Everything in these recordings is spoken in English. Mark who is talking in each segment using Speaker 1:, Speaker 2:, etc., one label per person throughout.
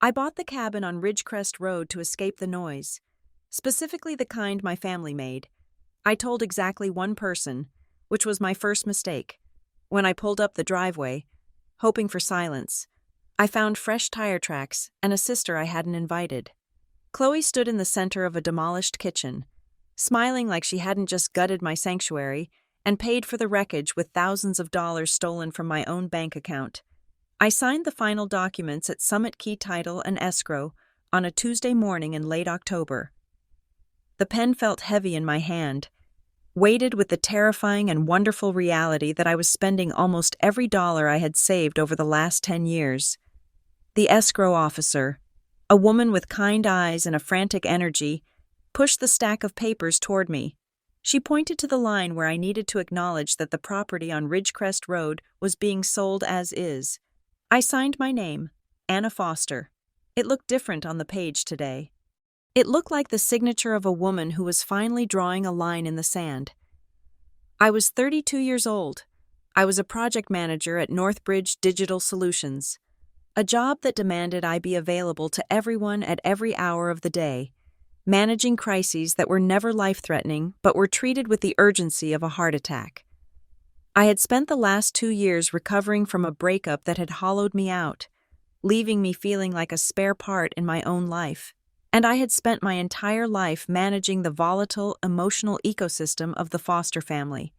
Speaker 1: I bought the cabin on Ridgecrest Road to escape the noise, specifically the kind my family made. I told exactly one person, which was my first mistake. When I pulled up the driveway, hoping for silence, I found fresh tire tracks and a sister I hadn't invited. Chloe stood in the center of a demolished kitchen, smiling like she hadn't just gutted my sanctuary and paid for the wreckage with thousands of dollars stolen from my own bank account. I signed the final documents at Summit Key Title and Escrow on a Tuesday morning in late October. The pen felt heavy in my hand, weighted with the terrifying and wonderful reality that I was spending almost every dollar I had saved over the last 10 years. The escrow officer, a woman with kind eyes and a frantic energy, pushed the stack of papers toward me. She pointed to the line where I needed to acknowledge that the property on Ridgecrest Road was being sold as is. I signed my name, Anna Foster. It looked different on the page today. It looked like the signature of a woman who was finally drawing a line in the sand. I was 32 years old. I was a project manager at Northbridge Digital Solutions, a job that demanded I be available to everyone at every hour of the day, managing crises that were never life-threatening but were treated with the urgency of a heart attack. I had spent the last 2 years recovering from a breakup that had hollowed me out, leaving me feeling like a spare part in my own life. And I had spent my entire life managing the volatile, emotional ecosystem of the Foster family.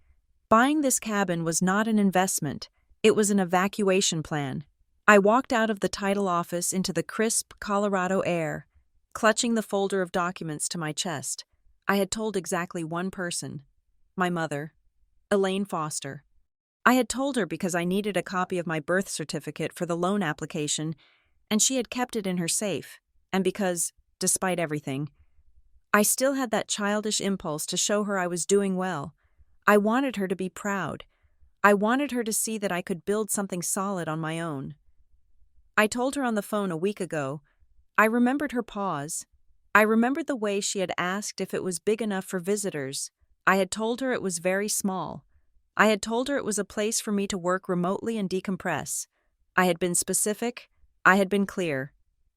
Speaker 1: Buying this cabin was not an investment, it was an evacuation plan. I walked out of the title office into the crisp Colorado air, clutching the folder of documents to my chest. I had told exactly one person, my mother, Elaine Foster. I had told her because I needed a copy of my birth certificate for the loan application, and she had kept it in her safe, and because, despite everything, I still had that childish impulse to show her I was doing well. I wanted her to be proud. I wanted her to see that I could build something solid on my own. I told her on the phone a week ago. I remembered her pause. I remembered the way she had asked if it was big enough for visitors. I had told her it was very small. I had told her it was a place for me to work remotely and decompress. I had been specific. I had been clear.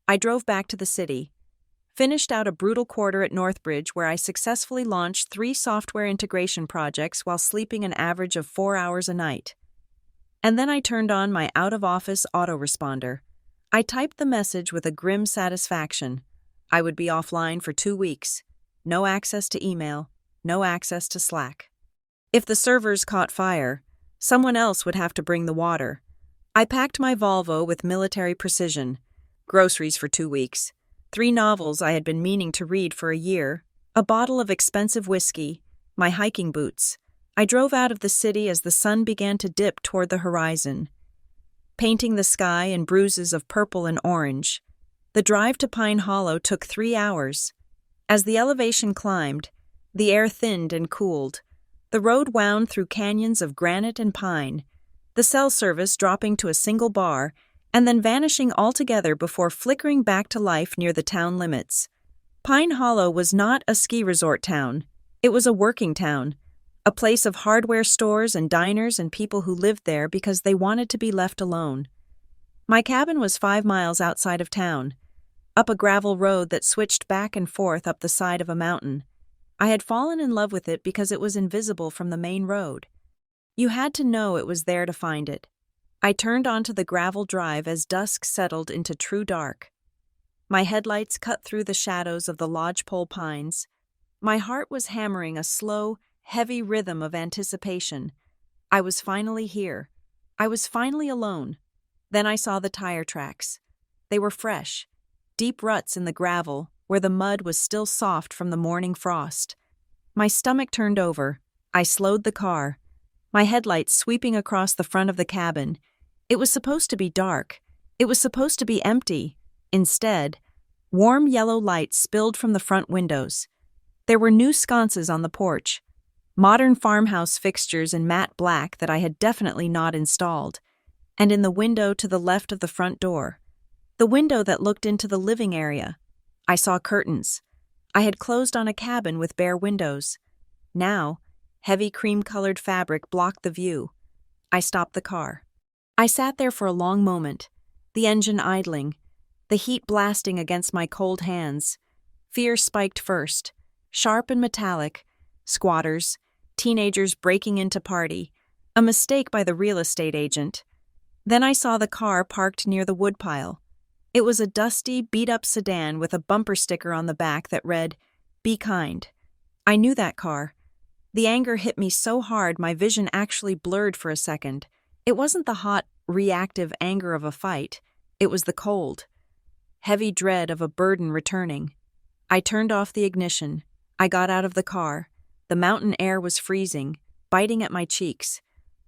Speaker 1: I drove back to the city, finished out a brutal quarter at Northbridge where I successfully launched 3 software integration projects while sleeping an average of 4 hours a night. And then I turned on my out-of-office autoresponder. I typed the message with a grim satisfaction. I would be offline for 2 weeks. No access to email, no access to Slack. If the servers caught fire, someone else would have to bring the water. I packed my Volvo with military precision, groceries for 2 weeks, 3 novels I had been meaning to read for a year, a bottle of expensive whiskey, my hiking boots. I drove out of the city as the sun began to dip toward the horizon, painting the sky in bruises of purple and orange. The drive to Pine Hollow took 3 hours. As the elevation climbed, the air thinned and cooled. The road wound through canyons of granite and pine, the cell service dropping to a single bar and then vanishing altogether before flickering back to life near the town limits. Pine Hollow was not a ski resort town. It was a working town, a place of hardware stores and diners and people who lived there because they wanted to be left alone. My cabin was 5 miles outside of town, up a gravel road that switched back and forth up the side of a mountain. I had fallen in love with it because it was invisible from the main road. You had to know it was there to find it. I turned onto the gravel drive as dusk settled into true dark. My headlights cut through the shadows of the lodgepole pines. My heart was hammering a slow, heavy rhythm of anticipation. I was finally here. I was finally alone. Then I saw the tire tracks. They were fresh, deep ruts in the gravel where the mud was still soft from the morning frost. My stomach turned over. I slowed the car, my headlights sweeping across the front of the cabin. It was supposed to be dark. It was supposed to be empty. Instead, warm yellow light spilled from the front windows. There were new sconces on the porch, modern farmhouse fixtures in matte black that I had definitely not installed, and in the window to the left of the front door, the window that looked into the living area, I saw curtains. I had closed on a cabin with bare windows. Now, heavy cream-colored fabric blocked the view. I stopped the car. I sat there for a long moment, the engine idling, the heat blasting against my cold hands. Fear spiked first, sharp and metallic. Squatters, teenagers breaking into party, a mistake by the real estate agent. Then I saw the car parked near the woodpile. It was a dusty, beat-up sedan with a bumper sticker on the back that read, "Be kind." I knew that car. The anger hit me so hard my vision actually blurred for a second. It wasn't the hot, reactive anger of a fight. It was the cold, heavy dread of a burden returning. I turned off the ignition. I got out of the car. The mountain air was freezing, biting at my cheeks.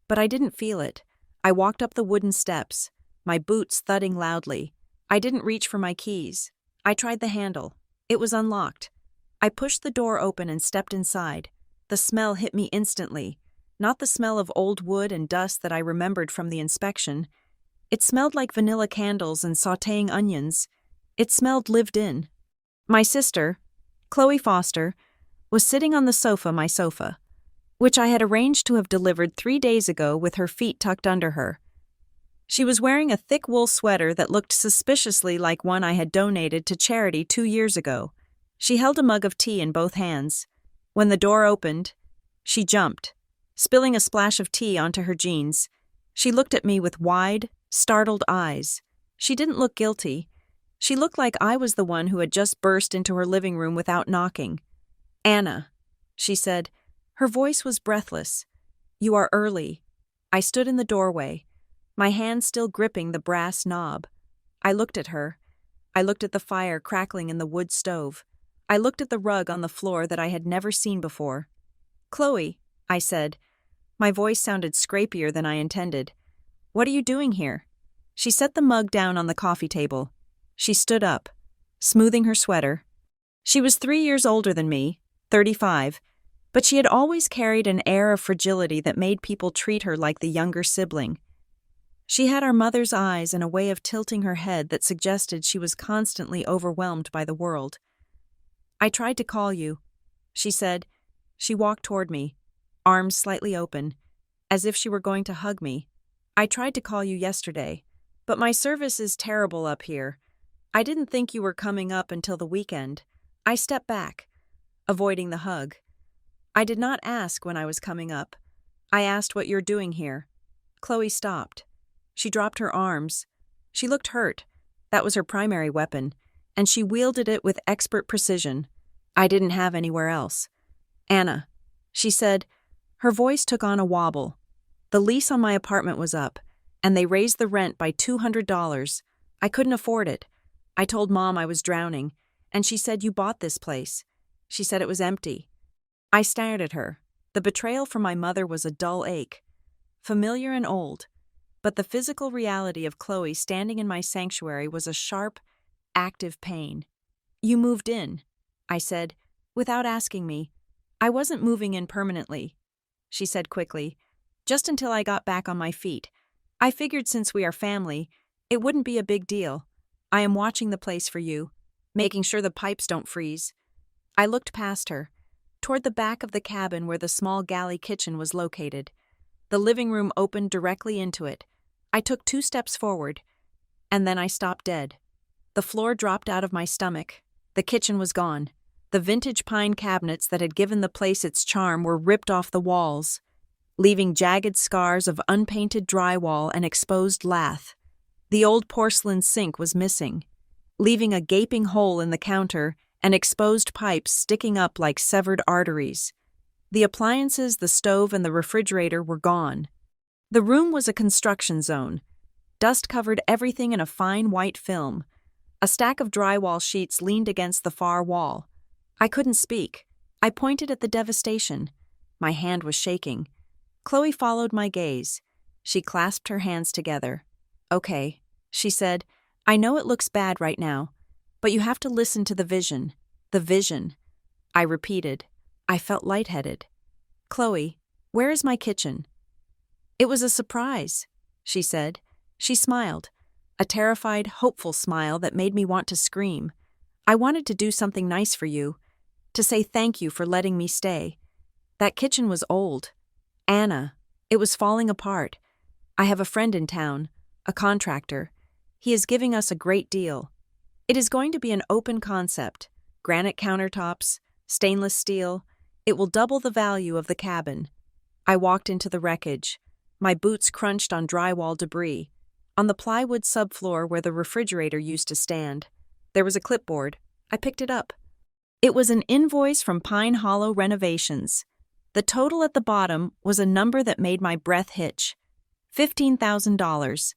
Speaker 1: But I didn't feel it. I walked up the wooden steps, my boots thudding loudly. I didn't reach for my keys. I tried the handle. It was unlocked. I pushed the door open and stepped inside. The smell hit me instantly. Not the smell of old wood and dust that I remembered from the inspection. It smelled like vanilla candles and sautéing onions. It smelled lived in. My sister, Chloe Foster, was sitting on the sofa, my sofa, which I had arranged to have delivered 3 days ago with her feet tucked under her. She was wearing a thick wool sweater that looked suspiciously like one I had donated to charity 2 years ago. She held a mug of tea in both hands. When the door opened, she jumped, spilling a splash of tea onto her jeans. She looked at me with wide, startled eyes. She didn't look guilty. She looked like I was the one who had just burst into her living room without knocking. "Anna," she said. Her voice was breathless. "You are early." I stood in the doorway, my hand still gripping the brass knob. I looked at her. I looked at the fire crackling in the wood stove. I looked at the rug on the floor that I had never seen before. "Chloe," I said. My voice sounded scrapier than I intended. "What are you doing here?" She set the mug down on the coffee table. She stood up, smoothing her sweater. She was 3 years older than me, 35, but she had always carried an air of fragility that made people treat her like the younger sibling. She had our mother's eyes and a way of tilting her head that suggested she was constantly overwhelmed by the world. "I tried to call you," she said. She walked toward me, arms slightly open, as if she were going to hug me. "I tried to call you yesterday, but my service is terrible up here. I didn't think you were coming up until the weekend." I stepped back, avoiding the hug. "I did not ask when I was coming up. I asked what you're doing here." Chloe stopped. She dropped her arms. She looked hurt. That was her primary weapon, and she wielded it with expert precision. I didn't have anywhere else. "Anna," she said. Her voice took on a wobble. "The lease on my apartment was up, and they raised the rent by $200. I couldn't afford it. I told Mom I was drowning, and she said, 'You bought this place.' She said it was empty." I stared at her. The betrayal from my mother was a dull ache, familiar and old, but the physical reality of Chloe standing in my sanctuary was a sharp, active pain. "You moved in," I said, without asking me. "I wasn't moving in permanently," she said quickly, "just until I got back on my feet. I figured since we are family, it wouldn't be a big deal. I am watching the place for you, making sure the pipes don't freeze." I looked past her, toward the back of the cabin where the small galley kitchen was located. The living room opened directly into it. I took 2 steps forward, and then I stopped dead. The floor dropped out of my stomach. The kitchen was gone. The vintage pine cabinets that had given the place its charm were ripped off the walls, leaving jagged scars of unpainted drywall and exposed lath. The old porcelain sink was missing, leaving a gaping hole in the counter and exposed pipes sticking up like severed arteries. The appliances, the stove, and the refrigerator were gone. The room was a construction zone. Dust covered everything in a fine white film. A stack of drywall sheets leaned against the far wall. I couldn't speak. I pointed at the devastation. My hand was shaking. Chloe followed my gaze. She clasped her hands together. "Okay," she said. "I know it looks bad right now, but you have to listen to the vision." "The vision," I repeated. I felt lightheaded. "Chloe, where is my kitchen?" "It was a surprise," she said. She smiled, a terrified, hopeful smile that made me want to scream. "I wanted to do something nice for you, to say thank you for letting me stay. That kitchen was old. Anna, it was falling apart. I have a friend in town, a contractor. He is giving us a great deal. It is going to be an open concept. Granite countertops, stainless steel. It will double the value of the cabin. I walked into the wreckage. My boots crunched on drywall debris. On the plywood subfloor where the refrigerator used to stand, there was a clipboard. I picked it up. It was an invoice from Pine Hollow Renovations. The total at the bottom was a number that made my breath hitch. $15,000.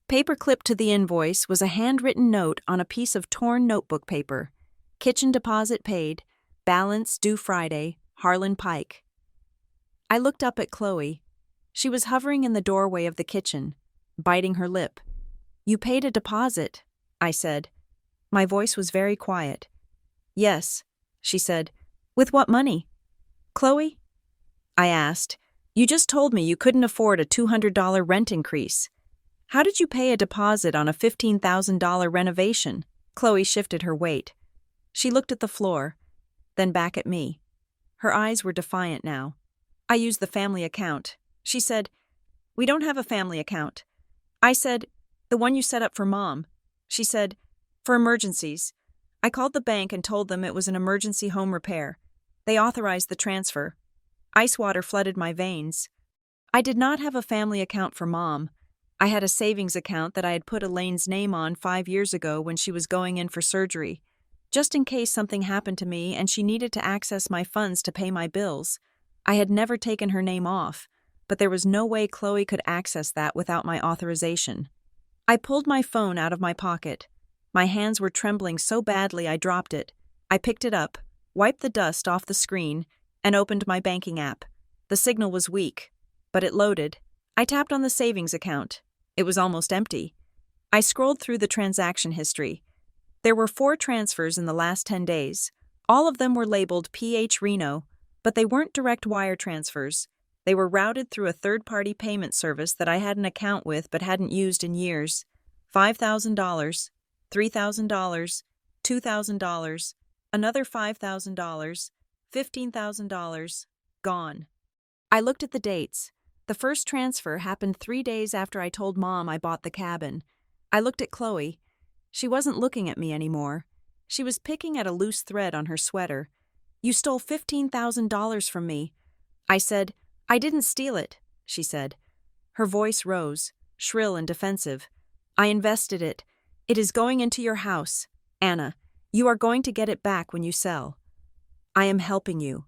Speaker 1: Paper-clipped to the invoice was a handwritten note on a piece of torn notebook paper. Kitchen deposit paid. Balance due Friday. Harlan Pike. I looked up at Chloe. She was hovering in the doorway of the kitchen, biting her lip. "You paid a deposit," I said. My voice was very quiet. "Yes," she said. "With what money?" "Chloe?" I asked. "You just told me you couldn't afford a $200 rent increase. How did you pay a deposit on a $15,000 renovation?" Chloe shifted her weight. She looked at the floor, then back at me. Her eyes were defiant now. "I used the family account." She said, "We don't have a family account." I said, "The one you set up for Mom." She said, "For emergencies." I called the bank and told them it was an emergency home repair. They authorized the transfer. Ice water flooded my veins. I did not have a family account for Mom. I had a savings account that I had put Elaine's name on 5 years ago when she was going in for surgery, just in case something happened to me and she needed to access my funds to pay my bills. I had never taken her name off, but there was no way Chloe could access that without my authorization. I pulled my phone out of my pocket. My hands were trembling so badly I dropped it. I picked it up, wiped the dust off the screen, and opened my banking app. The signal was weak, but it loaded. I tapped on the savings account. It was almost empty. I scrolled through the transaction history. There were 4 transfers in the last 10 days. All of them were labeled PH Reno, but they weren't direct wire transfers. They were routed through a third-party payment service that I had an account with but hadn't used in years. $5,000, $3,000, $2,000, another $5,000, $15,000, gone. I looked at the dates. The first transfer happened 3 days after I told Mom I bought the cabin. I looked at Chloe. She wasn't looking at me anymore. She was picking at a loose thread on her sweater. "You stole $15,000 from me." I said, "I didn't steal it," she said. Her voice rose, shrill and defensive. "I invested it. It is going into your house. Anna, you are going to get it back when you sell. I am helping you."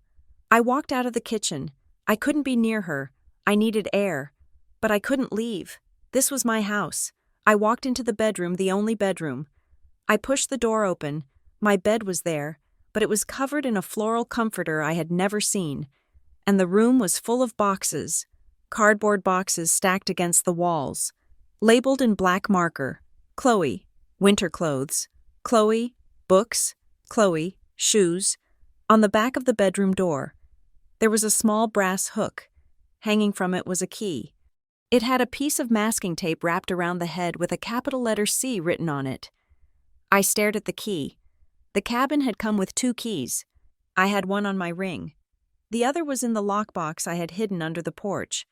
Speaker 1: I walked out of the kitchen. I couldn't be near her. I needed air. But I couldn't leave. This was my house. I walked into the bedroom, the only bedroom. I pushed the door open. My bed was there, but it was covered in a floral comforter I had never seen. And the room was full of boxes, cardboard boxes stacked against the walls, labeled in black marker. Chloe, winter clothes. Chloe, books. Chloe, shoes. On the back of the bedroom door, there was a small brass hook. Hanging from it was a key. It had a piece of masking tape wrapped around the head with a capital letter C written on it. I stared at the key. The cabin had come with 2 keys. I had one on my ring. The other was in the lockbox I had hidden under the porch.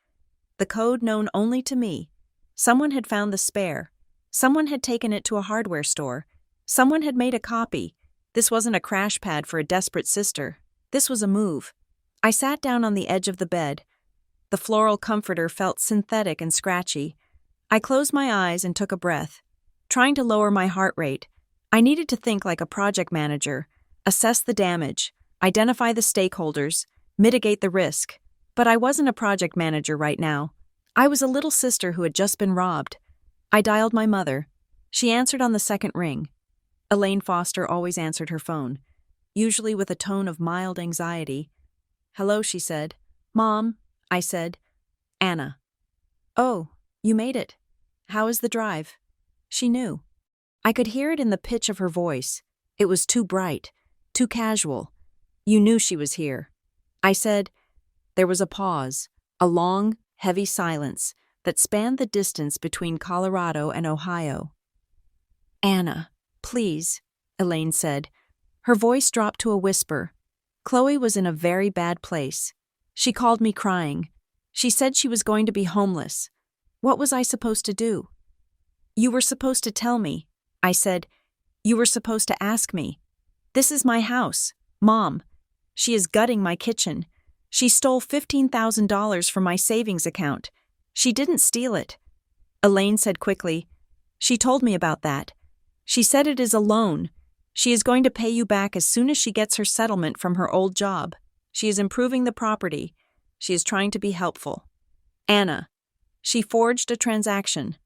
Speaker 1: The code known only to me. Someone had found the spare. Someone had taken it to a hardware store. Someone had made a copy. This wasn't a crash pad for a desperate sister. This was a move. I sat down on the edge of the bed. The floral comforter felt synthetic and scratchy. I closed my eyes and took a breath, trying to lower my heart rate. I needed to think like a project manager, assess the damage, identify the stakeholders, mitigate the risk. But I wasn't a project manager right now. I was a little sister who had just been robbed. I dialed my mother. She answered on the second ring. Elaine Foster always answered her phone, usually with a tone of mild anxiety. "Hello," she said. "Mom," I said. "Anna." "Oh, you made it. How is the drive?" She knew. I could hear it in the pitch of her voice. It was too bright, too casual. "You knew she was here." I said. There was a pause, a long, heavy silence that spanned the distance between Colorado and Ohio. "Anna, please," Elaine said. Her voice dropped to a whisper. Chloe was in a very bad place. She called me crying. She said she was going to be homeless. What was I supposed to do? "You were supposed to tell me," I said. You were supposed to ask me. This is my house, Mom. She is gutting my kitchen. She stole $15,000 from my savings account. She didn't steal it. Elaine said quickly. She told me about that. She said it is a loan. She is going to pay you back as soon as she gets her settlement from her old job. She is improving the property. She is trying to be helpful. Anna. She forged a transaction.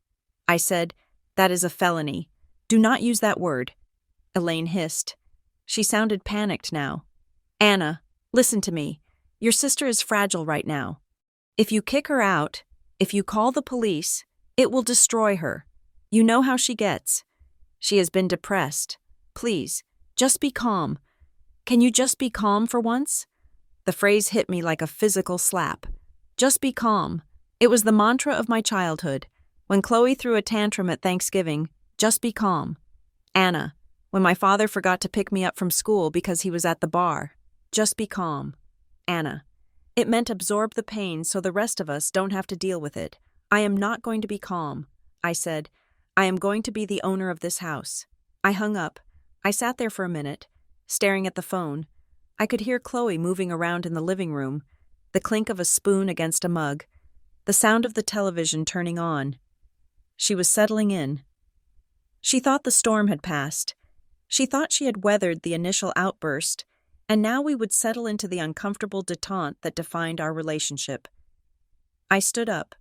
Speaker 1: I said, that is a felony. Do not use that word. Elaine hissed. She sounded panicked now. Anna, listen to me. Your sister is fragile right now. If you kick her out, if you call the police, it will destroy her. You know how she gets. She has been depressed. Please, just be calm. Can you just be calm for once? The phrase hit me like a physical slap. Just be calm. It was the mantra of my childhood. When Chloe threw a tantrum at Thanksgiving, just be calm. Anna, when my father forgot to pick me up from school because he was at the bar, just be calm. Anna, it meant absorb the pain so the rest of us don't have to deal with it. I am not going to be calm. I said, I am going to be the owner of this house. I hung up. I sat there for a minute, staring at the phone. I could hear Chloe moving around in the living room, the clink of a spoon against a mug, the sound of the television turning on. She was settling in. She thought the storm had passed. She thought she had weathered the initial outburst, and now we would settle into the uncomfortable detente that defined our relationship. I stood up.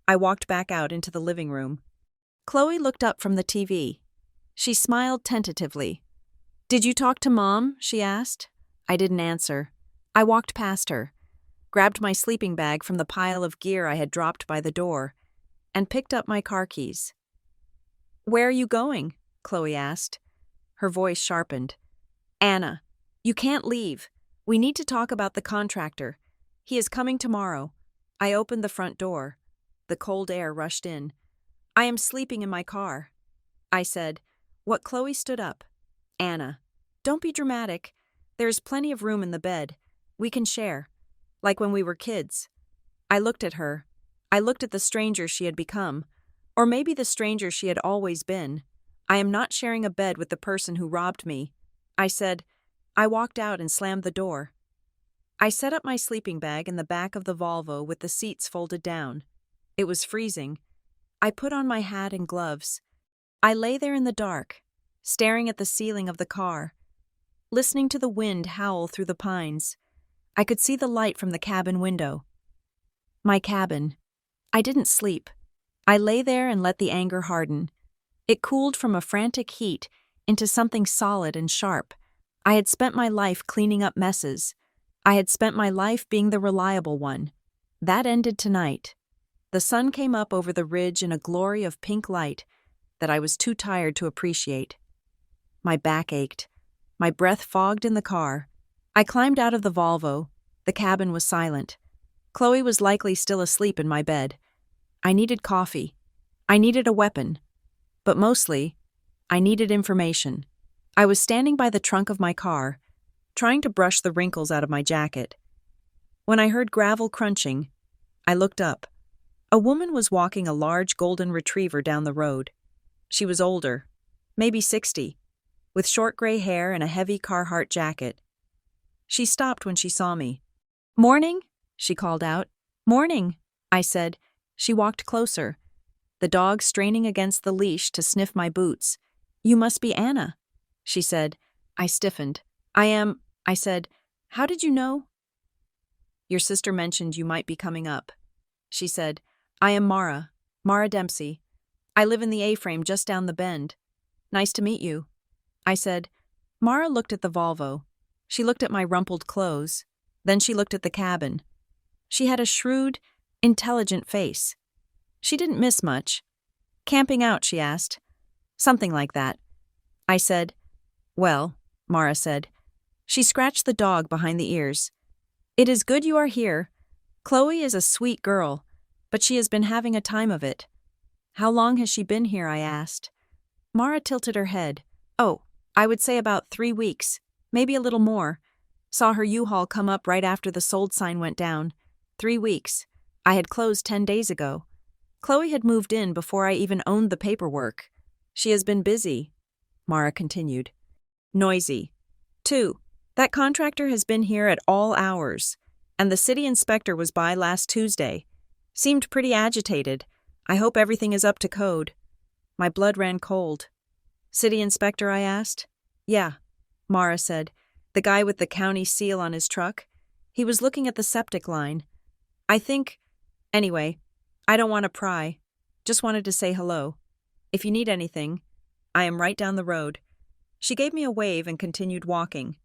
Speaker 1: I walked back out into the living room. Chloe looked up from the TV. She smiled tentatively. Did you talk to Mom? She asked. I didn't answer. I walked past her, grabbed my sleeping bag from the pile of gear I had dropped by the door, and picked up my car keys. Where are you going? Chloe asked. Her voice sharpened. Anna, you can't leave. We need to talk about the contractor. He is coming tomorrow. I opened the front door. The cold air rushed in. I am sleeping in my car. I said, what? Chloe stood up. Anna, don't be dramatic. There is plenty of room in the bed. We can share. Like when we were kids. I looked at her. I looked at the stranger she had become. Or maybe the stranger she had always been. I am not sharing a bed with the person who robbed me. I said. I walked out and slammed the door. I set up my sleeping bag in the back of the Volvo with the seats folded down. It was freezing. I put on my hat and gloves. I lay there in the dark, staring at the ceiling of the car, listening to the wind howl through the pines. I could see the light from the cabin window. My cabin. I didn't sleep. I lay there and let the anger harden. It cooled from a frantic heat into something solid and sharp. I had spent my life cleaning up messes. I had spent my life being the reliable one. That ended tonight. The sun came up over the ridge in a glory of pink light that I was too tired to appreciate. My back ached. My breath fogged in the car. I climbed out of the Volvo. The cabin was silent. Chloe was likely still asleep in my bed. I needed coffee. I needed a weapon. But mostly, I needed information. I was standing by the trunk of my car, trying to brush the wrinkles out of my jacket. When I heard gravel crunching, I looked up. A woman was walking a large golden retriever down the road. She was older, maybe 60, with short gray hair and a heavy Carhartt jacket. She stopped when she saw me. "Morning," she called out. "Morning," I said. She walked closer, the dog straining against the leash to sniff my boots. "You must be Anna," she said. I stiffened. "I am," I said. "How did you know?" "Your sister mentioned you might be coming up," she said. "I am Mara Dempsey. I live in the A-frame just down the bend. Nice to meet you," I said. Mara looked at the Volvo. She looked at my rumpled clothes. Then she looked at the cabin. She had a shrewd, intelligent face. She didn't miss much. "Camping out?" she asked. "Something like that." I said. "Well," Mara said. She scratched the dog behind the ears. "It is good you are here. Chloe is a sweet girl, but she has been having a time of it." "How long has she been here?" I asked. Mara tilted her head. "Oh, I would say about 3 weeks, maybe a little more. Saw her U-Haul come up right after the sold sign went down. 3 weeks. I had closed 10 days ago. Chloe had moved in before I even owned the paperwork. She has been busy." Mara continued. Noisy. 2. That contractor has been here at all hours, and the city inspector was by last Tuesday. Seemed pretty agitated. I hope everything is up to code. My blood ran cold. City inspector, I asked. Yeah, Mara said. The guy with the county seal on his truck. He was looking at the septic line. Anyway, I don't want to pry. Just wanted to say hello. If you need anything, I am right down the road. She gave me a wave and continued walking.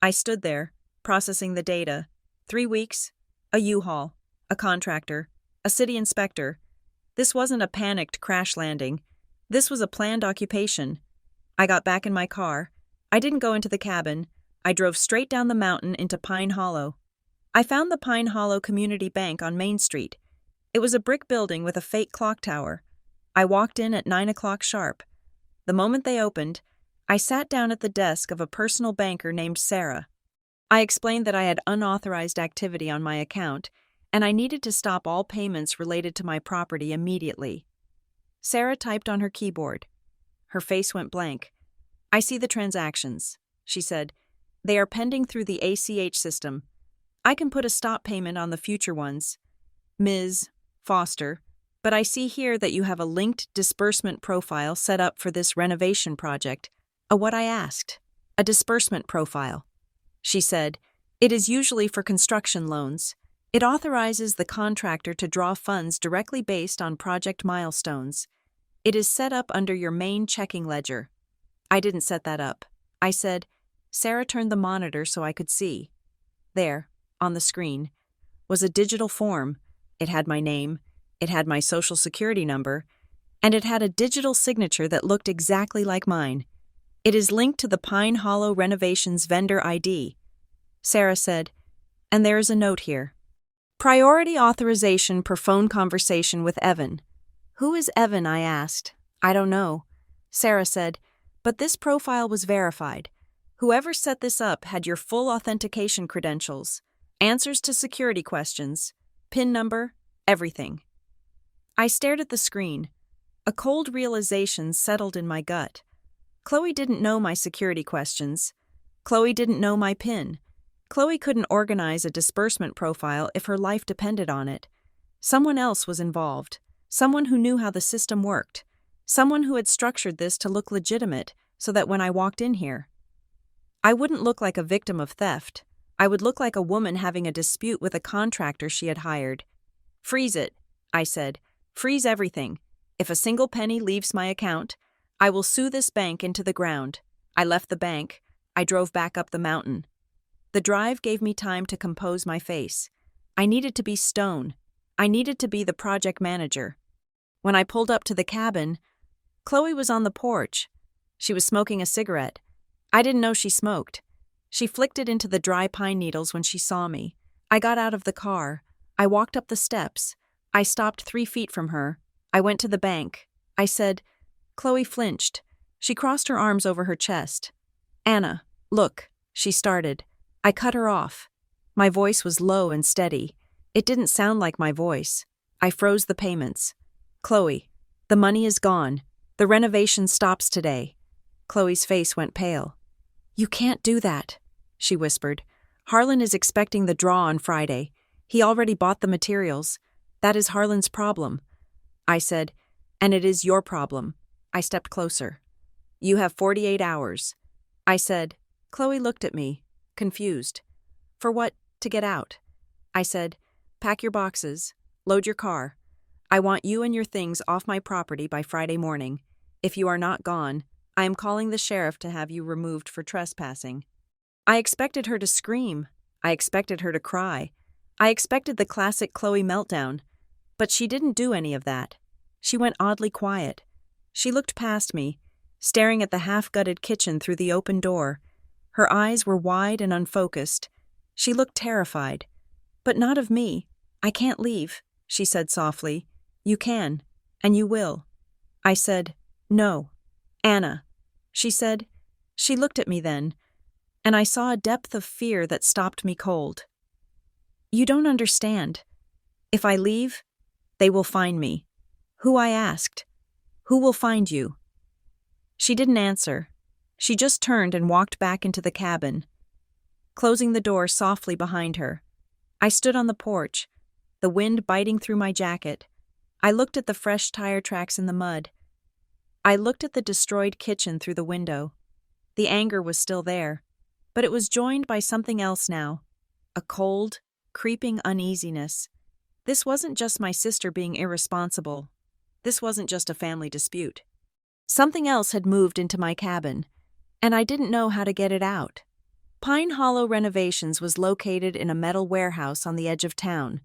Speaker 1: I stood there, processing the data. 3 weeks, a U-Haul, a contractor, a city inspector. This wasn't a panicked crash landing. This was a planned occupation. I got back in my car. I didn't go into the cabin. I drove straight down the mountain into Pine Hollow. I found the Pine Hollow Community Bank on Main Street. It was a brick building with a fake clock tower. I walked in at 9 o'clock sharp. The moment they opened, I sat down at the desk of a personal banker named Sarah. I explained that I had unauthorized activity on my account, and I needed to stop all payments related to my property immediately. Sarah typed on her keyboard. Her face went blank. I see the transactions, she said. They are pending through the ACH system. I can put a stop payment on the future ones. Ms. Foster, but I see here that you have a linked disbursement profile set up for this renovation project. What I asked. A disbursement profile. She said, it is usually for construction loans. It authorizes the contractor to draw funds directly based on project milestones. It is set up under your main checking ledger. I didn't set that up. I said, Sarah turned the monitor so I could see. There, on the screen, was a digital form. It had my name, it had my social security number, and it had a digital signature that looked exactly like mine. It is linked to the Pine Hollow Renovations vendor ID. Sarah said, and there is a note here. Priority authorization per phone conversation with Evan. Who is Evan? I asked. I don't know. Sarah said, but this profile was verified. Whoever set this up had your full authentication credentials, answers to security questions, PIN number, everything. I stared at the screen. A cold realization settled in my gut. Chloe didn't know my security questions. Chloe didn't know my PIN. Chloe couldn't organize a disbursement profile if her life depended on it. Someone else was involved. Someone who knew how the system worked. Someone who had structured this to look legitimate so that when I walked in here, I wouldn't look like a victim of theft. I would look like a woman having a dispute with a contractor she had hired. Freeze it, I said. Freeze everything. If a single penny leaves my account, I will sue this bank into the ground. I left the bank. I drove back up the mountain. The drive gave me time to compose my face. I needed to be stone. I needed to be the project manager. When I pulled up to the cabin, Chloe was on the porch. She was smoking a cigarette. I didn't know she smoked. She flicked it into the dry pine needles when she saw me. I got out of the car. I walked up the steps. I stopped 3 feet from her. I went to the bank. I said, Chloe flinched. She crossed her arms over her chest. Anna, look, she started. I cut her off. My voice was low and steady. It didn't sound like my voice. I froze the payments. Chloe, the money is gone. The renovation stops today. Chloe's face went pale. You can't do that, she whispered. Harlan is expecting the draw on Friday. He already bought the materials. That is Harlan's problem. I said, and it is your problem. I stepped closer. You have 48 hours. I said. Chloe looked at me, confused. For what? To get out. I said, pack your boxes, load your car. I want you and your things off my property by Friday morning. If you are not gone, I am calling the sheriff to have you removed for trespassing. I expected her to scream. I expected her to cry. I expected the classic Chloe meltdown. But she didn't do any of that. She went oddly quiet. She looked past me, staring at the half-gutted kitchen through the open door. Her eyes were wide and unfocused. She looked terrified. But not of me. I can't leave, she said softly. You can, and you will. I said, no. Anna. She said. She looked at me then, and I saw a depth of fear that stopped me cold. You don't understand. If I leave, they will find me. Who? I asked. Who will find you? She didn't answer. She just turned and walked back into the cabin, closing the door softly behind her. I stood on the porch, the wind biting through my jacket. I looked at the fresh tire tracks in the mud. I looked at the destroyed kitchen through the window. The anger was still there, but it was joined by something else now, a cold, creeping uneasiness. This wasn't just my sister being irresponsible. This wasn't just a family dispute. Something else had moved into my cabin, and I didn't know how to get it out. Pine Hollow Renovations was located in a metal warehouse on the edge of town,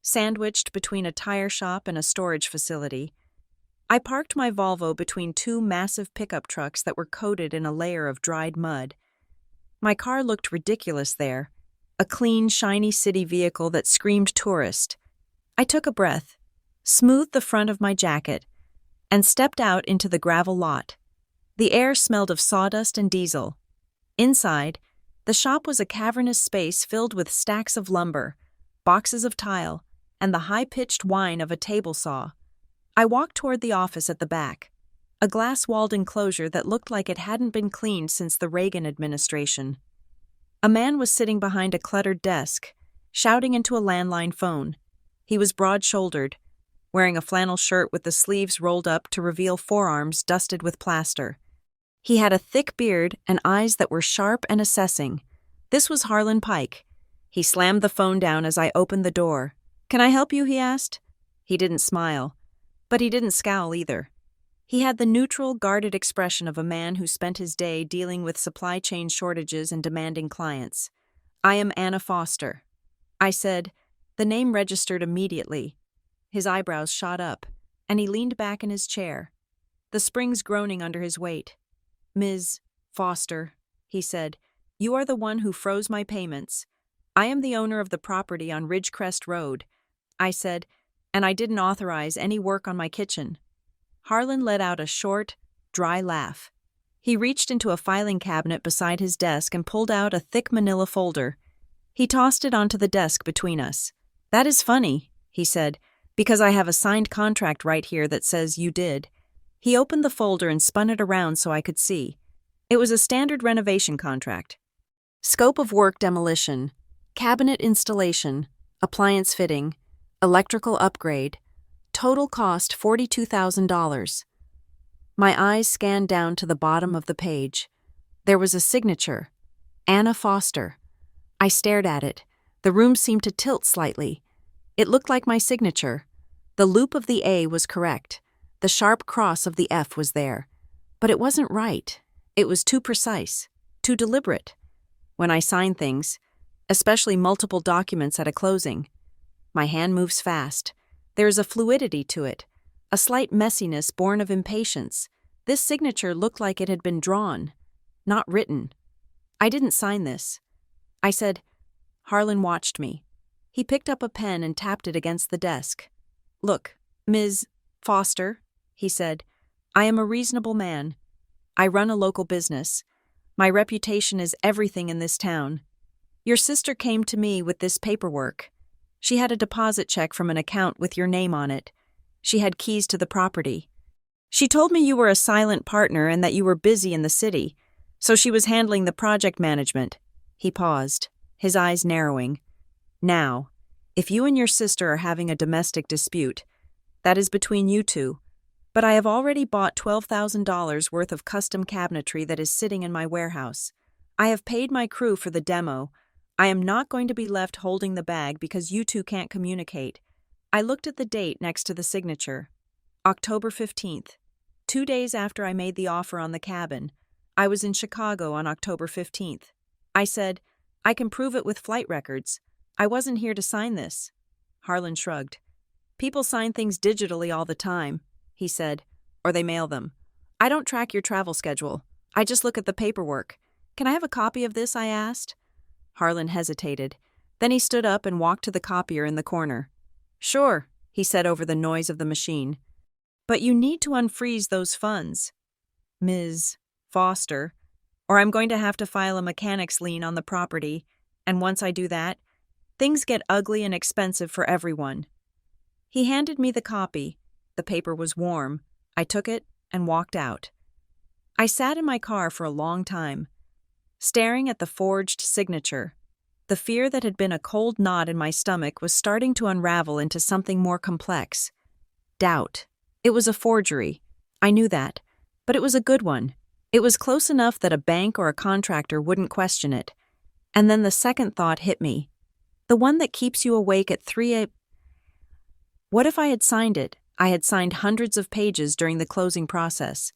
Speaker 1: sandwiched between a tire shop and a storage facility. I parked my Volvo between two massive pickup trucks that were coated in a layer of dried mud. My car looked ridiculous there, a clean, shiny city vehicle that screamed tourist. I took a breath, smoothed the front of my jacket, and stepped out into the gravel lot. The air smelled of sawdust and diesel. Inside, the shop was a cavernous space filled with stacks of lumber, boxes of tile, and the high-pitched whine of a table saw. I walked toward the office at the back, a glass-walled enclosure that looked like it hadn't been cleaned since the Reagan administration. A man was sitting behind a cluttered desk, shouting into a landline phone. He was broad-shouldered, wearing a flannel shirt with the sleeves rolled up to reveal forearms dusted with plaster. He had a thick beard and eyes that were sharp and assessing. This was Harlan Pike. He slammed the phone down as I opened the door. "Can I help you?" he asked. He didn't smile, but he didn't scowl either. He had the neutral, guarded expression of a man who spent his day dealing with supply chain shortages and demanding clients. "I am Anna Foster," I said. The name registered immediately. His eyebrows shot up, and he leaned back in his chair, the springs groaning under his weight. "Ms. Foster," he said, "you are the one who froze my payments. I am the owner of the property on Ridgecrest Road," I said, "and I didn't authorize any work on my kitchen." Harlan let out a short, dry laugh. He reached into a filing cabinet beside his desk and pulled out a thick manila folder. He tossed it onto the desk between us. "That is funny," he said, "because I have a signed contract right here that says you did." He opened the folder and spun it around so I could see. It was a standard renovation contract. Scope of work: demolition, cabinet installation, appliance fitting, electrical upgrade. Total cost $42,000. My eyes scanned down to the bottom of the page. There was a signature, Anna Foster. I stared at it. The room seemed to tilt slightly. It looked like my signature. The loop of the A was correct. The sharp cross of the F was there. But it wasn't right. It was too precise, too deliberate. When I sign things, especially multiple documents at a closing, my hand moves fast. There is a fluidity to it, a slight messiness born of impatience. This signature looked like it had been drawn, not written. "I didn't sign this," I said. Harlan watched me. He picked up a pen and tapped it against the desk. "Look, Ms. Foster," he said, "I am a reasonable man. I run a local business. My reputation is everything in this town. Your sister came to me with this paperwork. She had a deposit check from an account with your name on it. She had keys to the property. She told me you were a silent partner and that you were busy in the city, so she was handling the project management." He paused, his eyes narrowing. "Now, if you and your sister are having a domestic dispute, that is between you two. But I have already bought $12,000 worth of custom cabinetry that is sitting in my warehouse. I have paid my crew for the demo. I am not going to be left holding the bag because you two can't communicate." I looked at the date next to the signature. October 15th. 2 days after I made the offer on the cabin. I was in Chicago on October 15th. I said, "I can prove it with flight records. I wasn't here to sign this." Harlan shrugged. "People sign things digitally all the time," he said, "or they mail them. I don't track your travel schedule. I just look at the paperwork. Can I have a copy of this?" I asked. Harlan hesitated. Then he stood up and walked to the copier in the corner. "Sure," he said over the noise of the machine. "But you need to unfreeze those funds, Ms. Foster, or I'm going to have to file a mechanic's lien on the property, and once I do that, things get ugly and expensive for everyone." He handed me the copy. The paper was warm. I took it and walked out. I sat in my car for a long time, staring at the forged signature. The fear that had been a cold knot in my stomach was starting to unravel into something more complex. Doubt. It was a forgery. I knew that. But it was a good one. It was close enough that a bank or a contractor wouldn't question it. And then the second thought hit me. The one that keeps you awake at 3 a.m. What if I had signed it? I had signed hundreds of pages during the closing process.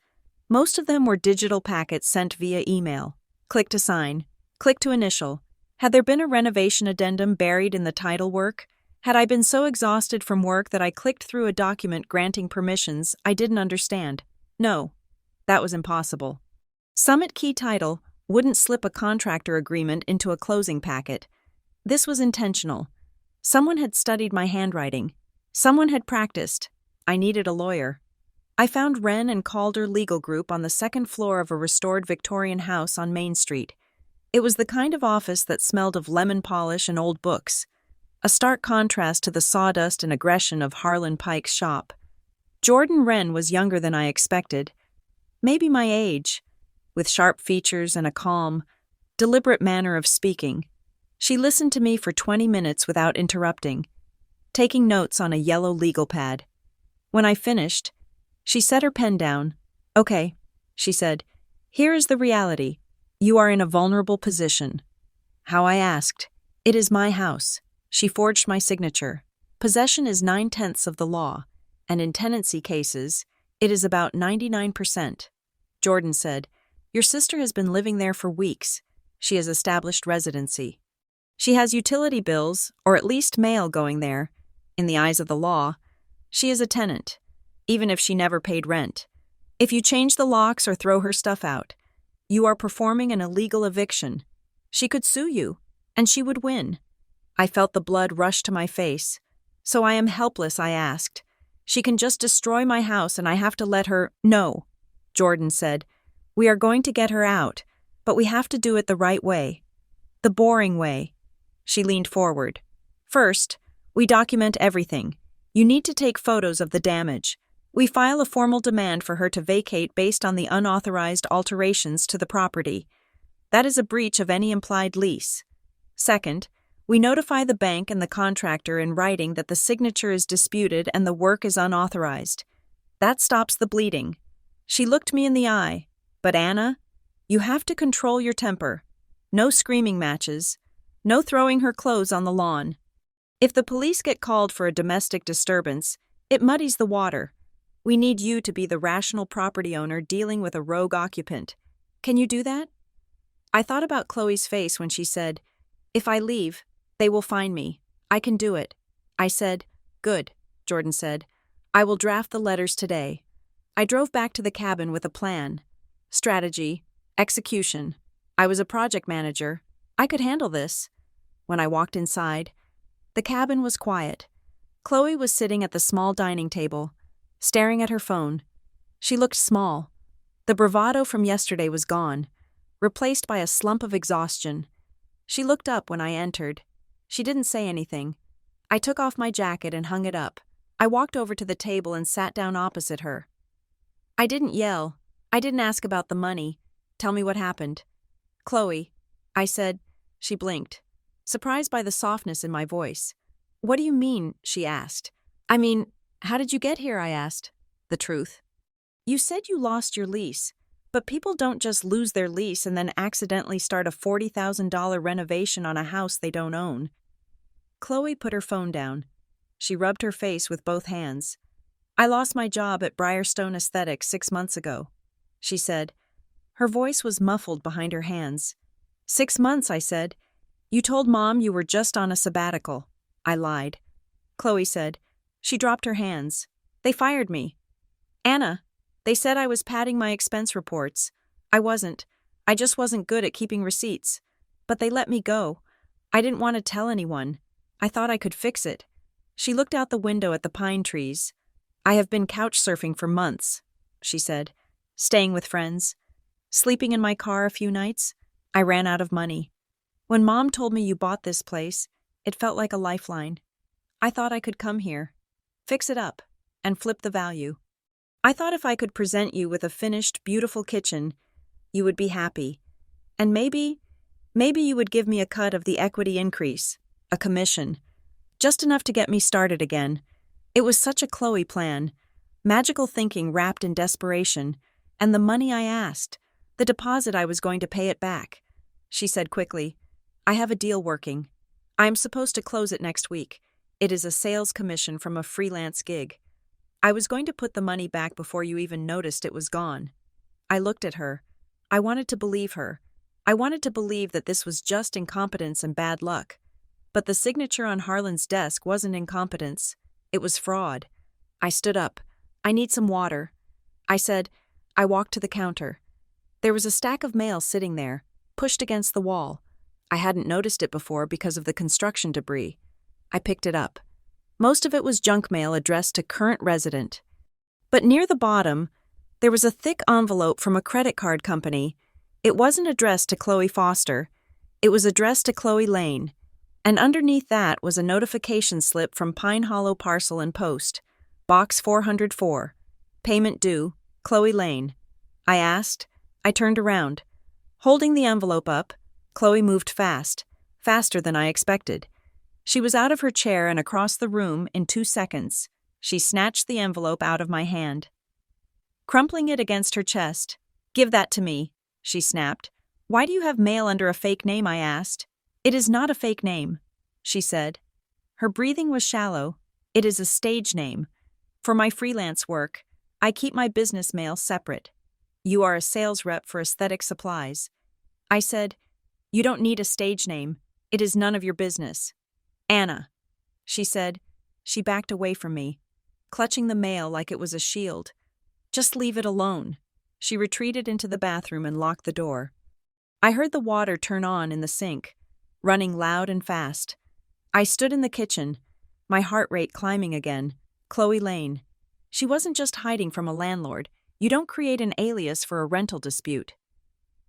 Speaker 1: Most of them were digital packets sent via email. Click to sign. Click to initial. Had there been a renovation addendum buried in the title work? Had I been so exhausted from work that I clicked through a document granting permissions I didn't understand? No, that was impossible. Summit Key Title wouldn't slip a contractor agreement into a closing packet. This was intentional. Someone had studied my handwriting. Someone had practiced. I needed a lawyer. I found Wren and Calder Legal Group on the second floor of a restored Victorian house on Main Street. It was the kind of office that smelled of lemon polish and old books, a stark contrast to the sawdust and aggression of Harlan Pike's shop. Jordan Wren was younger than I expected, maybe my age, with sharp features and a calm, deliberate manner of speaking. She listened to me for 20 minutes without interrupting, taking notes on a yellow legal pad. When I finished, she set her pen down. "Okay," she said, "here is the reality. You are in a vulnerable position." How I asked. "It is my house." She forged my signature. Possession is 9/10 of the law, and in tenancy cases, it is about 99%. Jordan said, "Your sister has been living there for weeks. She has established residency. She has utility bills, or at least mail going there. In the eyes of the law, she is a tenant, even if she never paid rent. If you change the locks or throw her stuff out, you are performing an illegal eviction. She could sue you, and she would win." I felt the blood rush to my face. "So I am helpless," I asked. "She can just destroy my house and I have to let her—" "No," Jordan said. "We are going to get her out, but we have to do it the right way. The boring way." She leaned forward. "First, we document everything. You need to take photos of the damage. We file a formal demand for her to vacate based on the unauthorized alterations to the property. That is a breach of any implied lease. Second, we notify the bank and the contractor in writing that the signature is disputed and the work is unauthorized. That stops the bleeding." She looked me in the eye. "But Anna, you have to control your temper. No screaming matches. No throwing her clothes on the lawn. If the police get called for a domestic disturbance, it muddies the water. We need you to be the rational property owner dealing with a rogue occupant. Can you do that?" I thought about Chloe's face when she said, "If I leave, they will find me. I can do it." I said, "Good," Jordan said. "I will draft the letters today." I drove back to the cabin with a plan. Strategy, execution. I was a project manager. I could handle this. When I walked inside, the cabin was quiet. Chloe was sitting at the small dining table, staring at her phone. She looked small. The bravado from yesterday was gone, replaced by a slump of exhaustion. She looked up when I entered. She didn't say anything. I took off my jacket and hung it up. I walked over to the table and sat down opposite her. I didn't yell. I didn't ask about the money. "Tell me what happened." "Chloe," I said. She blinked, surprised by the softness in my voice. "What do you mean?" she asked. "I mean, how did you get here?" I asked. "The truth. You said you lost your lease, but people don't just lose their lease and then accidentally start a $40,000 renovation on a house they don't own." Chloe put her phone down. She rubbed her face with both hands. "I lost my job at Briarstone Aesthetics 6 months ago," she said. Her voice was muffled behind her hands. 6 months, I said. "You told Mom you were just on a sabbatical." I lied. Chloe said. She dropped her hands. "They fired me. Anna, they said I was padding my expense reports. I wasn't. I just wasn't good at keeping receipts. But they let me go. I didn't want to tell anyone. I thought I could fix it." She looked out the window at the pine trees. "I have been couch surfing for months," she said. "Staying with friends. Sleeping in my car a few nights. I ran out of money. When Mom told me you bought this place, it felt like a lifeline. I thought I could come here, fix it up, and flip the value." I thought if I could present you with a finished, beautiful kitchen, you would be happy. And maybe you would give me a cut of the equity increase, a commission. Just enough to get me started again. It was such a Chloe plan. Magical thinking wrapped in desperation. And the money I asked. The deposit I was going to pay it back. She said quickly, I have a deal working. I am supposed to close it next week. It is a sales commission from a freelance gig. I was going to put the money back before you even noticed it was gone. I looked at her. I wanted to believe her. I wanted to believe that this was just incompetence and bad luck. But the signature on Harlan's desk wasn't incompetence. It was fraud. I stood up. I need some water. I said. I walked to the counter. There was a stack of mail sitting there, pushed against the wall. I hadn't noticed it before because of the construction debris. I picked it up. Most of it was junk mail addressed to current resident. But near the bottom, there was a thick envelope from a credit card company. It wasn't addressed to Chloe Foster. It was addressed to Chloe Lane. And underneath that was a notification slip from Pine Hollow Parcel and Post, Box 404. Payment due, Chloe Lane. I asked. I turned around. Holding the envelope up, Chloe moved fast, faster than I expected. She was out of her chair and across the room in 2 seconds. She snatched the envelope out of my hand. Crumpling it against her chest, "Give that to me," she snapped. "Why do you have mail under a fake name?" I asked. "It is not a fake name," she said. Her breathing was shallow. "It is a stage name. For my freelance work, I keep my business mail separate. You are a sales rep for aesthetic supplies." I said, "You don't need a stage name. It is none of your business." "Anna," she said. She backed away from me, clutching the mail like it was a shield. "Just leave it alone." She retreated into the bathroom and locked the door. I heard the water turn on in the sink, running loud and fast. I stood in the kitchen, my heart rate climbing again. Chloe Lane. She wasn't just hiding from a landlord. You don't create an alias for a rental dispute.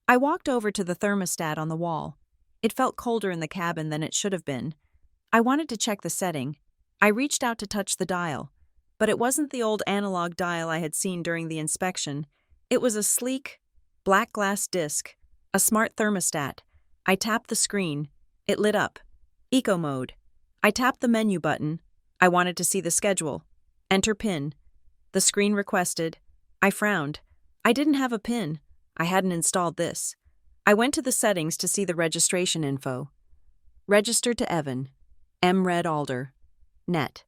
Speaker 1: I walked over to the thermostat on the wall. It felt colder in the cabin than it should have been. I wanted to check the setting. I reached out to touch the dial, but it wasn't the old analog dial I had seen during the inspection. It was a sleek, black glass disc, a smart thermostat. I tapped the screen. It lit up. Eco mode. I tapped the menu button. I wanted to see the schedule. Enter PIN. The screen requested. I frowned. I didn't have a PIN. I hadn't installed this. I went to the settings to see the registration info. Registered to Evan. M. Red Alder. Net.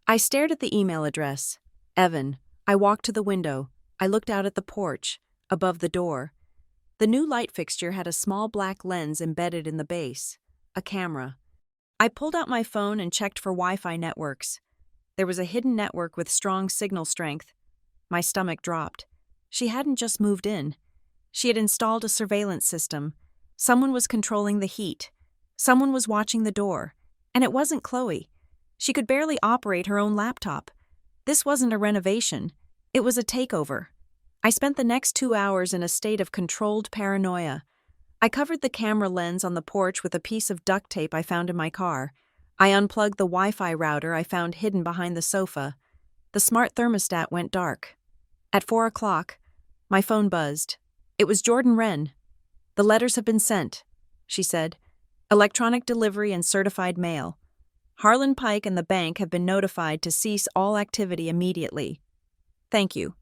Speaker 1: I stared at the email address. Evan. I walked to the window. I looked out at the porch, above the door. The new light fixture had a small black lens embedded in the base. A camera. I pulled out my phone and checked for Wi-Fi networks. There was a hidden network with strong signal strength. My stomach dropped. She hadn't just moved in. She had installed a surveillance system. Someone was controlling the heat. Someone was watching the door. And it wasn't Chloe. She could barely operate her own laptop. This wasn't a renovation. It was a takeover. I spent the next 2 hours in a state of controlled paranoia. I covered the camera lens on the porch with a piece of duct tape I found in my car. I unplugged the Wi-Fi router I found hidden behind the sofa. The smart thermostat went dark. At 4 o'clock, my phone buzzed. It was Jordan Wren. "The letters have been sent," she said. "Electronic delivery and certified mail. Harlan Pike and the bank have been notified to cease all activity immediately. Thank you."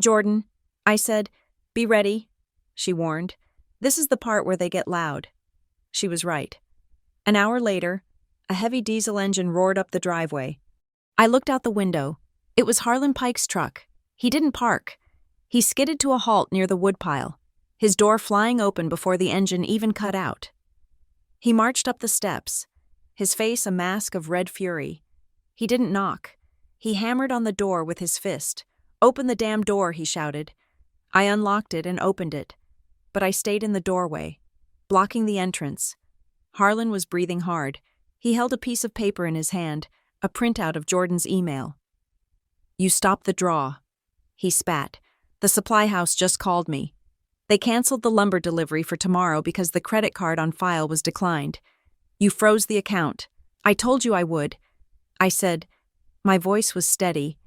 Speaker 1: "Jordan," I said. "Be ready," she warned. "This is the part where they get loud." She was right. An hour later, a heavy diesel engine roared up the driveway. I looked out the window. It was Harlan Pike's truck. He didn't park. He skidded to a halt near the woodpile, his door flying open before the engine even cut out. He marched up the steps, his face a mask of red fury. He didn't knock. He hammered on the door with his fist. "Open the damn door," he shouted. I unlocked it and opened it, but I stayed in the doorway, blocking the entrance. Harlan was breathing hard. He held a piece of paper in his hand, a printout of Jordan's email. "You stopped the draw," he spat. "The supply house just called me. They canceled the lumber delivery for tomorrow because the credit card on file was declined. You froze the account. I told you I would." I said. My voice was steady.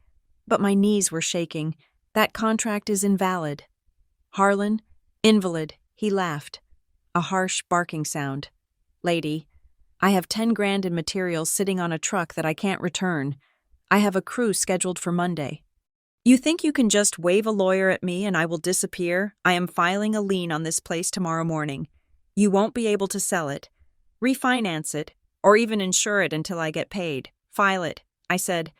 Speaker 1: But my knees were shaking. That contract is invalid. Harlan, invalid, he laughed. A harsh barking sound. Lady, I have 10 grand in materials sitting on a truck that I can't return. I have a crew scheduled for Monday. You think you can just wave a lawyer at me and I will disappear? I am filing a lien on this place tomorrow morning. You won't be able to sell it, refinance it, or even insure it until I get paid. File it, I said,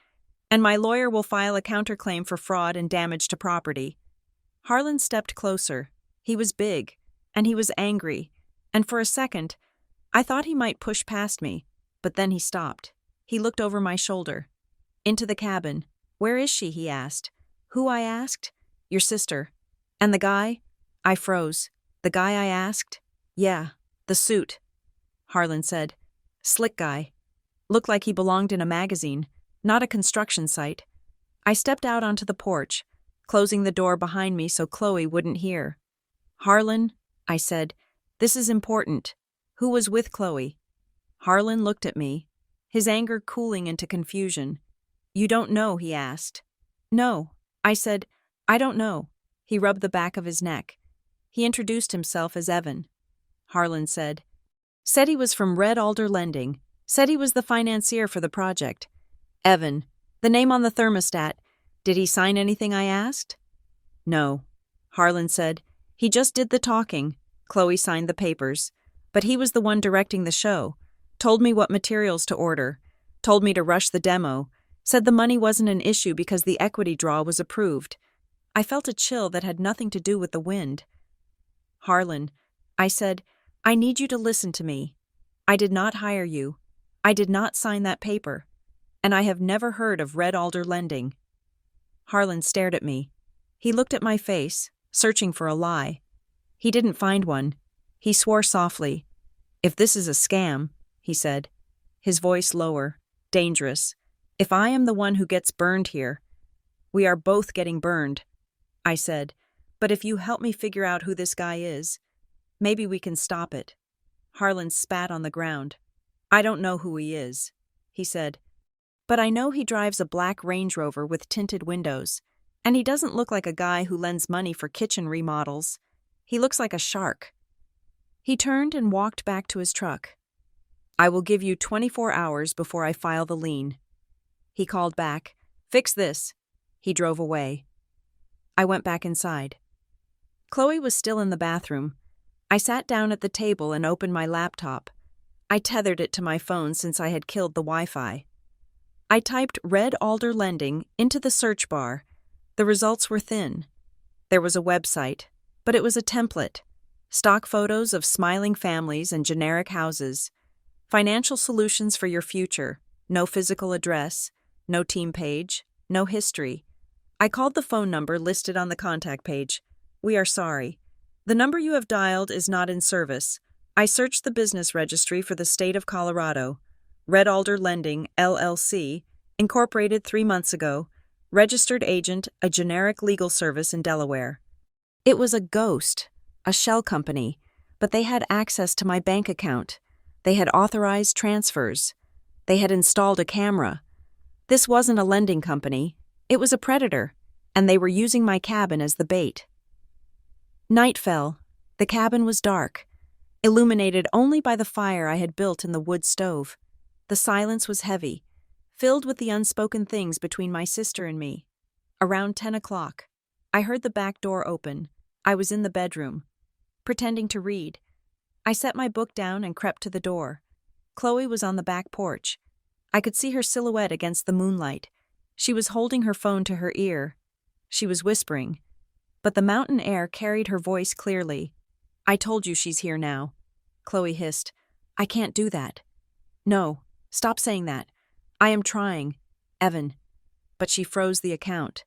Speaker 1: and my lawyer will file a counterclaim for fraud and damage to property. Harlan stepped closer. He was big, and he was angry, and for a second, I thought he might push past me, but then he stopped. He looked over my shoulder. Into the cabin. Where is she? He asked. Who? I asked. Your sister. And the guy? I froze. The guy I asked? Yeah, the suit. Harlan said. Slick guy. Looked like he belonged in a magazine, not a construction site. I stepped out onto the porch, closing the door behind me so Chloe wouldn't hear. Harlan, I said, this is important. Who was with Chloe? Harlan looked at me, his anger cooling into confusion. You don't know? He asked. No, I said, I don't know. He rubbed the back of his neck. He introduced himself as Evan. Harlan said he was from Red Alder Lending, said he was the financier for the project. Evan, the name on the thermostat. Did he sign anything? I asked. No, Harlan said. He just did the talking. Chloe signed the papers. But he was the one directing the show, told me what materials to order, told me to rush the demo, said the money wasn't an issue because the equity draw was approved. I felt a chill that had nothing to do with the wind. Harlan, I said, I need you to listen to me. I did not hire you. I did not sign that paper. And I have never heard of Red Alder Lending. Harlan stared at me. He looked at my face, searching for a lie. He didn't find one. He swore softly. If this is a scam, he said, his voice lower, dangerous. If I am the one who gets burned here, we are both getting burned, I said. But if you help me figure out who this guy is, maybe we can stop it. Harlan spat on the ground. I don't know who he is, he said. But I know he drives a black Range Rover with tinted windows, and he doesn't look like a guy who lends money for kitchen remodels. He looks like a shark. He turned and walked back to his truck. I will give you 24 hours before I file the lien. He called back, Fix this. He drove away. I went back inside. Chloe was still in the bathroom. I sat down at the table and opened my laptop. I tethered it to my phone since I had killed the Wi-Fi. I typed Red Alder Lending into the search bar. The results were thin. There was a website, but it was a template. Stock photos of smiling families and generic houses. Financial solutions for your future. No physical address. No team page. No history. I called the phone number listed on the contact page. We are sorry. The number you have dialed is not in service. I searched the business registry for the state of Colorado. Red Alder Lending, LLC, incorporated 3 months ago. Registered agent, a generic legal service in Delaware. It was a ghost. A shell company, but they had access to my bank account. They had authorized transfers. They had installed a camera. This wasn't a lending company. It was a predator, and they were using my cabin as the bait. Night fell. The cabin was dark, illuminated only by the fire I had built in the wood stove. The silence was heavy, filled with the unspoken things between my sister and me. Around 10 o'clock, I heard the back door open. I was in the bedroom, pretending to read. I set my book down and crept to the door. Chloe was on the back porch. I could see her silhouette against the moonlight. She was holding her phone to her ear. She was whispering, but the mountain air carried her voice clearly. I told you she's here now. Chloe hissed. I can't do that. No, stop saying that. I am trying. Evan. But she froze the account.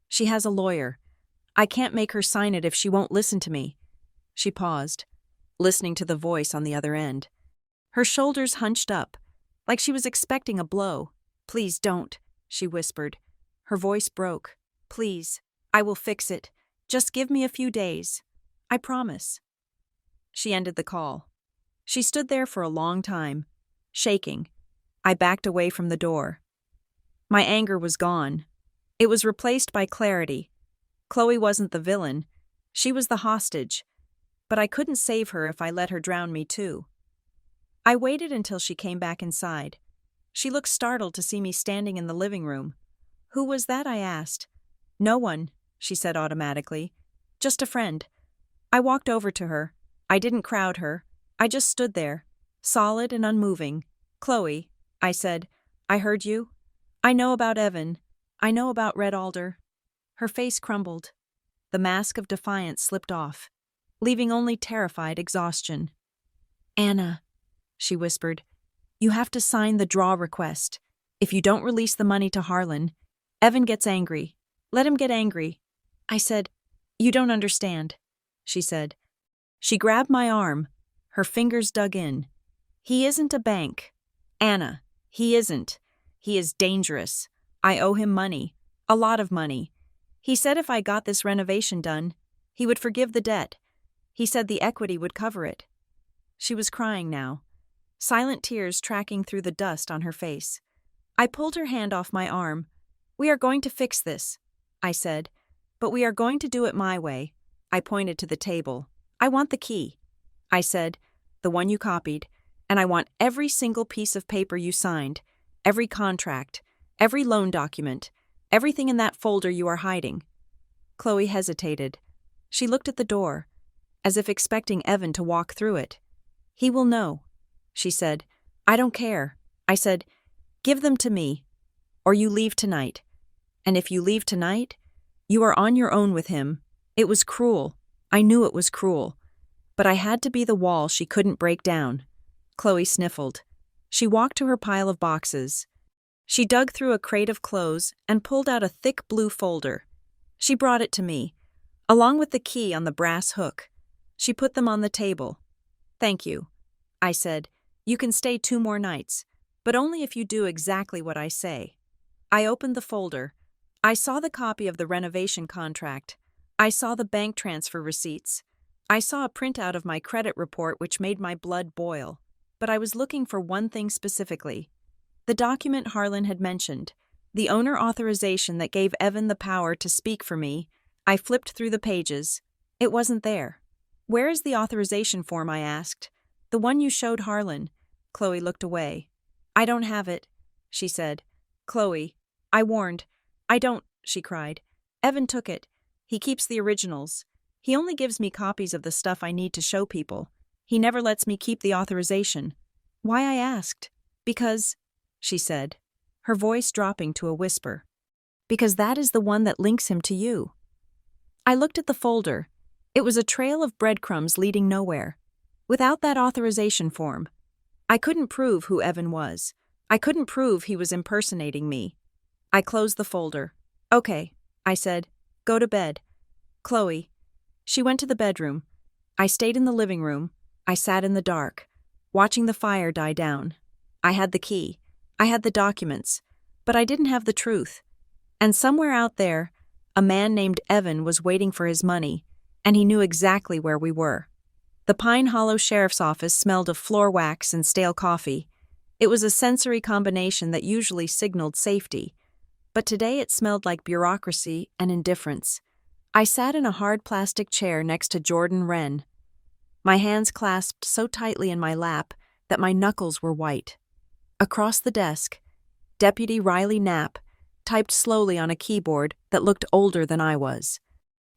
Speaker 1: She has a lawyer. I can't make her sign it if she won't listen to me. She paused, listening to the voice on the other end. Her shoulders hunched up, like she was expecting a blow. Please don't, she whispered. Her voice broke. Please, I will fix it. Just give me a few days. I promise. She ended the call. She stood there for a long time, shaking. I backed away from the door. My anger was gone. It was replaced by clarity. Chloe wasn't the villain. She was the hostage. But I couldn't save her if I let her drown me too. I waited until she came back inside. She looked startled to see me standing in the living room. "Who was that?" I asked. "No one," she said automatically. "Just a friend." I walked over to her. I didn't crowd her. I just stood there, solid and unmoving. "Chloe," I said, "I heard you. I know about Evan. I know about Red Alder." Her face crumbled. The mask of defiance slipped off, leaving only terrified exhaustion. "Anna," she whispered, "you have to sign the draw request. If you don't release the money to Harlan, Evan gets angry. Let him get angry." I said, "You don't understand," she said. She grabbed my arm. Her fingers dug in. "He isn't a bank. Anna, he isn't. He is dangerous. I owe him money. A lot of money. He said if I got this renovation done, he would forgive the debt. He said the equity would cover it." She was crying now, silent tears tracking through the dust on her face. I pulled her hand off my arm. "We are going to fix this," I said, "but we are going to do it my way." I pointed to the table. "I want the key," I said, "the one you copied, and I want every single piece of paper you signed, every contract, every loan document, everything in that folder you are hiding." Chloe hesitated. She looked at the door, as if expecting Evan to walk through it. "He will know," she said. "I don't care." I said, "Give them to me, or you leave tonight. And if you leave tonight, you are on your own with him." It was cruel. I knew it was cruel. But I had to be the wall she couldn't break down. Chloe sniffled. She walked to her pile of boxes. She dug through a crate of clothes and pulled out a thick blue folder. She brought it to me, along with the key on the brass hook. She put them on the table. "Thank you," I said. "You can stay 2 more nights, but only if you do exactly what I say." I opened the folder. I saw the copy of the renovation contract. I saw the bank transfer receipts. I saw a printout of my credit report which made my blood boil. But I was looking for one thing specifically. The document Harlan had mentioned, the owner authorization that gave Evan the power to speak for me. I flipped through the pages. It wasn't there. "Where is the authorization form?" I asked. "The one you showed Harlan." Chloe looked away. "I don't have it," she said. "Chloe, I warned." "I don't," she cried. "Evan took it. He keeps the originals. He only gives me copies of the stuff I need to show people. He never lets me keep the authorization." "Why?" I asked. "Because," she said, her voice dropping to a whisper, "because that is the one that links him to you." I looked at the folder. It was a trail of breadcrumbs leading nowhere. Without that authorization form, I couldn't prove who Evan was. I couldn't prove he was impersonating me. I closed the folder. "Okay," I said. "Go to bed." "Chloe." She went to the bedroom. I stayed in the living room. I sat in the dark, watching the fire die down. I had the key. I had the documents. But I didn't have the truth. And somewhere out there, a man named Evan was waiting for his money, and he knew exactly where we were. The Pine Hollow Sheriff's Office smelled of floor wax and stale coffee. It was a sensory combination that usually signaled safety. But today it smelled like bureaucracy and indifference. I sat in a hard plastic chair next to Jordan Wren, my hands clasped so tightly in my lap that my knuckles were white. Across the desk, Deputy Riley Knapp typed slowly on a keyboard that looked older than I was.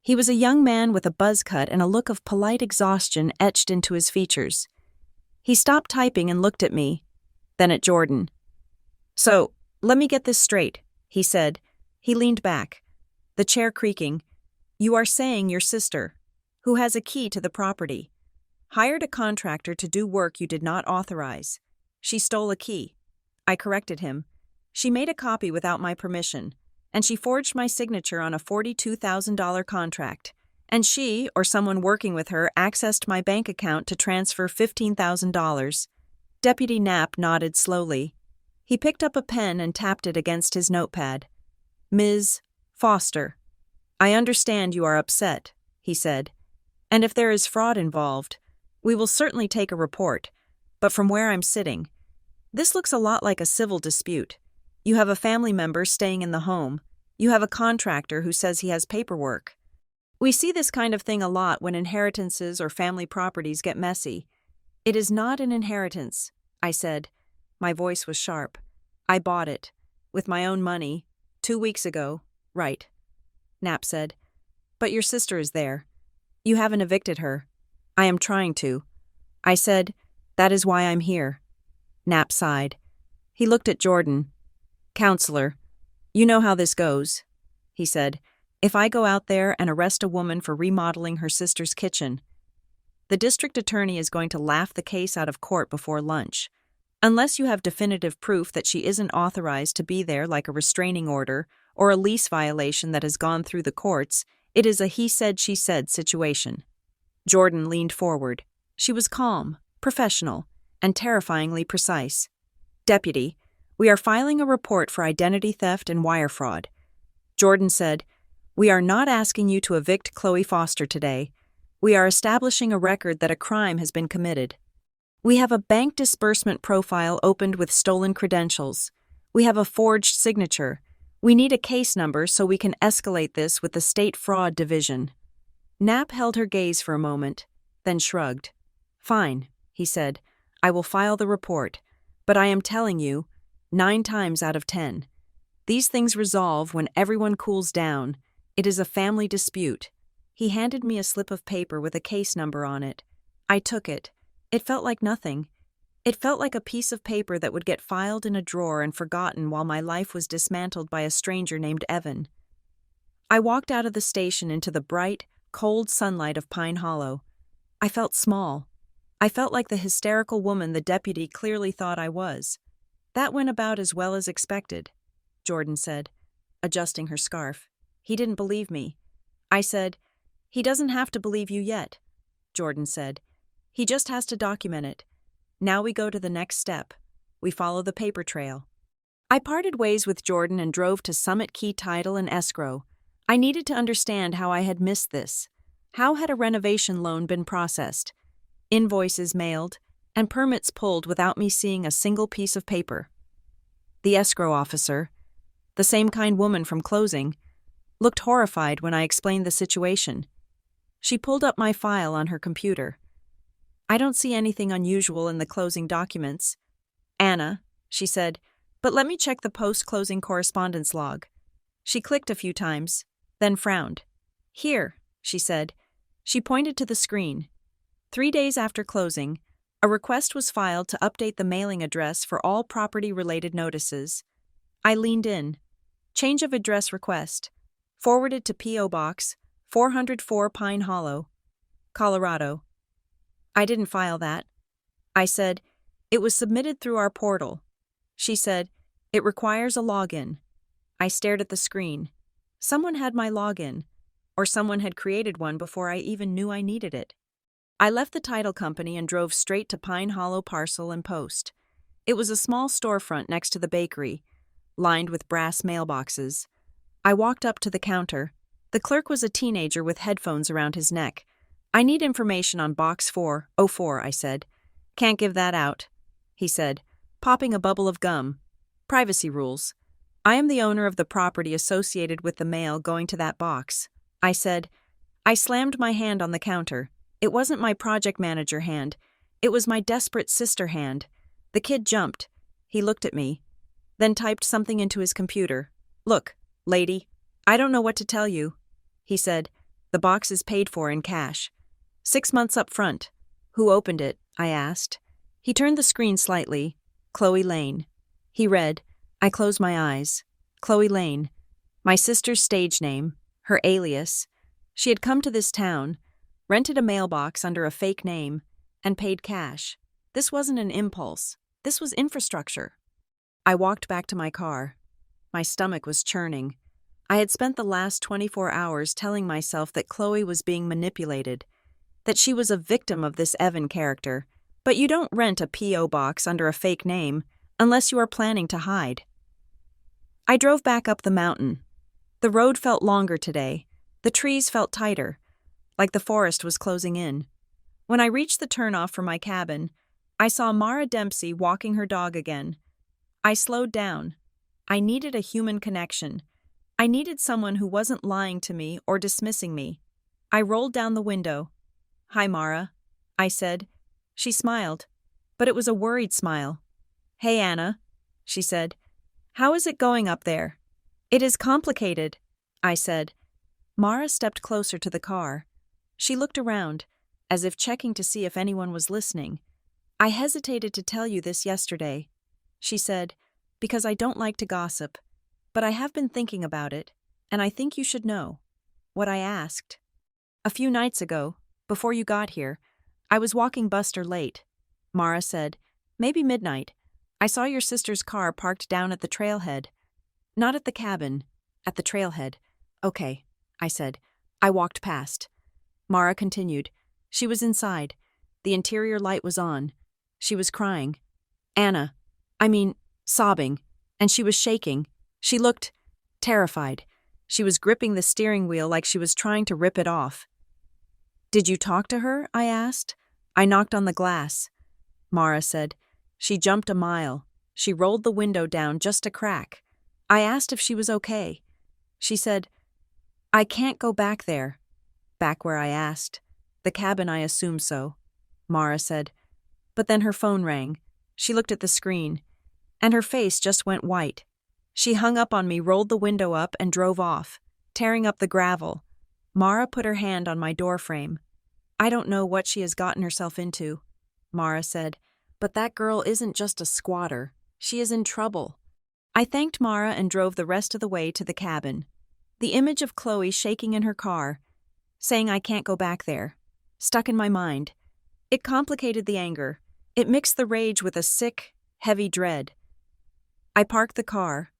Speaker 1: He was a young man with a buzz cut and a look of polite exhaustion etched into his features. He stopped typing and looked at me, then at Jordan. "So, let me get this straight," he said. He leaned back, the chair creaking. "You are saying your sister, who has a key to the property, hired a contractor to do work you did not authorize. She stole a key." I corrected him. "She made a copy without my permission, and she forged my signature on a $42,000 contract. And she, or someone working with her, accessed my bank account to transfer $15,000. Deputy Knapp nodded slowly. He picked up a pen and tapped it against his notepad. "Ms. Foster, I understand you are upset," he said. "And if there is fraud involved, we will certainly take a report. But from where I'm sitting, this looks a lot like a civil dispute. You have a family member staying in the home. You have a contractor who says he has paperwork. We see this kind of thing a lot when inheritances or family properties get messy. It is not an inheritance, I said. My voice was sharp. I bought it. With my own money. 2 weeks ago. Right. Knapp said. But your sister is there. You haven't evicted her. I am trying to. I said, that is why I'm here. Knapp sighed. He looked at Jordan. Counselor, you know how this goes, he said. If I go out there and arrest a woman for remodeling her sister's kitchen, the district attorney is going to laugh the case out of court before lunch. Unless you have definitive proof that she isn't authorized to be there, like a restraining order or a lease violation that has gone through the courts, it is a he said, she said situation. Jordan leaned forward. She was calm, professional, and terrifyingly precise. Deputy, we are filing a report for identity theft and wire fraud. Jordan said, we are not asking you to evict Chloe Foster today. We are establishing a record that a crime has been committed. We have a bank disbursement profile opened with stolen credentials. We have a forged signature. We need a case number so we can escalate this with the State Fraud Division. Knapp held her gaze for a moment, then shrugged. Fine, he said. I will file the report. But I am telling you, 9 times out of 10. These things resolve when everyone cools down. It is a family dispute. He handed me a slip of paper with a case number on it. I took it. It felt like nothing. It felt like a piece of paper that would get filed in a drawer and forgotten while my life was dismantled by a stranger named Evan. I walked out of the station into the bright, cold sunlight of Pine Hollow. I felt small. I felt like the hysterical woman the deputy clearly thought I was. That went about as well as expected, Jordan said, adjusting her scarf. He didn't believe me. I said, he doesn't have to believe you yet, Jordan said. He just has to document it. Now we go to the next step. We follow the paper trail. I parted ways with Jordan and drove to Summit Key Title and Escrow. I needed to understand how I had missed this. How had a renovation loan been processed? Invoices mailed, and permits pulled without me seeing a single piece of paper. The escrow officer, the same kind woman from closing, looked horrified when I explained the situation. She pulled up my file on her computer. I don't see anything unusual in the closing documents. Anna, she said, but let me check the post-closing correspondence log. She clicked a few times, then frowned. Here, she said. She pointed to the screen. 3 days after closing, a request was filed to update the mailing address for all property-related notices. I leaned in. Change of address request. Forwarded to P.O. Box, 404 Pine Hollow, Colorado. I didn't file that. I said, it was submitted through our portal. She said, it requires a login. I stared at the screen. Someone had my login, or someone had created one before I even knew I needed it. I left the title company and drove straight to Pine Hollow Parcel and Post. It was a small storefront next to the bakery, lined with brass mailboxes. I walked up to the counter. The clerk was a teenager with headphones around his neck. I need information on Box 404, I said. Can't give that out, he said, popping a bubble of gum. Privacy rules. I am the owner of the property associated with the mail going to that box, I said. I slammed my hand on the counter. It wasn't my project manager hand. It was my desperate sister hand. The kid jumped. He looked at me, then typed something into his computer. Look, lady, I don't know what to tell you, he said. The box is paid for in cash. 6 months up front. Who opened it? I asked. He turned the screen slightly. Chloe Lane. He read. I closed my eyes. Chloe Lane. My sister's stage name. Her alias. She had come to this town, rented a mailbox under a fake name, and paid cash. This wasn't an impulse. This was infrastructure. I walked back to my car. My stomach was churning. I had spent the last 24 hours telling myself that Chloe was being manipulated, that she was a victim of this Evan character, but you don't rent a P.O. box under a fake name unless you are planning to hide. I drove back up the mountain. The road felt longer today. The trees felt tighter, like the forest was closing in. When I reached the turnoff for my cabin, I saw Mara Dempsey walking her dog again. I slowed down. I needed a human connection. I needed someone who wasn't lying to me or dismissing me. I rolled down the window. "Hi, Mara," I said. She smiled, but it was a worried smile. "Hey, Anna," she said. "How is it going up there?" "It is complicated," I said. Mara stepped closer to the car. She looked around, as if checking to see if anyone was listening. "I hesitated to tell you this yesterday," she said, "because I don't like to gossip. But I have been thinking about it, and I think you should know." What I asked. "A few nights ago, before you got here, I was walking Buster late," Mara said. "Maybe midnight. I saw your sister's car parked down at the trailhead. Not at the cabin, at the trailhead." "Okay," I said. I walked past. Mara continued. "She was inside. The interior light was on. She was crying. Sobbing. And she was shaking. She looked terrified. She was gripping the steering wheel like she was trying to rip it off." "Did you talk to her?" I asked. "I knocked on the glass," Mara said. "She jumped a mile. She rolled the window down just a crack. I asked if she was okay. She said, 'I can't go back there.'" "Back where I asked." "The cabin, I assume so," Mara said. But then her phone rang. She looked at the screen, and her face just went white. She hung up on me, rolled the window up, and drove off, tearing up the gravel. Mara put her hand on my doorframe. "I don't know what she has gotten herself into," Mara said, "but that girl isn't just a squatter. She is in trouble." I thanked Mara and drove the rest of the way to the cabin. The image of Chloe shaking in her car, saying I can't go back there, stuck in my mind. It complicated the anger. It mixed the rage with a sick, heavy dread. I parked the car.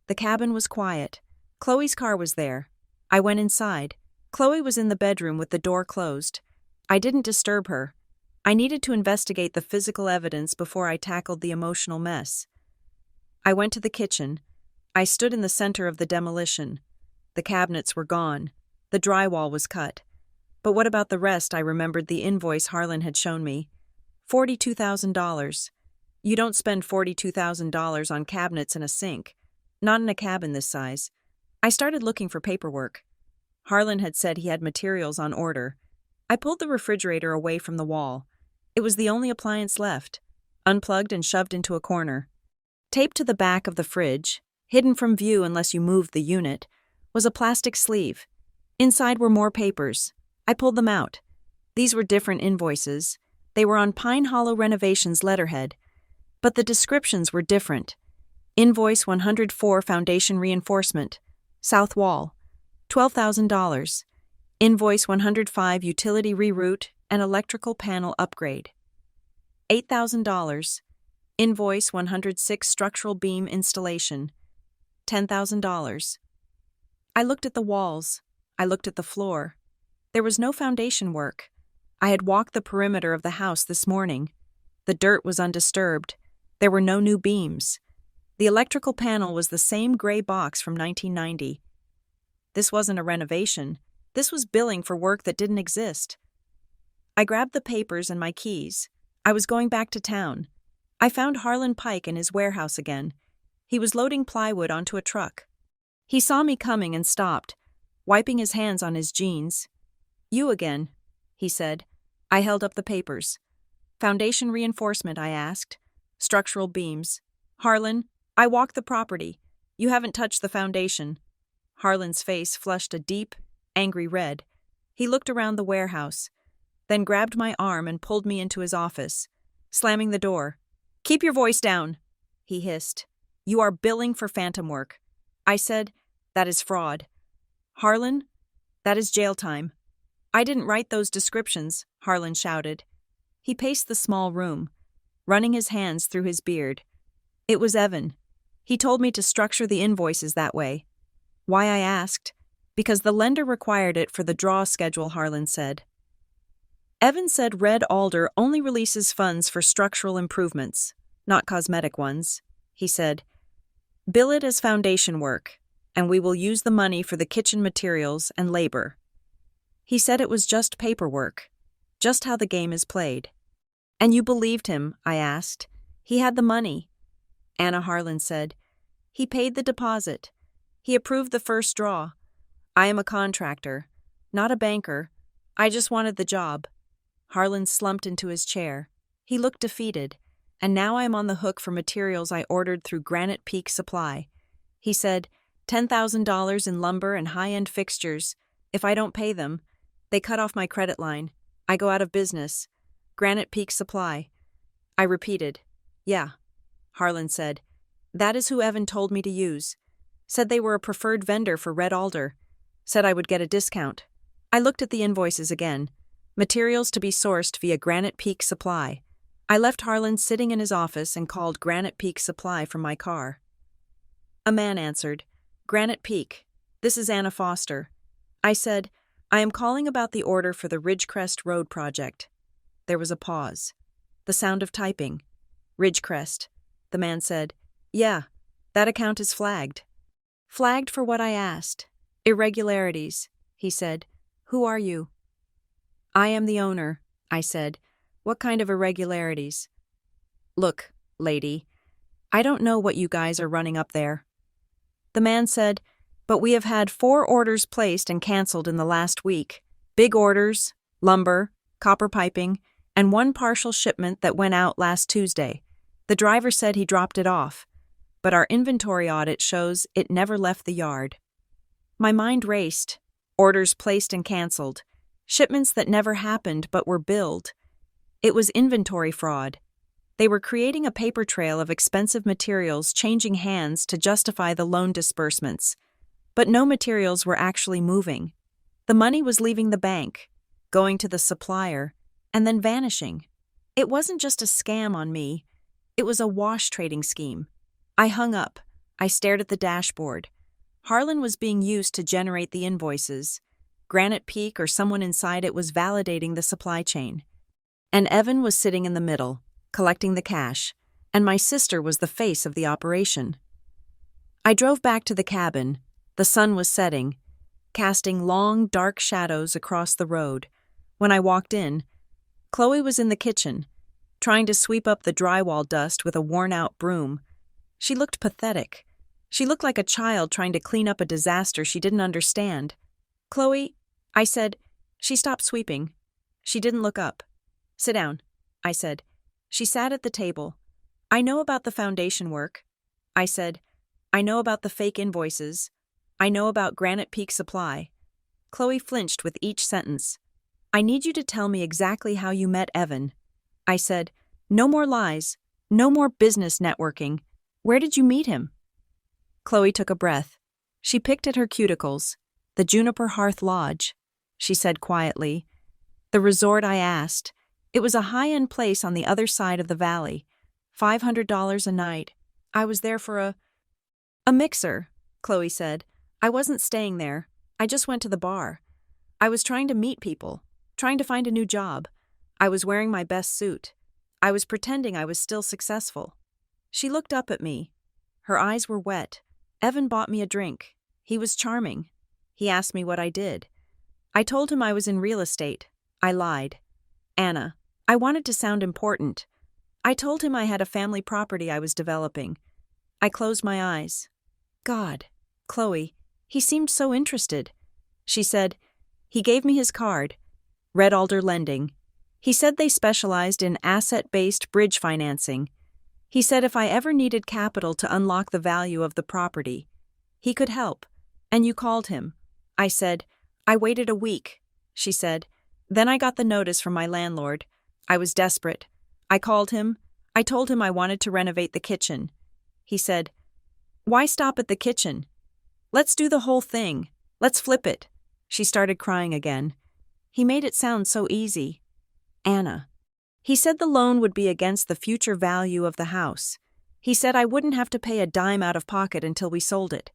Speaker 1: The cabin was quiet. Chloe's car was there. I went inside. Chloe was in the bedroom with the door closed. I didn't disturb her. I needed to investigate the physical evidence before I tackled the emotional mess. I went to the kitchen. I stood in the center of the demolition. The cabinets were gone. The drywall was cut. But what about the rest? I remembered the invoice Harlan had shown me. $42,000. You don't spend $42,000 on cabinets and a sink. Not in a cabin this size. I started looking for paperwork. Harlan had said he had materials on order. I pulled the refrigerator away from the wall. It was the only appliance left, unplugged and shoved into a corner. Taped to the back of the fridge, hidden from view unless you moved the unit, was a plastic sleeve. Inside were more papers. I pulled them out. These were different invoices. They were on Pine Hollow Renovations letterhead, but the descriptions were different. Invoice 104 Foundation Reinforcement, South Wall, $12,000. Invoice 105 Utility Reroute and Electrical Panel Upgrade, $8,000. Invoice 106 Structural Beam Installation, $10,000. I looked at the walls. I looked at the floor. There was no foundation work. I had walked the perimeter of the house this morning. The dirt was undisturbed. There were no new beams. The electrical panel was the same gray box from 1990. This wasn't a renovation. This was billing for work that didn't exist. I grabbed the papers and my keys. I was going back to town. I found Harlan Pike in his warehouse again. He was loading plywood onto a truck. He saw me coming and stopped, wiping his hands on his jeans. "You again," he said. I held up the papers. "Foundation reinforcement," I asked. "Structural beams." "Harlan, I walked the property. You haven't touched the foundation." Harlan's face flushed a deep, angry red. He looked around the warehouse, then grabbed my arm and pulled me into his office, slamming the door. "Keep your voice down," he hissed. "You are billing for phantom work." I said, "That is fraud." "Harlan, that is jail time." "I didn't write those descriptions," Harlan shouted. He paced the small room, running his hands through his beard. "It was Evan. He told me to structure the invoices that way." Why, I asked. "Because the lender required it for the draw schedule," Harlan said. "Evan said Red Alder only releases funds for structural improvements, not cosmetic ones," he said. "Bill it as foundation work, and we will use the money for the kitchen materials and labor." He said it was just paperwork, just how the game is played. "And you believed him?" I asked. "He had the money." Anna Harlan said, "He paid the deposit. He approved the first draw. I am a contractor, not a banker. I just wanted the job. Harlan slumped into his chair. He looked defeated, and now I am on the hook for materials I ordered through Granite Peak Supply. He said, $10,000 in lumber and high-end fixtures. If I don't pay them, they cut off my credit line. I go out of business. Granite Peak Supply. I repeated, yeah. Harlan said, that is who Evan told me to use. Said they were a preferred vendor for red alder. Said I would get a discount. I looked at the invoices again. Materials to be sourced via Granite Peak Supply. I left Harlan sitting in his office and called Granite Peak Supply from my car. A man answered, Granite Peak, this is Anna Foster. I said, I am calling about the order for the Ridgecrest Road project. There was a pause. The sound of typing. Ridgecrest. The man said, yeah, that account is flagged. Flagged for what I asked. Irregularities, he said. Who are you? I am the owner, I said. What kind of irregularities? Look, lady, I don't know what you guys are running up there. The man said, but we have had 4 orders placed and canceled in the last week. Big orders, lumber, copper piping, and 1 partial shipment that went out last Tuesday. The driver said he dropped it off, but our inventory audit shows it never left the yard. My mind raced. Orders placed and canceled. Shipments that never happened but were billed. It was inventory fraud. They were creating a paper trail of expensive materials changing hands to justify the loan disbursements. But no materials were actually moving. The money was leaving the bank, going to the supplier, and then vanishing. It wasn't just a scam on me. It was a wash trading scheme. I hung up. I stared at the dashboard. Harlan was being used to generate the invoices. Granite Peak or someone inside it was validating the supply chain. And Evan was sitting in the middle, collecting the cash, and my sister was the face of the operation. I drove back to the cabin. The sun was setting, casting long, dark shadows across the road. When I walked in, Chloe was in the kitchen, trying to sweep up the drywall dust with a worn-out broom. She looked pathetic. She looked like a child trying to clean up a disaster she didn't understand. Chloe, I said. She stopped sweeping. She didn't look up. Sit down, I said. She sat at the table. I know about the foundation work. I said. I know about the fake invoices. I know about Granite Peak Supply. Chloe flinched with each sentence. I need you to tell me exactly how you met Evan. I said, no more lies, no more business networking. Where did you meet him? Chloe took a breath. She picked at her cuticles. The Juniper Hearth Lodge, she said quietly. The resort I asked. It was a high-end place on the other side of the valley. $500 a night. I was there for a mixer, Chloe said. I wasn't staying there. I just went to the bar. I was trying to meet people, trying to find a new job. I was wearing my best suit. I was pretending I was still successful. She looked up at me. Her eyes were wet. Evan bought me a drink. He was charming. He asked me what I did. I told him I was in real estate. I lied. Anna, I wanted to sound important. I told him I had a family property I was developing. I closed my eyes. God, Chloe, he seemed so interested. She said, he gave me his card. Red Alder Lending. He said they specialized in asset-based bridge financing. He said if I ever needed capital to unlock the value of the property, he could help. And you called him. I said, I waited a week. She said, then I got the notice from my landlord. I was desperate. I called him. I told him I wanted to renovate the kitchen. He said, why stop at the kitchen? Let's do the whole thing. Let's flip it. She started crying again. He made it sound so easy. Anna. He said the loan would be against the future value of the house. He said I wouldn't have to pay a dime out of pocket until we sold it.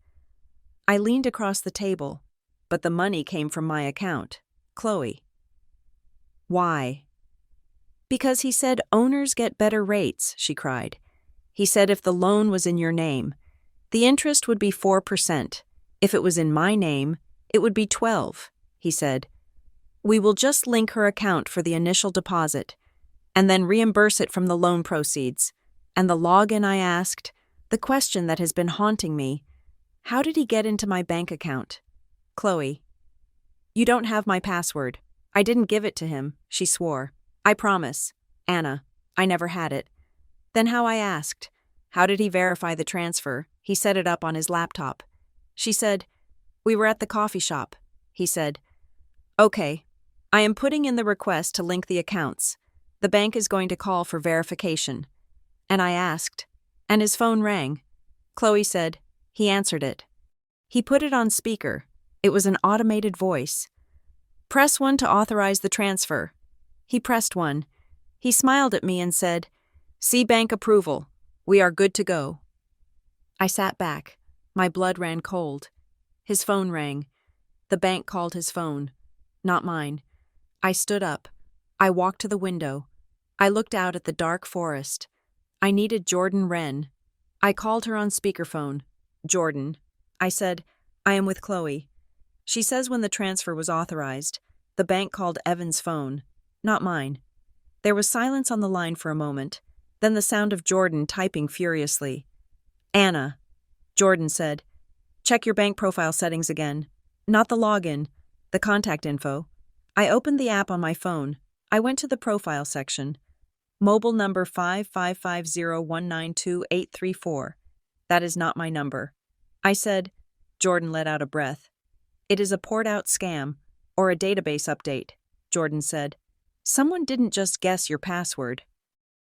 Speaker 1: I leaned across the table, but the money came from my account. Chloe. Why? Because he said owners get better rates, she cried. He said if the loan was in your name, the interest would be 4%. If it was in my name, it would be 12, he said. We will just link her account for the initial deposit, and then reimburse it from the loan proceeds. And the login I asked, the question that has been haunting me, How did he get into my bank account? Chloe. You don't have my password. I didn't give it to him, she swore. I promise. Anna. I never had it. Then how, I asked. How did he verify the transfer? He set it up on his laptop. She said, We were at the coffee shop. He said, Okay. I am putting in the request to link the accounts. The bank is going to call for verification. And I asked. And his phone rang. Chloe said, He answered it. He put it on speaker. It was an automated voice. Press 1 to authorize the transfer. He pressed 1. He smiled at me and said, See bank approval. We are good to go. I sat back. My blood ran cold. His phone rang. The bank called his phone. Not mine. I stood up. I walked to the window. I looked out at the dark forest. I needed Jordan Wren. I called her on speakerphone. Jordan. I said, I am with Chloe. She says when the transfer was authorized, the bank called Evan's phone, not mine. There was silence on the line for a moment, then the sound of Jordan typing furiously. Anna. Jordan said, Check your bank profile settings again. Not the login, the contact info. I opened the app on my phone. I went to the profile section. Mobile number 55501928834. That is not my number. I said. Jordan let out a breath. It is a poured-out scam, or a database update, Jordan said. Someone didn't just guess your password.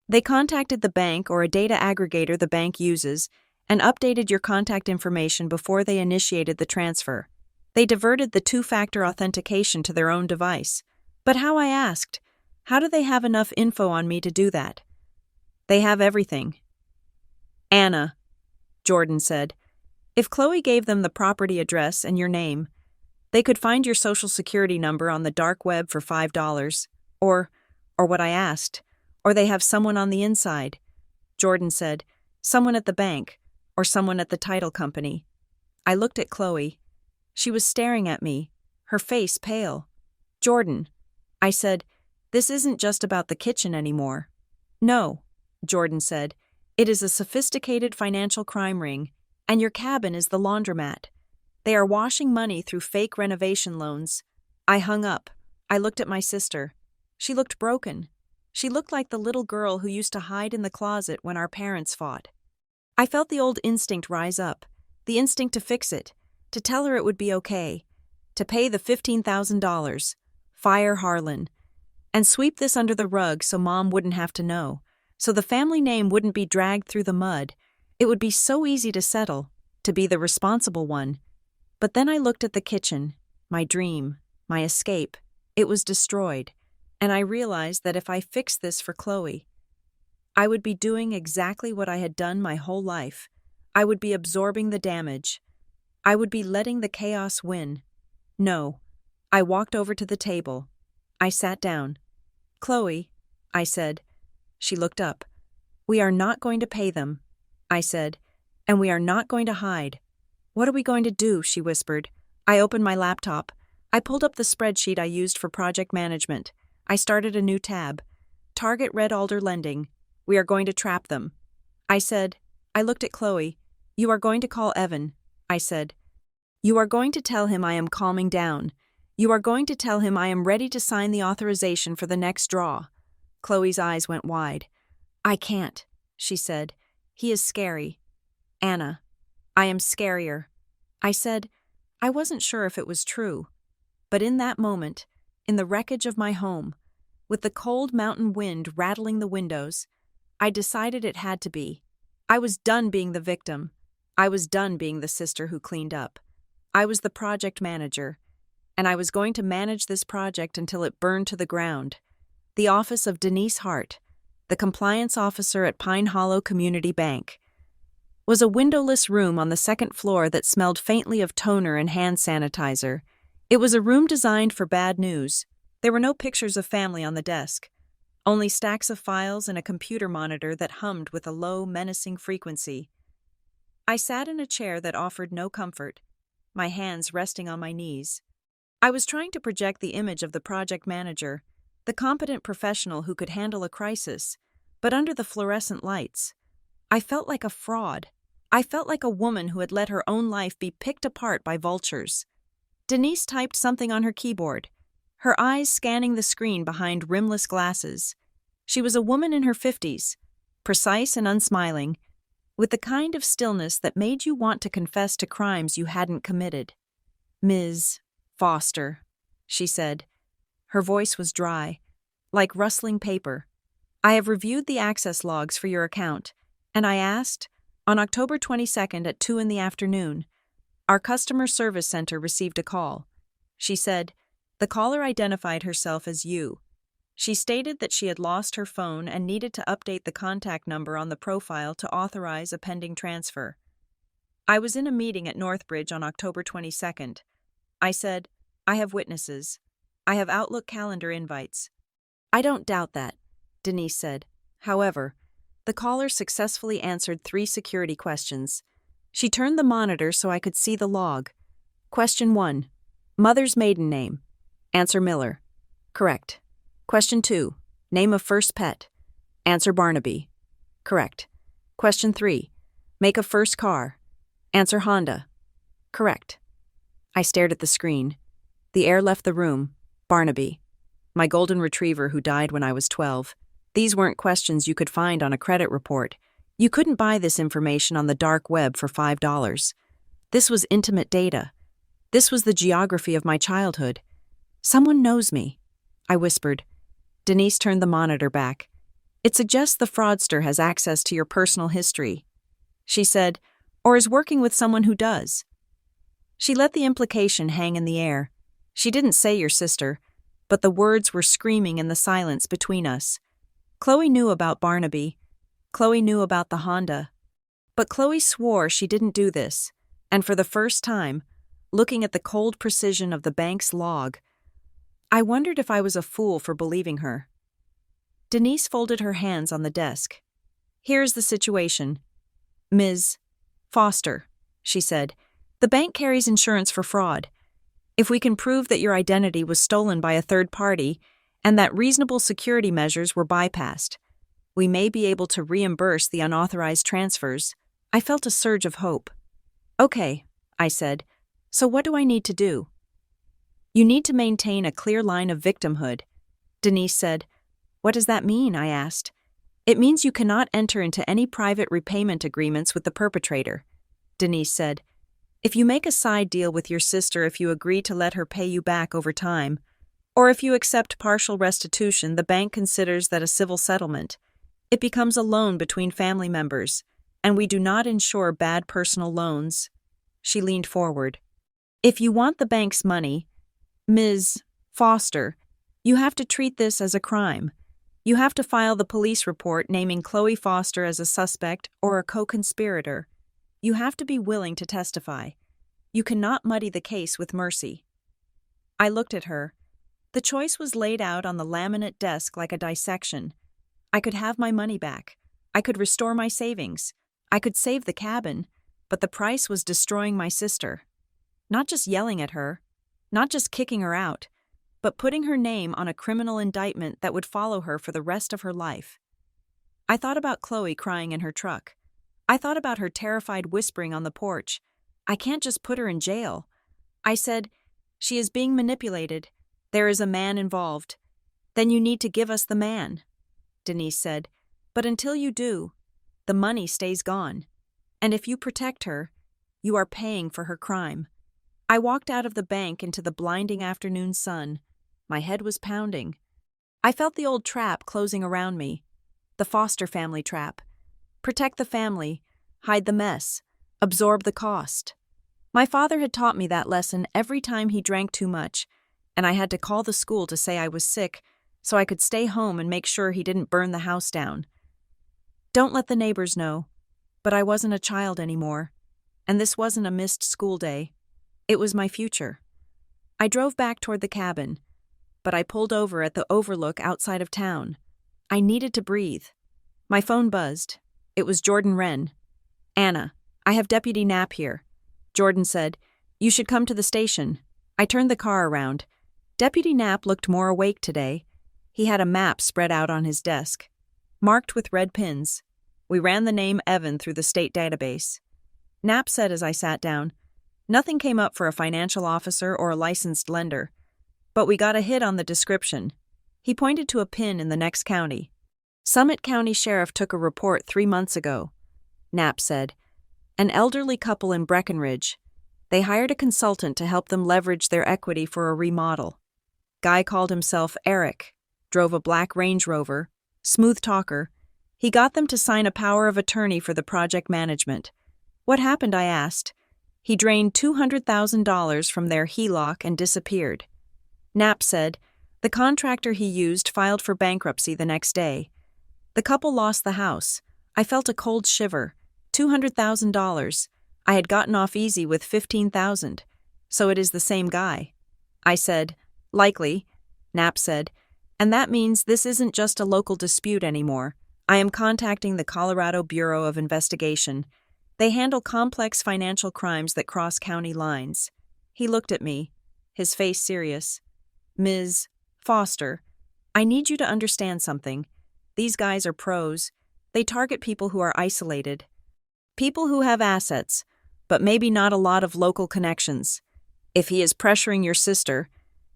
Speaker 1: They contacted the bank or a data aggregator the bank uses and updated your contact information before they initiated the transfer. They diverted the two-factor authentication to their own device. But how, I asked, how do they have enough info on me to do that? They have everything. Anna, Jordan said, if Chloe gave them the property address and your name, they could find your social security number on the dark web for $5, or what I asked, or they have someone on the inside. Jordan said, someone at the bank, or someone at the title company. I looked at Chloe. She was staring at me, her face pale. Jordan, I said, this isn't just about the kitchen anymore. No, Jordan said, it is a sophisticated financial crime ring, and your cabin is the laundromat. They are washing money through fake renovation loans. I hung up. I looked at my sister. She looked broken. She looked like the little girl who used to hide in the closet when our parents fought. I felt the old instinct rise up, the instinct to fix it, to tell her it would be okay, to pay the $15,000, fire Harlan, and sweep this under the rug so Mom wouldn't have to know, so the family name wouldn't be dragged through the mud. It would be so easy to settle, to be the responsible one. But then I looked at the kitchen, my dream, my escape. It was destroyed, and I realized that if I fixed this for Chloe, I would be doing exactly what I had done my whole life. I would be absorbing the damage. I would be letting the chaos win. No. I walked over to the table. I sat down. Chloe, I said. She looked up. We are not going to pay them, I said, and we are not going to hide. What are we going to do? She whispered. I opened my laptop. I pulled up the spreadsheet I used for project management. I started a new tab. Target Red Alder Lending. We are going to trap them. I said. I looked at Chloe. You are going to call Evan, I said. You are going to tell him I am calming down. You are going to tell him I am ready to sign the authorization for the next draw. Chloe's eyes went wide. I can't, she said. He is scary. Anna, I am scarier. I said. I wasn't sure if it was true. But in that moment, in the wreckage of my home, with the cold mountain wind rattling the windows, I decided it had to be. I was done being the victim. I was done being the sister who cleaned up. I was the project manager, and I was going to manage this project until it burned to the ground. The office of Denise Hart, the compliance officer at Pine Hollow Community Bank, was a windowless room on the second floor that smelled faintly of toner and hand sanitizer. It was a room designed for bad news. There were no pictures of family on the desk, only stacks of files and a computer monitor that hummed with a low, menacing frequency. I sat in a chair that offered no comfort, my hands resting on my knees. I was trying to project the image of the project manager, the competent professional who could handle a crisis, but under the fluorescent lights, I felt like a fraud. I felt like a woman who had let her own life be picked apart by vultures. Denise typed something on her keyboard, her eyes scanning the screen behind rimless glasses. She was a woman in her 50s, precise and unsmiling, with the kind of stillness that made you want to confess to crimes you hadn't committed. "Ms. Foster," she said. Her voice was dry, like rustling paper. "I have reviewed the access logs for your account, and I asked, on October 22nd at 2 in the afternoon, our customer service center received a call." She said, "The caller identified herself as you. She stated that she had lost her phone and needed to update the contact number on the profile to authorize a pending transfer. I was in a meeting at Northbridge on October 22nd. I said, I have witnesses. I have Outlook calendar invites." "I don't doubt that," Denise said. However, the caller successfully answered 3 security questions. She turned the monitor so I could see the log. Question 1. Mother's maiden name. Answer Miller. Correct. Question 2. Name of first pet. Answer Barnaby. Correct. Question 3. Make of first car. Answer Honda. Correct. I stared at the screen. The air left the room. Barnaby. My golden retriever who died when I was 12. These weren't questions you could find on a credit report. You couldn't buy this information on the dark web for $5. This was intimate data. This was the geography of my childhood. "Someone knows me," I whispered. Denise turned the monitor back. "It suggests the fraudster has access to your personal history," she said, "or is working with someone who does." She let the implication hang in the air. She didn't say your sister, but the words were screaming in the silence between us. Chloe knew about Barnaby. Chloe knew about the Honda. But Chloe swore she didn't do this, and for the first time, looking at the cold precision of the bank's log, I wondered if I was a fool for believing her. Denise folded her hands on the desk. "Here's the situation. Ms. Foster," she said, "the bank carries insurance for fraud. If we can prove that your identity was stolen by a third party and that reasonable security measures were bypassed, we may be able to reimburse the unauthorized transfers." I felt a surge of hope. "Okay," I said, "so what do I need to do?" "You need to maintain a clear line of victimhood," Denise said. "What does that mean?" I asked. "It means you cannot enter into any private repayment agreements with the perpetrator," Denise said. "If you make a side deal with your sister, if you agree to let her pay you back over time, or if you accept partial restitution, the bank considers that a civil settlement. It becomes a loan between family members, and we do not insure bad personal loans." She leaned forward. "If you want the bank's money, Ms. Foster, you have to treat this as a crime. You have to file the police report naming Chloe Foster as a suspect or a co-conspirator. You have to be willing to testify. You cannot muddy the case with mercy." I looked at her. The choice was laid out on the laminate desk like a dissection. I could have my money back. I could restore my savings. I could save the cabin, but the price was destroying my sister. Not just yelling at her, not just kicking her out, but putting her name on a criminal indictment that would follow her for the rest of her life. I thought about Chloe crying in her truck. I thought about her terrified whispering on the porch. "I can't just put her in jail." I said, "She is being manipulated. There is a man involved." "Then you need to give us the man," Denise said. "But until you do, the money stays gone. And if you protect her, you are paying for her crime." I walked out of the bank into the blinding afternoon sun. My head was pounding. I felt the old trap closing around me. The Foster family trap. Protect the family, hide the mess, absorb the cost. My father had taught me that lesson every time he drank too much, and I had to call the school to say I was sick so I could stay home and make sure he didn't burn the house down. Don't let the neighbors know, but I wasn't a child anymore, and this wasn't a missed school day. It was my future. I drove back toward the cabin, but I pulled over at the overlook outside of town. I needed to breathe. My phone buzzed. It was Jordan Wren. "Anna, I have Deputy Knapp here." Jordan said, "You should come to the station." I turned the car around. Deputy Knapp looked more awake today. He had a map spread out on his desk, marked with red pins. We ran the name Evan through the state database. Knapp said as I sat down. Nothing came up for a financial officer or a licensed lender. But we got a hit on the description. He pointed to a pin in the next county. Summit County Sheriff took a report 3 months ago, Knapp said. An elderly couple in Breckenridge. They hired a consultant to help them leverage their equity for a remodel. Guy called himself Eric, drove a black Range Rover, smooth talker. He got them to sign a power of attorney for the project management. What happened, I asked. He drained $200,000 from their HELOC and disappeared. Knapp said, the contractor he used filed for bankruptcy the next day. The couple lost the house. I felt a cold shiver. $200,000. I had gotten off easy with $15,000. So it is the same guy. I said, likely, Knapp said, and that means this isn't just a local dispute anymore. I am contacting the Colorado Bureau of Investigation. They handle complex financial crimes that cross county lines. He looked at me, his face serious. Ms. Foster, I need you to understand something. These guys are pros. They target people who are isolated. People who have assets, but maybe not a lot of local connections. If he is pressuring your sister,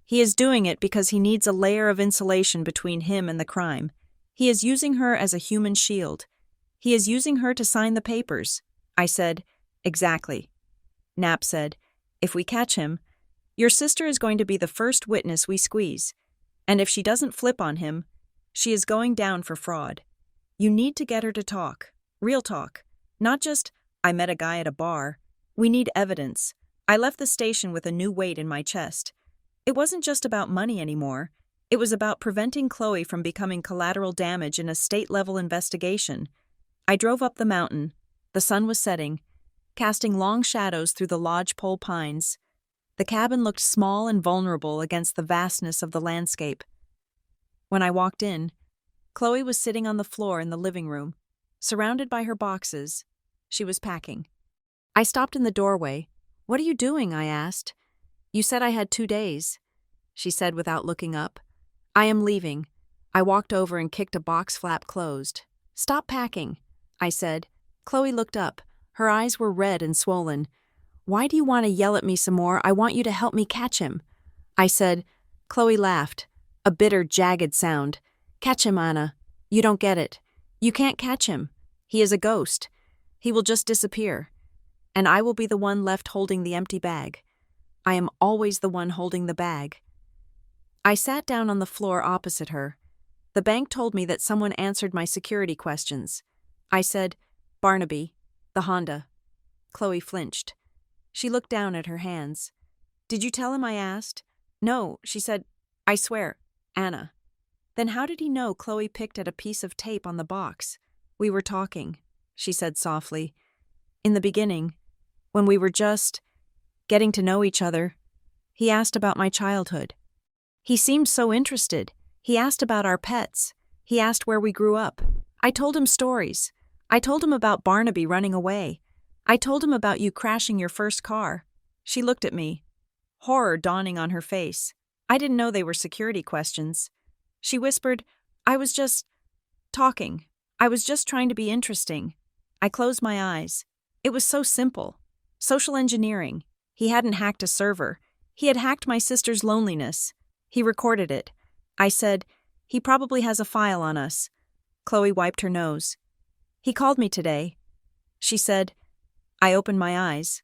Speaker 1: he is doing it because he needs a layer of insulation between him and the crime. He is using her as a human shield. He is using her to sign the papers. I said, exactly. Knapp said, if we catch him, your sister is going to be the first witness we squeeze. And if she doesn't flip on him, she is going down for fraud. You need to get her to talk. Real talk. Not just, I met a guy at a bar. We need evidence. I left the station with a new weight in my chest. It wasn't just about money anymore. It was about preventing Chloe from becoming collateral damage in a state-level investigation. I drove up the mountain. The sun was setting, casting long shadows through the lodgepole pines. The cabin looked small and vulnerable against the vastness of the landscape. When I walked in, Chloe was sitting on the floor in the living room, surrounded by her boxes. She was packing. I stopped in the doorway. What are you doing? I asked. You said I had 2 days, she said without looking up. I am leaving. I walked over and kicked a box flap closed. Stop packing, I said. Chloe looked up. Her eyes were red and swollen. Why do you want to yell at me some more? I want you to help me catch him. I said. Chloe laughed. A bitter, jagged sound. Catch him, Anna. You don't get it. You can't catch him. He is a ghost. He will just disappear. And I will be the one left holding the empty bag. I am always the one holding the bag. I sat down on the floor opposite her. The bank told me that someone answered my security questions. I said, Barnaby, the Honda. Chloe flinched. She looked down at her hands. Did you tell him? I asked. No, she said. I swear, Anna. Then how did he know? Chloe picked at a piece of tape on the box. We were talking, she said softly. In the beginning, when we were just getting to know each other, he asked about my childhood. He seemed so interested. He asked about our pets. He asked where we grew up. I told him stories. I told him about Barnaby running away. I told him about you crashing your first car. She looked at me, horror dawning on her face. I didn't know they were security questions. She whispered, I was just talking. I was just trying to be interesting. I closed my eyes. It was so simple. Social engineering. He hadn't hacked a server. He had hacked my sister's loneliness. He recorded it. I said, he probably has a file on us. Chloe wiped her nose. He called me today. She said. I opened my eyes.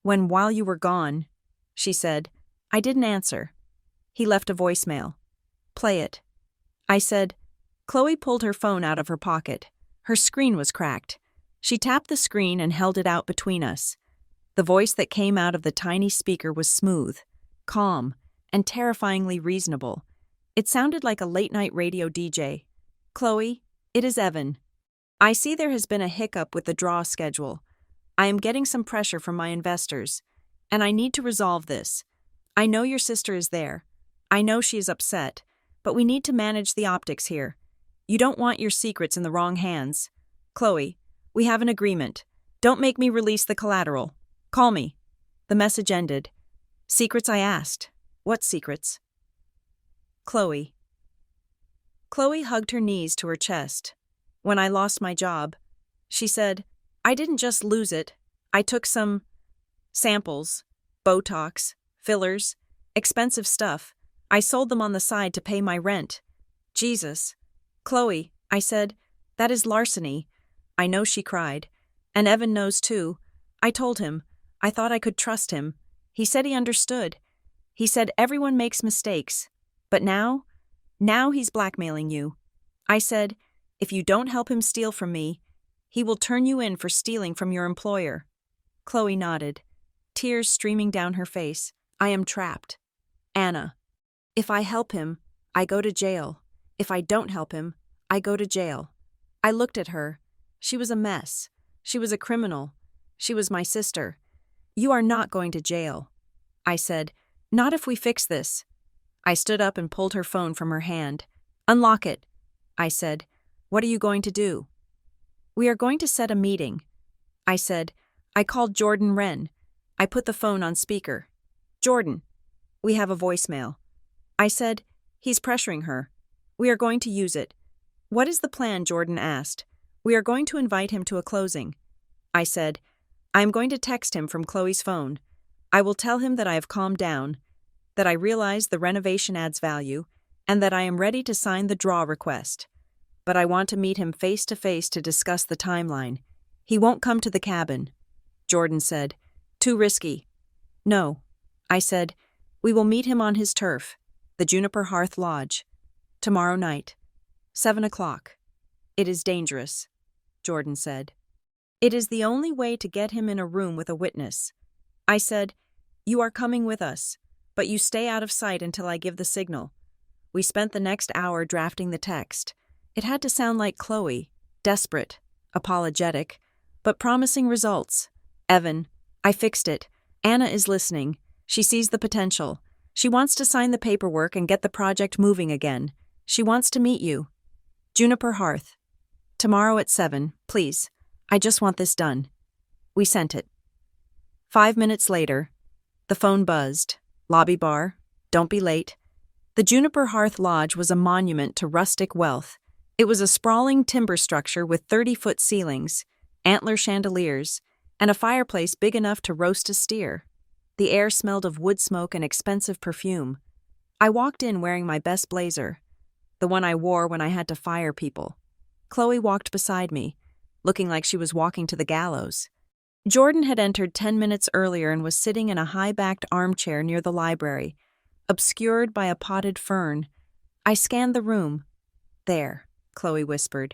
Speaker 1: While you were gone, she said. I didn't answer. He left a voicemail. Play it. I said. Chloe pulled her phone out of her pocket. Her screen was cracked. She tapped the screen and held it out between us. The voice that came out of the tiny speaker was smooth, calm, and terrifyingly reasonable. It sounded like a late-night radio DJ. Chloe, it is Evan. I see there has been a hiccup with the draw schedule. I am getting some pressure from my investors, and I need to resolve this. I know your sister is there. I know she is upset, but we need to manage the optics here. You don't want your secrets in the wrong hands. Chloe, we have an agreement. Don't make me release the collateral. Call me. The message ended. Secrets, I asked. What secrets? Chloe. Chloe hugged her knees to her chest. When I lost my job, she said, I didn't just lose it. I took some samples, Botox, fillers, expensive stuff. I sold them on the side to pay my rent. Jesus. Chloe, I said, that is larceny. I know, she cried. And Evan knows too. I told him. I thought I could trust him. He said he understood. He said everyone makes mistakes. But now he's blackmailing you. I said, if you don't help him steal from me, he will turn you in for stealing from your employer. Chloe nodded, tears streaming down her face. I am trapped. Anna. If I help him, I go to jail. If I don't help him, I go to jail. I looked at her. She was a mess. She was a criminal. She was my sister. You are not going to jail. I said, not if we fix this. I stood up and pulled her phone from her hand. Unlock it. I said, what are you going to do? We are going to set a meeting. I said, I called Jordan Wren. I put the phone on speaker. Jordan. We have a voicemail. I said, he's pressuring her. We are going to use it. What is the plan? Jordan asked. We are going to invite him to a closing. I said, I am going to text him from Chloe's phone. I will tell him that I have calmed down, that I realize the renovation adds value, and that I am ready to sign the draw request. But I want to meet him face to face to discuss the timeline. He won't come to the cabin. Jordan said, too risky. No. I said, we will meet him on his turf, the Juniper Hearth Lodge. Tomorrow night. 7 o'clock. It is dangerous, Jordan said. It is the only way to get him in a room with a witness. I said, you are coming with us, but you stay out of sight until I give the signal. We spent the next hour drafting the text. It had to sound like Chloe, desperate, apologetic, but promising results. Evan, I fixed it. Anna is listening. She sees the potential. She wants to sign the paperwork and get the project moving again. She wants to meet you. Juniper Hearth. Tomorrow at 7, please. I just want this done. We sent it. 5 minutes later, the phone buzzed. Lobby bar. Don't be late. The Juniper Hearth Lodge was a monument to rustic wealth. It was a sprawling timber structure with 30-foot ceilings, antler chandeliers, and a fireplace big enough to roast a steer. The air smelled of wood smoke and expensive perfume. I walked in wearing my best blazer, the one I wore when I had to fire people. Chloe walked beside me, looking like she was walking to the gallows. Jordan had entered 10 minutes earlier and was sitting in a high-backed armchair near the library, obscured by a potted fern. I scanned the room. There, Chloe whispered.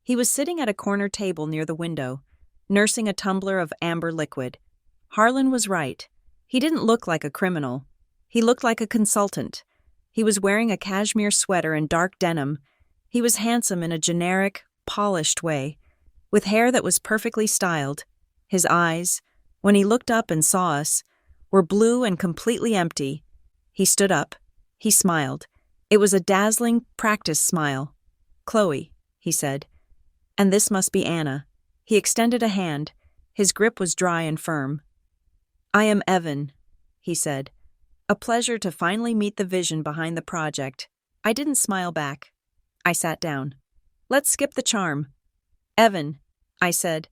Speaker 1: He was sitting at a corner table near the window, nursing a tumbler of amber liquid. Harlan was right. He didn't look like a criminal. He looked like a consultant. He was wearing a cashmere sweater and dark denim. He was handsome in a generic, polished way, with hair that was perfectly styled. His eyes, when he looked up and saw us, were blue and completely empty. He stood up. He smiled. It was a dazzling, practiced smile. Chloe, he said. And this must be Anna. He extended a hand. His grip was dry and firm. I am Evan, he said. A pleasure to finally meet the vision behind the project. I didn't smile back. I sat down. Let's skip the charm. Evan, I said.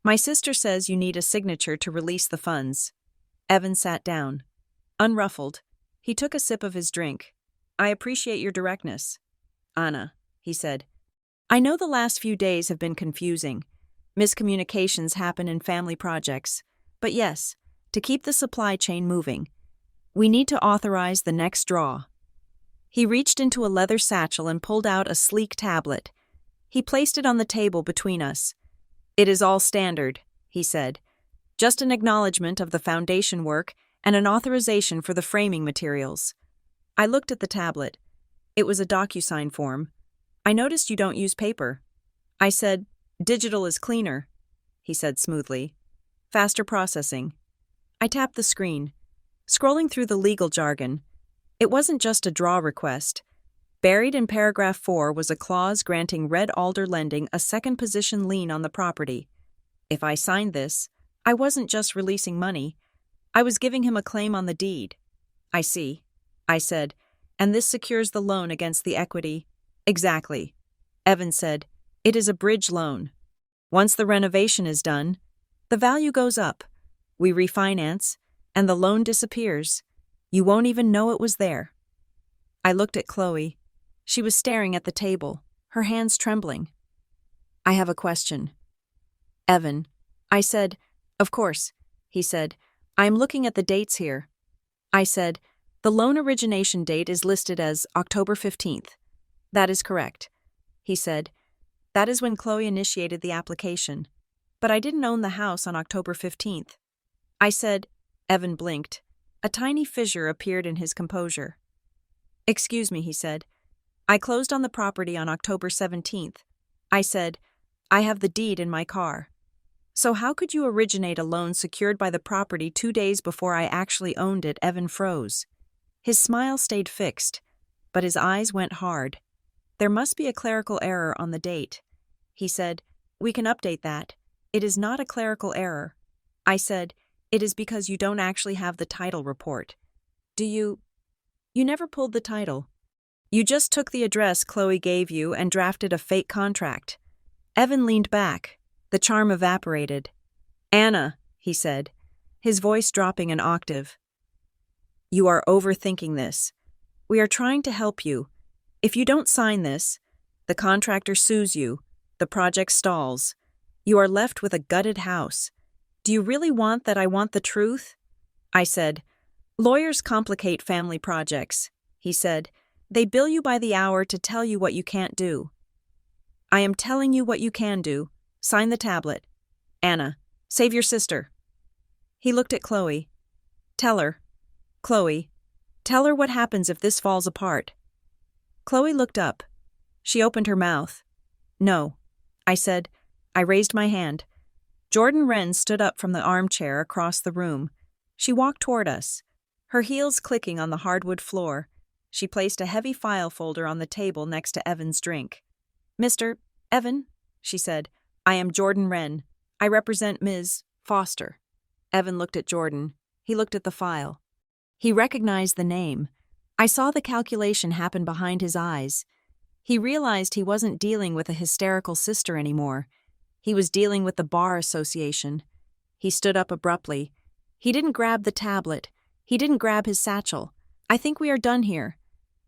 Speaker 1: My sister says you need a signature to release the funds. Evan sat down. Unruffled, he took a sip of his drink. I appreciate your directness. Anna, he said. I know the last few days have been confusing. Miscommunications happen in family projects. But yes, to keep the supply chain moving, we need to authorize the next draw. He reached into a leather satchel and pulled out a sleek tablet. He placed it on the table between us. It is all standard, he said. Just an acknowledgement of the foundation work and an authorization for the framing materials. I looked at the tablet. It was a DocuSign form. I noticed you don't use paper. I said, digital is cleaner, he said smoothly. Faster processing. I tapped the screen, scrolling through the legal jargon. It wasn't just a draw request. Buried in paragraph 4 was a clause granting Red Alder Lending a second position lien on the property. If I signed this, I wasn't just releasing money. I was giving him a claim on the deed. I see, I said, and this secures the loan against the equity. Exactly. Evan said, it is a bridge loan. Once the renovation is done, The value goes up. We refinance, and the loan disappears. You won't even know it was there. I looked at Chloe. She was staring at the table, her hands trembling. I have a question. Evan. I said, Of course. He said, I'm looking at the dates here. I said, The loan origination date is listed as October 15th. That is correct. He said, That is when Chloe initiated the application. But I didn't own the house on October 15th. I said, Evan blinked. A tiny fissure appeared in his composure. Excuse me, he said. I closed on the property on October 17th. I said, I have the deed in my car. So how could you originate a loan secured by the property 2 days before I actually owned it? Evan froze. His smile stayed fixed, but his eyes went hard. There must be a clerical error on the date. He said, We can update that. It is not a clerical error. I said, It is because you don't actually have the title report. You never pulled the title. You just took the address Chloe gave you and drafted a fake contract. Evan leaned back. The charm evaporated. Anna, he said, his voice dropping an octave. You are overthinking this. We are trying to help you. If you don't sign this, the contractor sues you, the project stalls. You are left with a gutted house. Do you really want that I want the truth? I said, Lawyers complicate family projects. He said, They bill you by the hour to tell you what you can't do. I am telling you what you can do. Sign the tablet. Anna, save your sister. He looked at Chloe. Tell her. Chloe, tell her what happens if this falls apart. Chloe looked up. She opened her mouth. No. I said. I raised my hand. Jordan Wren stood up from the armchair across the room. She walked toward us, her heels clicking on the hardwood floor. She placed a heavy file folder on the table next to Evan's drink. Mr. Evan, she said, I am Jordan Wren. I represent Ms. Foster. Evan looked at Jordan. He looked at the file. He recognized the name. I saw the calculation happen behind his eyes. He realized he wasn't dealing with a hysterical sister anymore. He was dealing with the Bar Association. He stood up abruptly. He didn't grab the tablet. He didn't grab his satchel. I think we are done here,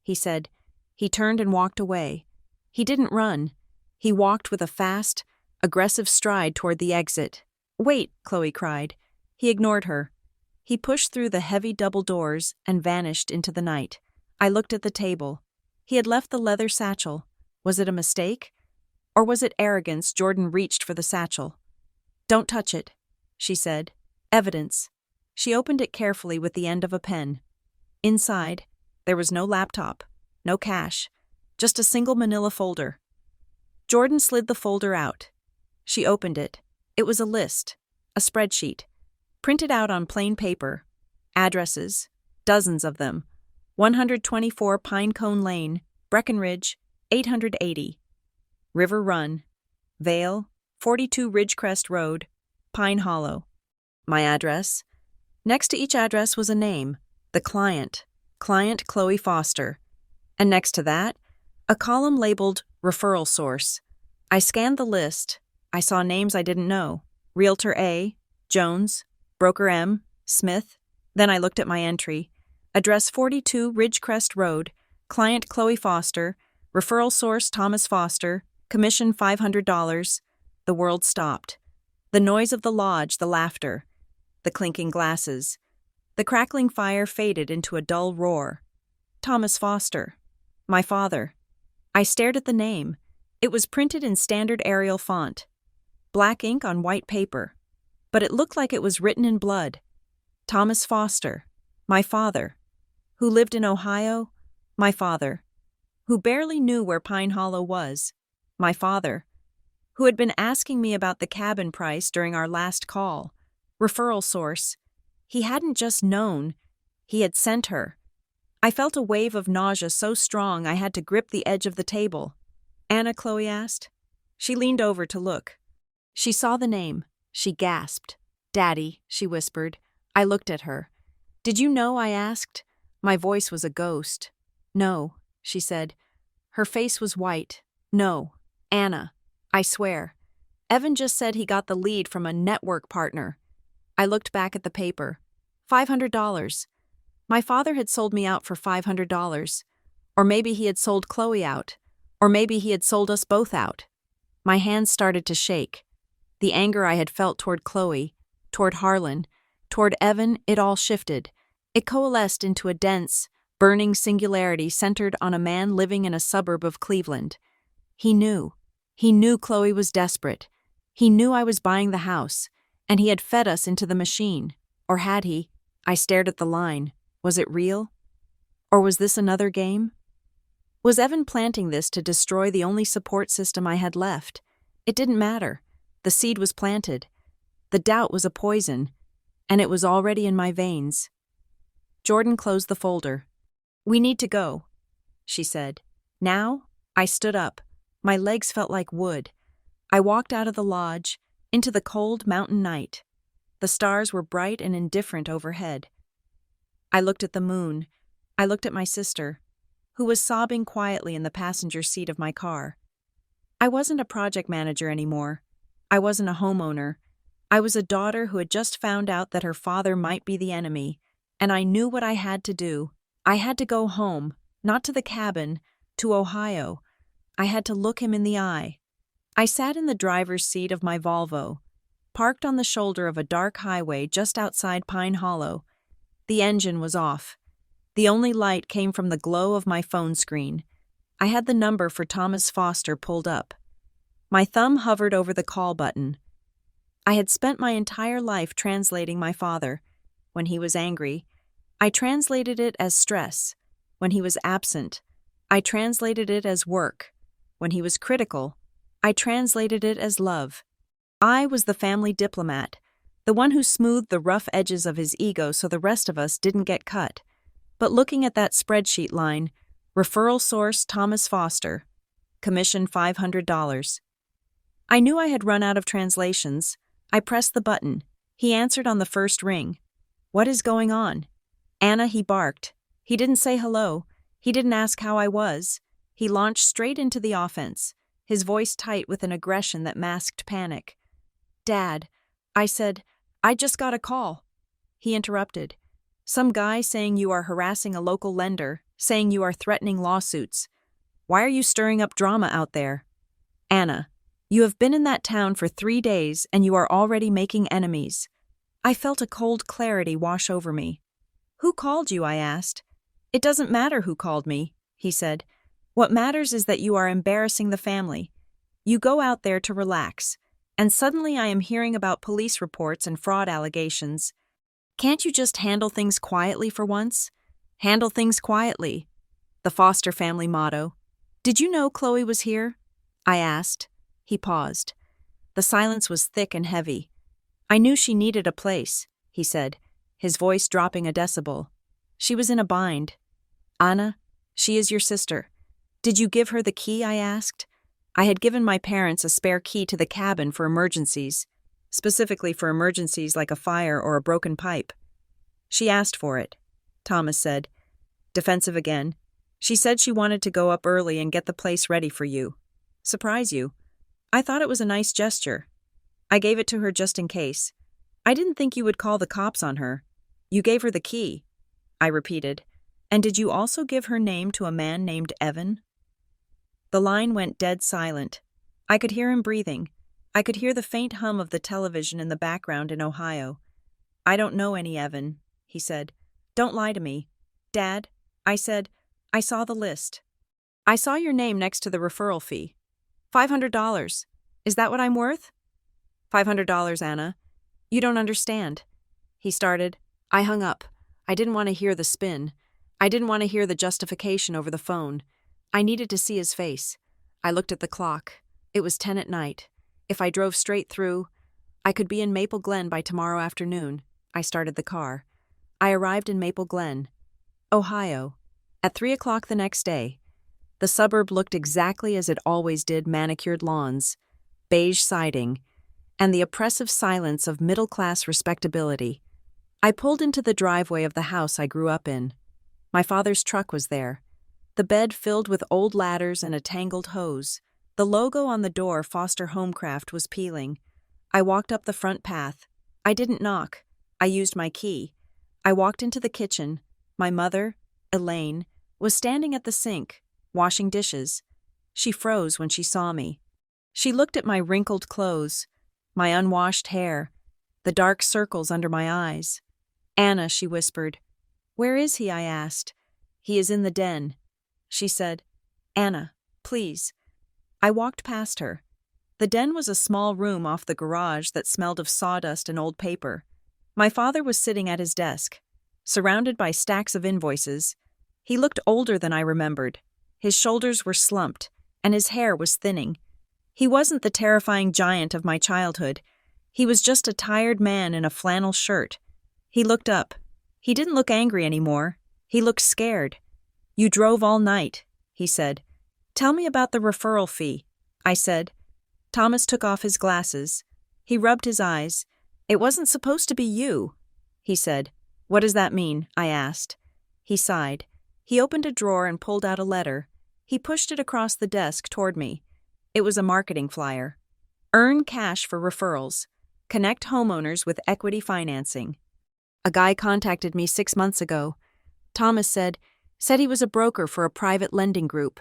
Speaker 1: he said. He turned and walked away. He didn't run. He walked with a fast, aggressive stride toward the exit. Wait, Chloe cried. He ignored her. He pushed through the heavy double doors and vanished into the night. I looked at the table. He had left the leather satchel. Was it a mistake? Or was it arrogance? Jordan reached for the satchel. Don't touch it, she said. Evidence. She opened it carefully with the end of a pen. Inside, there was no laptop, no cash, just a single manila folder. Jordan slid the folder out. She opened it. It was a list, a spreadsheet, printed out on plain paper. Addresses, dozens of them. 124 Pinecone Lane, Breckenridge, 880. River Run, Vale, 42 Ridgecrest Road, Pine Hollow. My address. Next to each address was a name, the client Chloe Foster. And next to that, a column labeled Referral Source. I scanned the list. I saw names I didn't know. Realtor A, Jones, Broker M, Smith. Then I looked at my entry. Address 42 Ridgecrest Road, client Chloe Foster, referral source Thomas Foster, commission $500. The world stopped. The noise of the lodge, the laughter, the clinking glasses. The crackling fire faded into a dull roar. Thomas Foster. My father. I stared at the name. It was printed in standard Arial font. Black ink on white paper. But it looked like it was written in blood. Thomas Foster. My father. Who lived in Ohio? My father. Who barely knew where Pine Hollow was? My father. Who had been asking me about the cabin price during our last call? Referral source. He hadn't just known. He had sent her. I felt a wave of nausea so strong I had to grip the edge of the table. Anna, Chloe asked. She leaned over to look. She saw the name. She gasped. Daddy, she whispered. I looked at her. Did you know? I asked. My voice was a ghost. No, she said. Her face was white. No, Anna, I swear. Evan just said he got the lead from a network partner. I looked back at the paper. $500. My father had sold me out for $500. Or maybe he had sold Chloe out. Or maybe he had sold us both out. My hands started to shake. The anger I had felt toward Chloe, toward Harlan, toward Evan, it all shifted. It coalesced into a dense, burning singularity centered on a man living in a suburb of Cleveland. He knew. He knew Chloe was desperate. He knew I was buying the house, and he had fed us into the machine. Or had he? I stared at the line. Was it real? Or was this another game? Was Evan planting this to destroy the only support system I had left? It didn't matter. The seed was planted. The doubt was a poison, and it was already in my veins. Jordan closed the folder. "We need to go," she said. Now, I stood up. My legs felt like wood. I walked out of the lodge, into the cold mountain night. The stars were bright and indifferent overhead. I looked at the moon. I looked at my sister, who was sobbing quietly in the passenger seat of my car. I wasn't a project manager anymore. I wasn't a homeowner. I was a daughter who had just found out that her father might be the enemy, and I knew what I had to do. I had to go home, not to the cabin, to Ohio. I had to look him in the eye. I sat in the driver's seat of my Volvo, parked on the shoulder of a dark highway just outside Pine Hollow. The engine was off. The only light came from the glow of my phone screen. I had the number for Thomas Foster pulled up. My thumb hovered over the call button. I had spent my entire life translating my father. When he was angry, I translated it as stress. When he was absent, I translated it as work. When he was critical, I translated it as love. I was the family diplomat, the one who smoothed the rough edges of his ego so the rest of us didn't get cut. But looking at that spreadsheet line, referral source Thomas Foster, commission $500. I knew I had run out of translations. I pressed the button. He answered on the first ring. "What is going on?" "Anna," he barked. He didn't say hello. He didn't ask how I was. He launched straight into the offense, his voice tight with an aggression that masked panic. "Dad," I said, "I just got a call." He interrupted. "Some guy saying you are harassing a local lender, saying you are threatening lawsuits. Why are you stirring up drama out there?" "Anna, you have been in that town for 3 days and you are already making enemies." I felt a cold clarity wash over me. "Who called you?" I asked. "It doesn't matter who called me," he said. "What matters is that you are embarrassing the family. You go out there to relax, and suddenly I am hearing about police reports and fraud allegations. Can't you just handle things quietly for once? Handle things quietly." The Foster family motto. "Did you know Chloe was here?" I asked. He paused. The silence was thick and heavy. "I knew she needed a place," he said, his voice dropping a decibel. "She was in a bind." "Anna, she is your sister. Did you give her the key?" I asked. I had given my parents a spare key to the cabin for emergencies, specifically for emergencies like a fire or a broken pipe. "She asked for it," Thomas said, defensive again. "She said she wanted to go up early and get the place ready for you. Surprise you. I thought it was a nice gesture. I gave it to her just in case. I didn't think you would call the cops on her. You gave her the key," I repeated. "And did you also give her name to a man named Evan?" The line went dead silent. I could hear him breathing. I could hear the faint hum of the television in the background in Ohio. "I don't know any Evan," he said. "Don't lie to me." "Dad," I said, "I saw the list. I saw your name next to the referral fee. $500. Is that what I'm worth?" $500, Anna. You don't understand." He started. I hung up. I didn't want to hear the spin. I didn't want to hear the justification over the phone. I needed to see his face. I looked at the clock. It was 10 at night. If I drove straight through, I could be in Maple Glen by tomorrow afternoon. I started the car. I arrived in Maple Glen, Ohio, at 3 o'clock the next day. The suburb looked exactly as it always did: manicured lawns, beige siding, and the oppressive silence of middle-class respectability. I pulled into the driveway of the house I grew up in. My father's truck was there, the bed filled with old ladders and a tangled hose, The logo on the door, Foster Homecraft, was peeling. I walked up the front path. I didn't knock. I used my key. I walked into the kitchen. My mother, Elaine, was standing at the sink, washing dishes. She froze when she saw me. She looked at my wrinkled clothes, my unwashed hair, the dark circles under my eyes. "Anna," she whispered. "Where is he?" I asked. "He is in the den." She said, "Anna, please." I walked past her. The den was a small room off the garage that smelled of sawdust and old paper. My father was sitting at his desk, surrounded by stacks of invoices. He looked older than I remembered. His shoulders were slumped, and his hair was thinning. He wasn't the terrifying giant of my childhood. He was just a tired man in a flannel shirt. He looked up. He didn't look angry anymore. He looked scared. "You drove all night," he said. "Tell me about the referral fee," I said. Thomas took off his glasses. He rubbed his eyes. "It wasn't supposed to be you," he said. "What does that mean?" I asked. He sighed. He opened a drawer and pulled out a letter. He pushed it across the desk toward me. It was a marketing flyer. "Earn cash for referrals. Connect homeowners with equity financing." A guy contacted me 6 months ago. Thomas said he was a broker for a private lending group.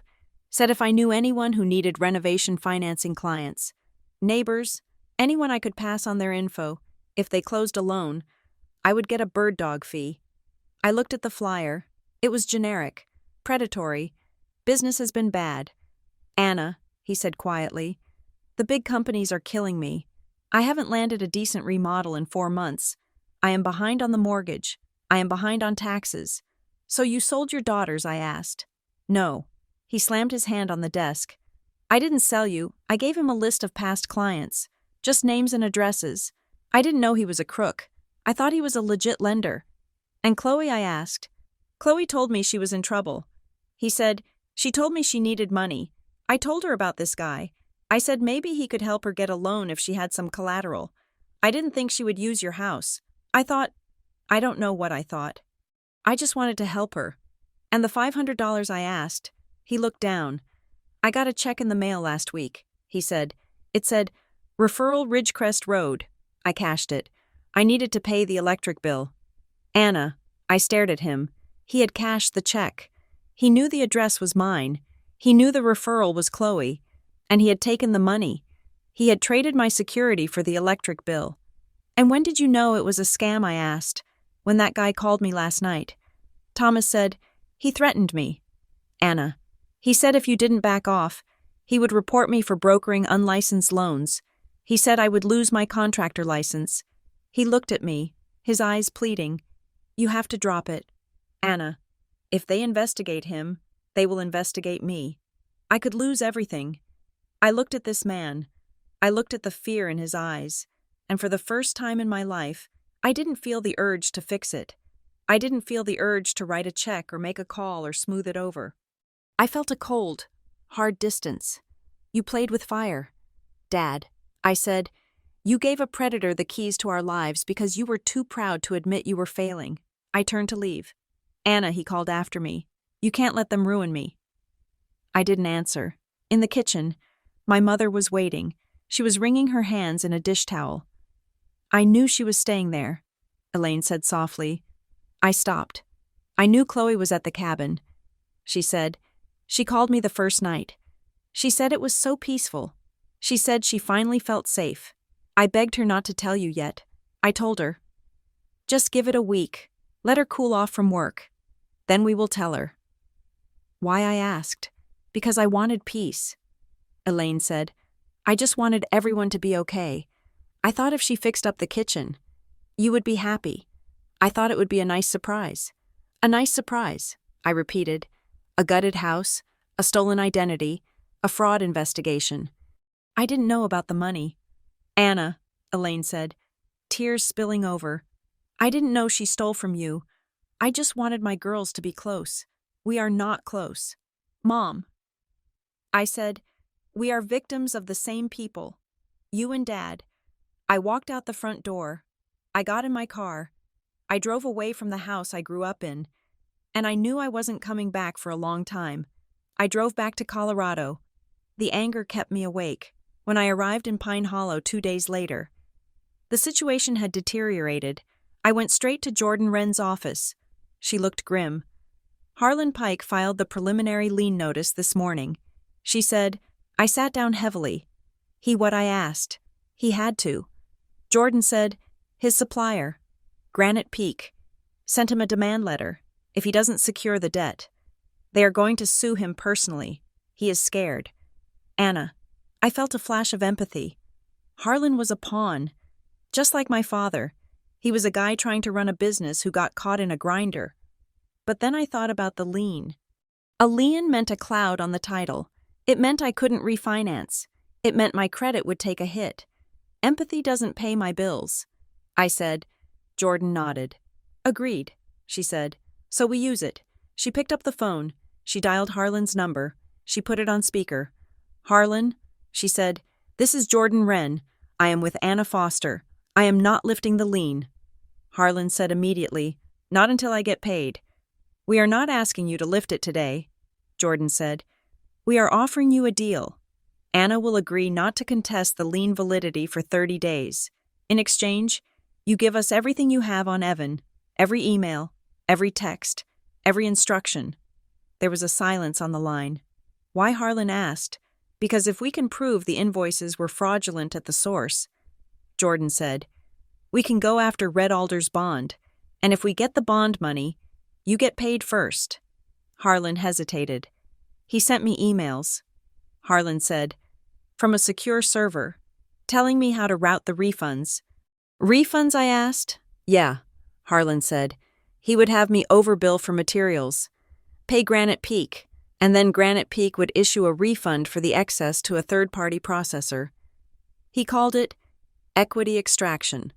Speaker 1: Said if I knew anyone who needed renovation financing clients, neighbors, anyone I could pass on their info, if they closed a loan, I would get a bird dog fee. I looked at the flyer. It was generic, predatory. "Business has been bad. Anna," he said quietly, "the big companies are killing me. I haven't landed a decent remodel in 4 months. I am behind on the mortgage. I am behind on taxes. So you sold your daughters?" I asked. "No." He slammed his hand on the desk. "I didn't sell you. I gave him a list of past clients. Just names and addresses. I didn't know he was a crook. I thought he was a legit lender." "And Chloe?" I asked. "Chloe told me she was in trouble." He said, "She told me she needed money. I told her about this guy. I said maybe he could help her get a loan if she had some collateral. I didn't think she would use your house. I don't know what I thought. I just wanted to help her. And the $500 I asked," he looked down. "I got a check in the mail last week," he said. "It said, Referral Ridgecrest Road." I cashed it. I needed to pay the electric bill. "Anna," I stared at him. He had cashed the check. He knew the address was mine. He knew the referral was Chloe. And he had taken the money. He had traded my security for the electric bill. "And when did you know it was a scam?" I asked. "When that guy called me last night." Thomas said, "He threatened me." "Anna." "He said if you didn't back off, he would report me for brokering unlicensed loans. He said I would lose my contractor license." He looked at me, his eyes pleading. "You have to drop it. Anna, if they investigate him, they will investigate me. I could lose everything." I looked at this man. I looked at the fear in his eyes. And for the first time in my life, I didn't feel the urge to fix it. I didn't feel the urge to write a check or make a call or smooth it over. I felt a cold, hard distance. "You played with fire." "Dad," I said, "you gave a predator the keys to our lives because you were too proud to admit you were failing." I turned to leave. "Anna," he called after me, "you can't let them ruin me." I didn't answer. In the kitchen, my mother was waiting. She was wringing her hands in a dish towel. "I knew she was staying there," Elaine said softly. I stopped. "I knew Chloe was at the cabin," she said. "She called me the first night. She said it was so peaceful. She said she finally felt safe. I begged her not to tell you yet. I told her, 'Just give it a week. Let her cool off from work. Then we will tell her.'" "Why?" I asked. "Because I wanted peace," Elaine said. "I just wanted everyone to be okay. I thought if she fixed up the kitchen, you would be happy. I thought it would be a nice surprise." "A nice surprise," I repeated. "A gutted house, a stolen identity, a fraud investigation. I didn't know about the money." "Anna," Elaine said, tears spilling over. "I didn't know she stole from you. I just wanted my girls to be close. We are not close." "Mom," I said, "we are victims of the same people. You and Dad." I walked out the front door. I got in my car. I drove away from the house I grew up in. And I knew I wasn't coming back for a long time. I drove back to Colorado. The anger kept me awake. When I arrived in Pine Hollow 2 days later, the situation had deteriorated. I went straight to Jordan Wren's office. She looked grim. Harlan Pike filed the preliminary lien notice this morning. She said, I sat down heavily. He what I asked. He had to. Jordan said, his supplier, Granite Peak, sent him a demand letter if he doesn't secure the debt. They are going to sue him personally. He is scared. Anna, I felt a flash of empathy. Harlan was a pawn. Just like my father, he was a guy trying to run a business who got caught in a grinder. But then I thought about the lien. A lien meant a cloud on the title. It meant I couldn't refinance. It meant my credit would take a hit. Empathy doesn't pay my bills. I said. Jordan nodded. Agreed, she said. So we use it. She picked up the phone. She dialed Harlan's number. She put it on speaker. Harlan, she said, this is Jordan Wren. I am with Anna Foster. I am not lifting the lien. Harlan said immediately, not until I get paid. We are not asking you to lift it today, Jordan said. We are offering you a deal. Anna will agree not to contest the lien validity for 30 days. In exchange, you give us everything you have on Evan, every email, every text, every instruction. There was a silence on the line. Why, Harlan asked. Because if we can prove the invoices were fraudulent at the source, Jordan said, we can go after Red Alder's bond, and if we get the bond money, you get paid first. Harlan hesitated. He sent me emails. Harlan said, from a secure server, telling me how to route the refunds. Refunds, I asked? Yeah, Harlan said. He would have me overbill for materials, pay Granite Peak, and then Granite Peak would issue a refund for the excess to a third-party processor. He called it equity extraction.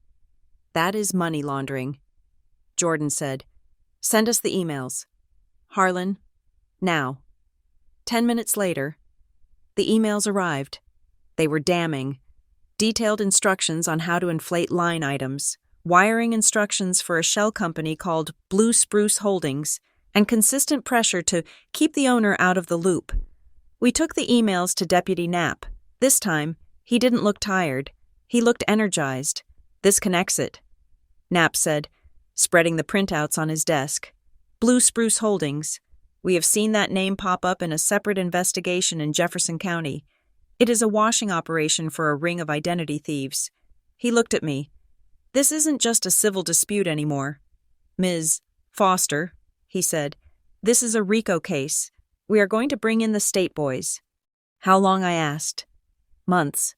Speaker 1: That is money laundering. Jordan said, send us the emails. Harlan, now. 10 minutes later, the emails arrived. They were damning. Detailed instructions on how to inflate line items, wiring instructions for a shell company called Blue Spruce Holdings, and consistent pressure to keep the owner out of the loop. We took the emails to Deputy Knapp. This time, he didn't look tired. He looked energized. This connects it, Knapp said, spreading the printouts on his desk. Blue Spruce Holdings. We have seen that name pop up in a separate investigation in Jefferson County. It is a washing operation for a ring of identity thieves. He looked at me. This isn't just a civil dispute anymore. Ms. Foster, he said, this is a RICO case. We are going to bring in the state boys. How long, I asked. Months.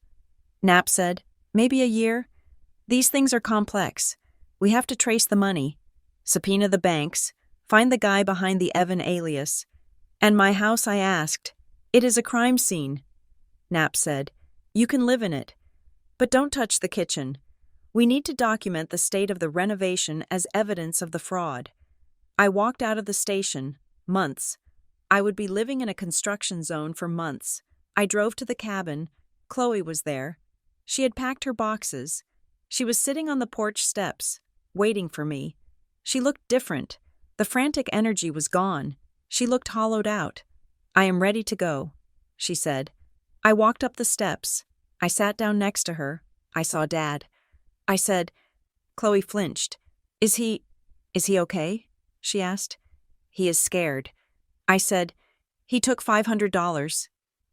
Speaker 1: Knapp said, maybe a year. These things are complex. We have to trace the money, subpoena the banks, find the guy behind the Evan alias. And my house, I asked. It is a crime scene. Knapp said, you can live in it. But don't touch the kitchen. We need to document the state of the renovation as evidence of the fraud. I walked out of the station. Months. I would be living in a construction zone for months. I drove to the cabin. Chloe was there. She had packed her boxes. She was sitting on the porch steps, waiting for me. She looked different. The frantic energy was gone. She looked hollowed out. I am ready to go, she said. I walked up the steps. I sat down next to her. I saw Dad. I said, Chloe flinched. Is he okay? She asked. He is scared. I said, he took $500.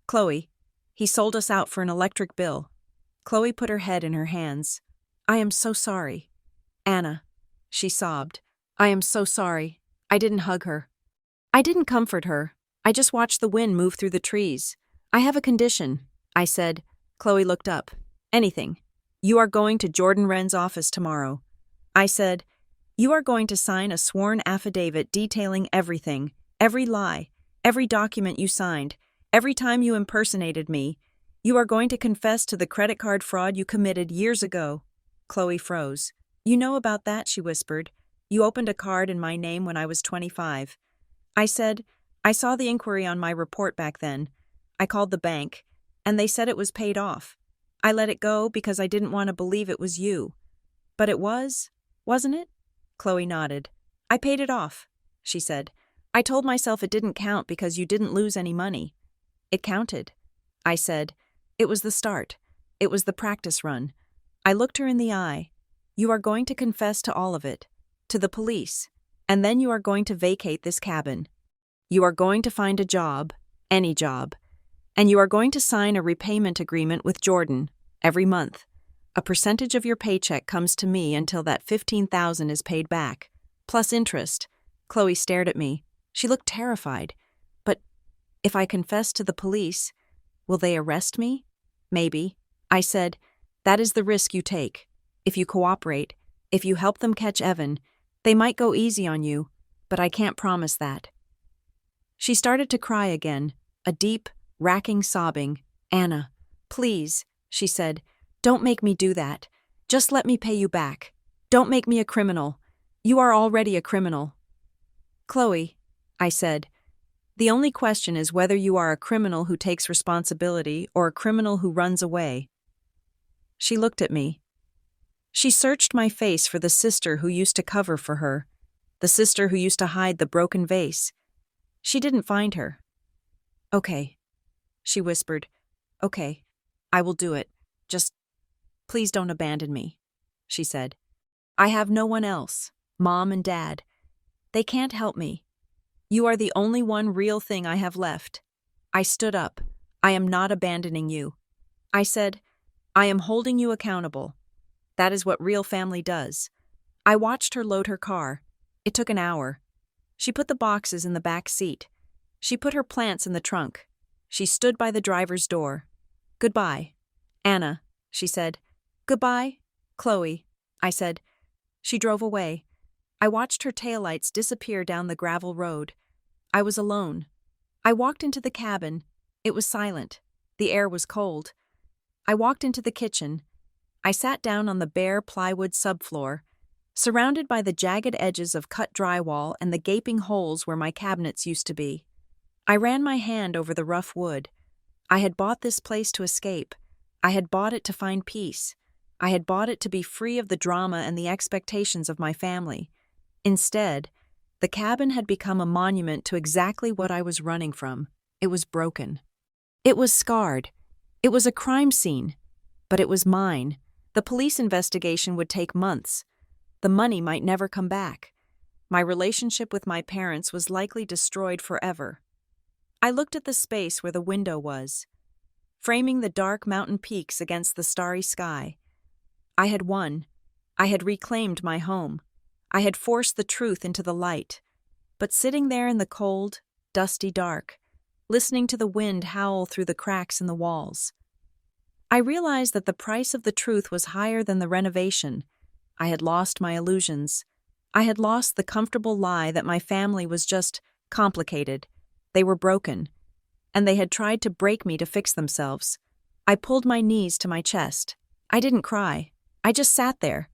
Speaker 1: Chloe, he sold us out for an electric bill. Chloe put her head in her hands. I am so sorry. Anna, she sobbed. I am so sorry. I didn't hug her. I didn't comfort her. I just watched the wind move through the trees. I have a condition, I said. Chloe looked up. Anything. You are going to Jordan Wren's office tomorrow. I said, you are going to sign a sworn affidavit detailing everything, every lie, every document you signed, every time you impersonated me. You are going to confess to the credit card fraud you committed years ago. Chloe froze. You know about that, she whispered. You opened a card in my name when I was 25. I said, I saw the inquiry on my report back then. I called the bank, and they said it was paid off. I let it go because I didn't want to believe it was you. But it was, wasn't it? Chloe nodded. I paid it off, she said. I told myself it didn't count because you didn't lose any money. It counted. I said. It was the start. It was the practice run. I looked her in the eye. You are going to confess to all of it. To the police. And then you are going to vacate this cabin. You are going to find a job. Any job. And you are going to sign a repayment agreement with Jordan. Every month. A percentage of your paycheck comes to me until that $15,000 is paid back. Plus interest. Chloe stared at me. She looked terrified. But if I confess to the police, will they arrest me? Maybe. I said, that is the risk you take. If you cooperate, if you help them catch Evan, they might go easy on you, but I can't promise that. She started to cry again, a deep, racking sobbing. Anna, please, she said, don't make me do that. Just let me pay you back. Don't make me a criminal. You are already a criminal. Chloe, I said, the only question is whether you are a criminal who takes responsibility or a criminal who runs away. She looked at me. She searched my face for the sister who used to cover for her, the sister who used to hide the broken vase. She didn't find her. Okay, she whispered. Okay, I will do it. Just, please don't abandon me, she said. I have no one else, Mom and Dad. They can't help me. You are the only one real thing I have left. I stood up. I am not abandoning you. I said, I am holding you accountable. That is what real family does. I watched her load her car. It took an hour. She put the boxes in the back seat. She put her plants in the trunk. She stood by the driver's door. Goodbye, Anna, she said. Goodbye, Chloe, I said. She drove away. I watched her taillights disappear down the gravel road. I was alone. I walked into the cabin. It was silent. The air was cold. I walked into the kitchen. I sat down on the bare plywood subfloor, surrounded by the jagged edges of cut drywall and the gaping holes where my cabinets used to be. I ran my hand over the rough wood. I had bought this place to escape. I had bought it to find peace. I had bought it to be free of the drama and the expectations of my family. Instead, the cabin had become a monument to exactly what I was running from. It was broken. It was scarred. It was a crime scene. But it was mine. The police investigation would take months. The money might never come back. My relationship with my parents was likely destroyed forever. I looked at the space where the window was, framing the dark mountain peaks against the starry sky. I had won. I had reclaimed my home. I had forced the truth into the light. But sitting there in the cold, dusty dark, listening to the wind howl through the cracks in the walls, I realized that the price of the truth was higher than the renovation. I had lost my illusions. I had lost the comfortable lie that my family was just complicated. They were broken, and they had tried to break me to fix themselves. I pulled my knees to my chest. I didn't cry. I just sat there,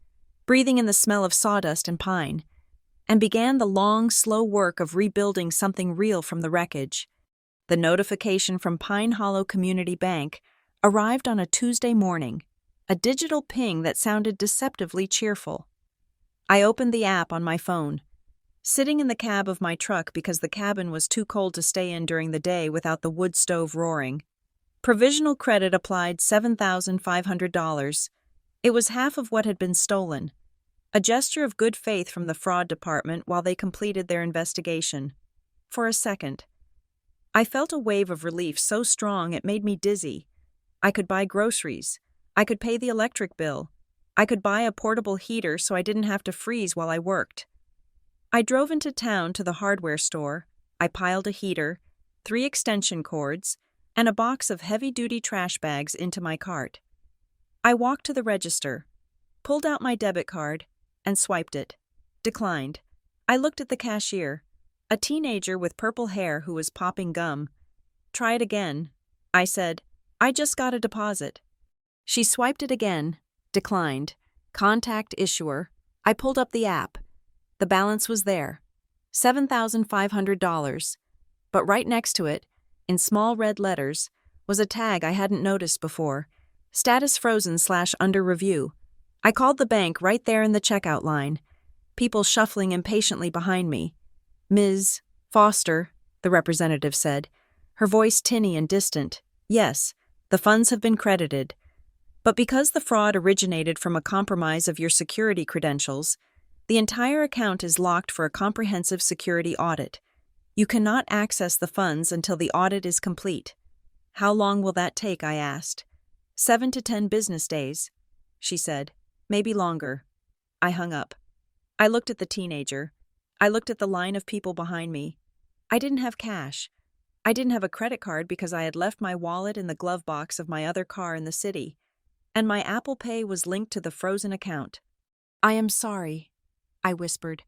Speaker 1: breathing in the smell of sawdust and pine, and began the long, slow work of rebuilding something real from the wreckage. The notification from Pine Hollow Community Bank arrived on a Tuesday morning, a digital ping that sounded deceptively cheerful. I opened the app on my phone, sitting in the cab of my truck because the cabin was too cold to stay in during the day without the wood stove roaring. Provisional credit applied $7,500. It was half of what had been stolen, a gesture of good faith from the fraud department while they completed their investigation. For a second, I felt a wave of relief so strong it made me dizzy. I could buy groceries. I could pay the electric bill. I could buy a portable heater so I didn't have to freeze while I worked. I drove into town to the hardware store. I piled a heater, 3 extension cords, and a box of heavy-duty trash bags into my cart. I walked to the register, pulled out my debit card, and swiped it. Declined. I looked at the cashier, a teenager with purple hair who was popping gum. Try it again, I said. I just got a deposit. She swiped it again. Declined. Contact issuer. I pulled up the app. The balance was there. $7,500. But right next to it, in small red letters, was a tag I hadn't noticed before. Status frozen / under review. I called the bank right there in the checkout line. People shuffling impatiently behind me. Ms. Foster, the representative said, her voice tinny and distant. Yes, The funds have been credited. But because the fraud originated from a compromise of your security credentials, the entire account is locked for a comprehensive security audit. You cannot access the funds until the audit is complete. How long will that take? I asked. 7 to 10 business days, she said. Maybe longer. I hung up. I looked at the teenager. I looked at the line of people behind me. I didn't have cash. I didn't have a credit card because I had left my wallet in the glove box of my other car in the city, and my Apple Pay was linked to the frozen account. I am sorry, I whispered.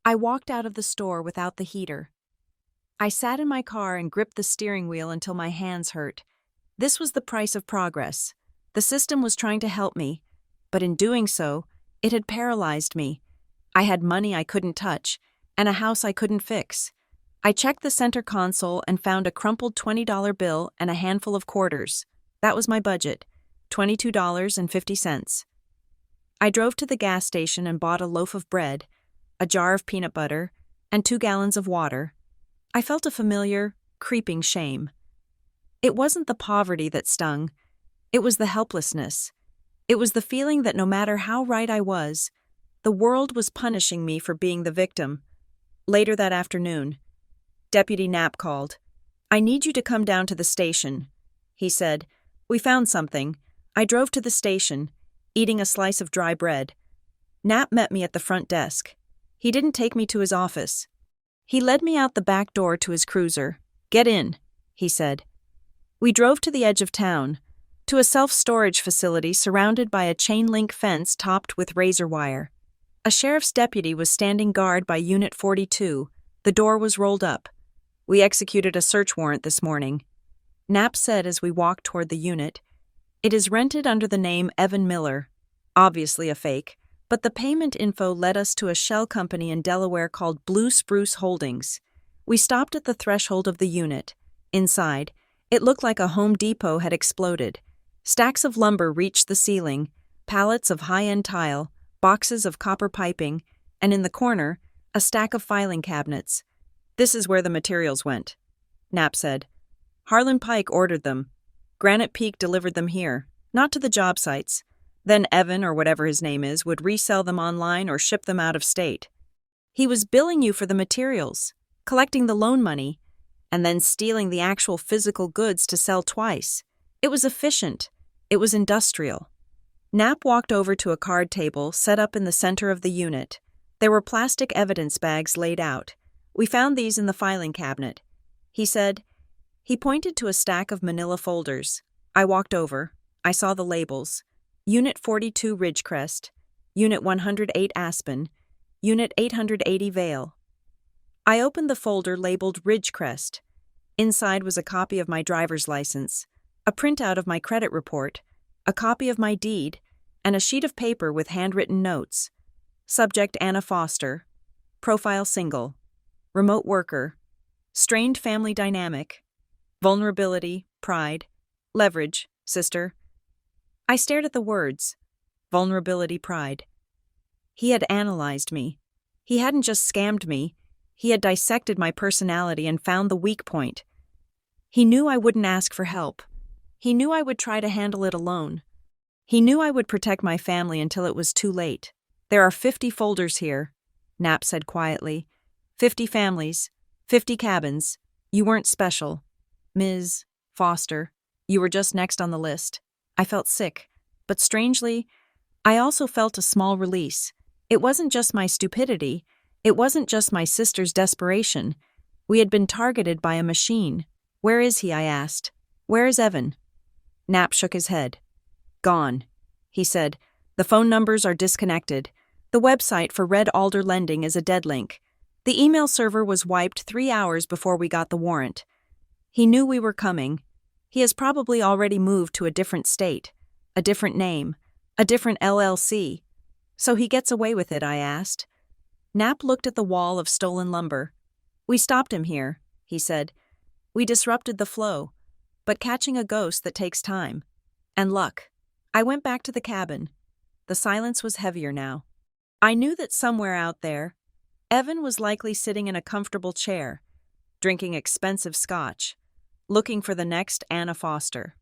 Speaker 1: I walked out of the store without the heater. I sat in my car and gripped the steering wheel until my hands hurt. This was the price of progress. The system was trying to help me, but in doing so, it had paralyzed me. I had money I couldn't touch, and a house I couldn't fix. I checked the center console and found a crumpled $20 bill and a handful of quarters. That was my budget, $22.50. I drove to the gas station and bought a loaf of bread, a jar of peanut butter, and 2 gallons of water. I felt a familiar, creeping shame. It wasn't the poverty that stung. It was the helplessness. It was the feeling that no matter how right I was, the world was punishing me for being the victim. Later that afternoon, Deputy Knapp called. I need you to come down to the station, he said. We found something. I drove to the station, eating a slice of dry bread. Knapp met me at the front desk. He didn't take me to his office. He led me out the back door to his cruiser. Get in, he said. We drove to the edge of town, to a self-storage facility surrounded by a chain-link fence topped with razor wire. A sheriff's deputy was standing guard by Unit 42. The door was rolled up. We executed a search warrant this morning. Knapp said as we walked toward the unit. It is rented under the name Evan Miller. Obviously a fake, but the payment info led us to a shell company in Delaware called Blue Spruce Holdings. We stopped at the threshold of the unit. Inside, it looked like a Home Depot had exploded. Stacks of lumber reached the ceiling, pallets of high-end tile, boxes of copper piping, and in the corner, a stack of filing cabinets. This is where the materials went, Knapp said. Harlan Pike ordered them. Granite Peak delivered them here, not to the job sites. Then Evan, or whatever his name is, would resell them online or ship them out of state. He was billing you for the materials, collecting the loan money, and then stealing the actual physical goods to sell twice. It was efficient. It was industrial. Knapp walked over to a card table set up in the center of the unit. There were plastic evidence bags laid out. We found these in the filing cabinet, he said. He pointed to a stack of manila folders. I walked over. I saw the labels. Unit 42 Ridgecrest, Unit 108 Aspen, Unit 880 Vale. I opened the folder labeled Ridgecrest. Inside was a copy of my driver's license, a printout of my credit report, a copy of my deed, and a sheet of paper with handwritten notes. Subject Anna Foster. Profile single. Remote worker. Strained family dynamic. Vulnerability, pride. Leverage, sister. I stared at the words. Vulnerability, pride. He had analyzed me. He hadn't just scammed me. He had dissected my personality and found the weak point. He knew I wouldn't ask for help. He knew I would try to handle it alone. He knew I would protect my family until it was too late. There are 50 folders here, Knapp said quietly. 50 families, 50 cabins. You weren't special. Ms. Foster, you were just next on the list. I felt sick, but strangely, I also felt a small release. It wasn't just my stupidity. It wasn't just my sister's desperation. We had been targeted by a machine. Where is he? I asked. Where is Evan? Knapp shook his head. Gone, he said. The phone numbers are disconnected. The website for Red Alder Lending is a dead link. The email server was wiped 3 hours before we got the warrant. He knew we were coming. He has probably already moved to a different state, a different name, a different LLC. So he gets away with it, I asked. Knapp looked at the wall of stolen lumber. We stopped him here, he said. We disrupted the flow, but catching a ghost that takes time. And luck. I went back to the cabin. The silence was heavier now. I knew that somewhere out there, Evan was likely sitting in a comfortable chair, drinking expensive scotch, looking for the next Anna Foster.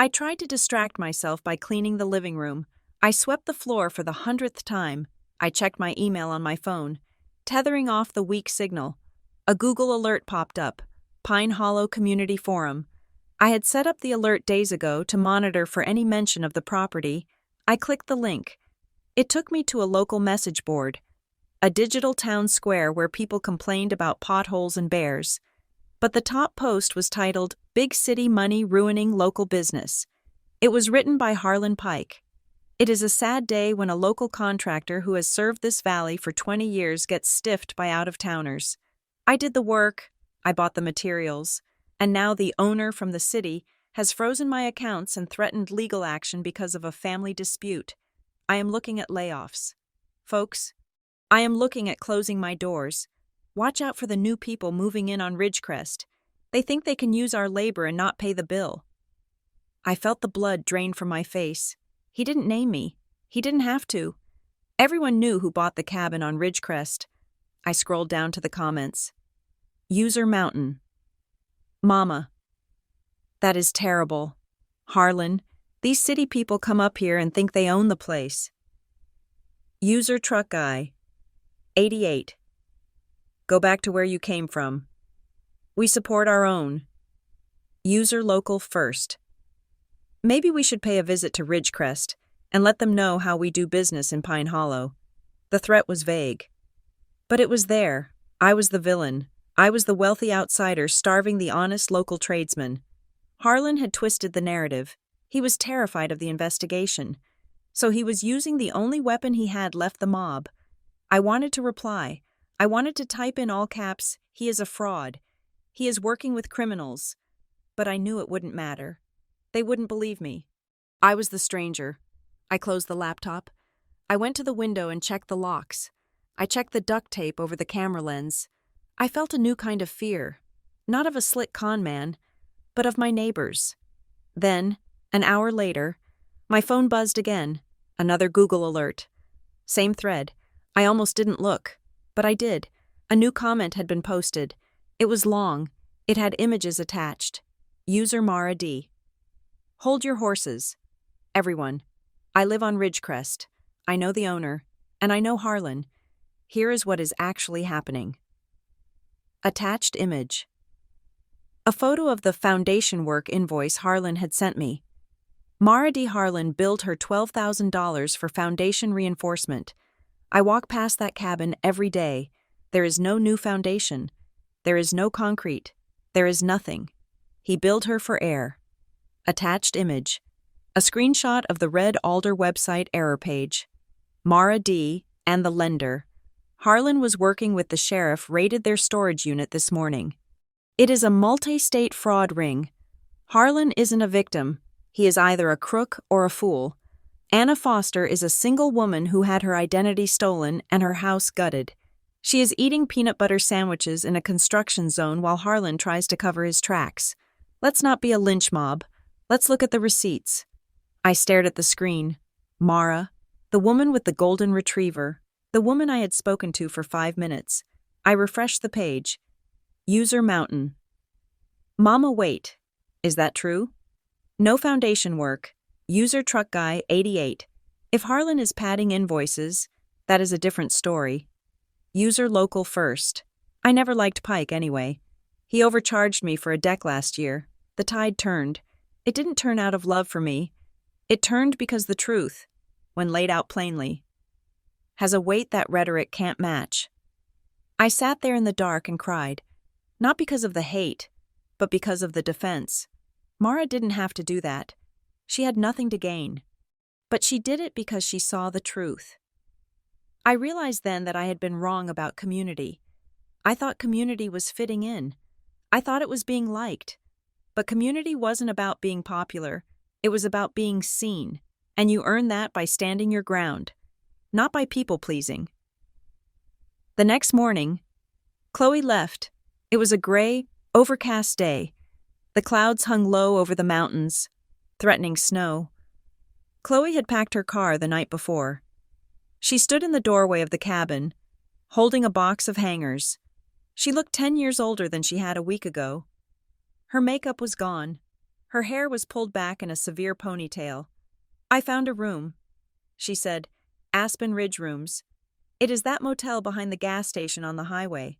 Speaker 1: I tried to distract myself by cleaning the living room. I swept the floor for the 100th time. I checked my email on my phone, tethering off the weak signal. A Google alert popped up. Pine Hollow Community Forum. I had set up the alert days ago to monitor for any mention of the property. I clicked the link. It took me to a local message board, a digital town square where people complained about potholes and bears. But the top post was titled, "Big City Money Ruining Local Business." It was written by Harlan Pike. It is a sad day when a local contractor who has served this valley for 20 years gets stiffed by out-of-towners. I did the work, I bought the materials, and now the owner from the city has frozen my accounts and threatened legal action because of a family dispute. I am looking at layoffs. Folks, I am looking at closing my doors. Watch out for the new people moving in on Ridgecrest. They think they can use our labor and not pay the bill. I felt the blood drain from my face. He didn't name me. He didn't have to. Everyone knew who bought the cabin on Ridgecrest. I scrolled down to the comments. User Mountain. Mama. That is terrible. Harlan, these city people come up here and think they own the place. User Truck Guy. 88. Go back to where you came from. We support our own. User Local First. Maybe we should pay a visit to Ridgecrest and let them know how we do business in Pine Hollow. The threat was vague. But it was there. I was the villain. I was the wealthy outsider starving the honest local tradesman. Harlan had twisted the narrative. He was terrified of the investigation. So he was using the only weapon he had left, the mob. I wanted to reply. I wanted to type in all caps, "He is a fraud. He is working with criminals." But I knew it wouldn't matter. They wouldn't believe me. I was the stranger. I closed the laptop. I went to the window and checked the locks. I checked the duct tape over the camera lens. I felt a new kind of fear, not of a slick con man, but of my neighbors. Then, an hour later, my phone buzzed again, another Google alert. Same thread. I almost didn't look, but I did. A new comment had been posted. It was long. It had images attached. User Mara D. Hold your horses. Everyone. I live on Ridgecrest. I know the owner, and I know Harlan. Here is what is actually happening. Attached image. A photo of the foundation work invoice Harlan had sent me. Mara D. Harlan billed her $12,000 for foundation reinforcement. I walk past that cabin every day. There is no new foundation. There is no concrete. There is nothing. He billed her for air. Attached image. A screenshot of the Red Alder website error page. Mara D. and the lender. Harlan was working with the sheriff raided their storage unit this morning. It is a multi-state fraud ring. Harlan isn't a victim. He is either a crook or a fool. Anna Foster is a single woman who had her identity stolen and her house gutted. She is eating peanut butter sandwiches in a construction zone while Harlan tries to cover his tracks. Let's not be a lynch mob. Let's look at the receipts. I stared at the screen. Mara, the woman with the golden retriever, the woman I had spoken to for 5 minutes. I refreshed the page. User Mountain. Mama, wait. Is that true? No foundation work. User Truck Guy 88. If Harlan is padding invoices, that is a different story. User Local First. I never liked Pike anyway. He overcharged me for a deck last year. The tide turned. It didn't turn out of love for me. It turned because the truth, when laid out plainly, has a weight that rhetoric can't match. I sat there in the dark and cried, not because of the hate, but because of the defense. Mara didn't have to do that. She had nothing to gain. But she did it because she saw the truth. I realized then that I had been wrong about community. I thought community was fitting in. I thought it was being liked. But community wasn't about being popular. It was about being seen. And you earn that by standing your ground, not by people-pleasing. The next morning, Chloe left. It was a gray, overcast day. The clouds hung low over the mountains, threatening snow. Chloe had packed her car the night before. She stood in the doorway of the cabin, holding a box of hangers. She looked 10 years older than she had a week ago. Her makeup was gone. Her hair was pulled back in a severe ponytail. "I found a room," she said. "Aspen Ridge Rooms. It is that motel behind the gas station on the highway.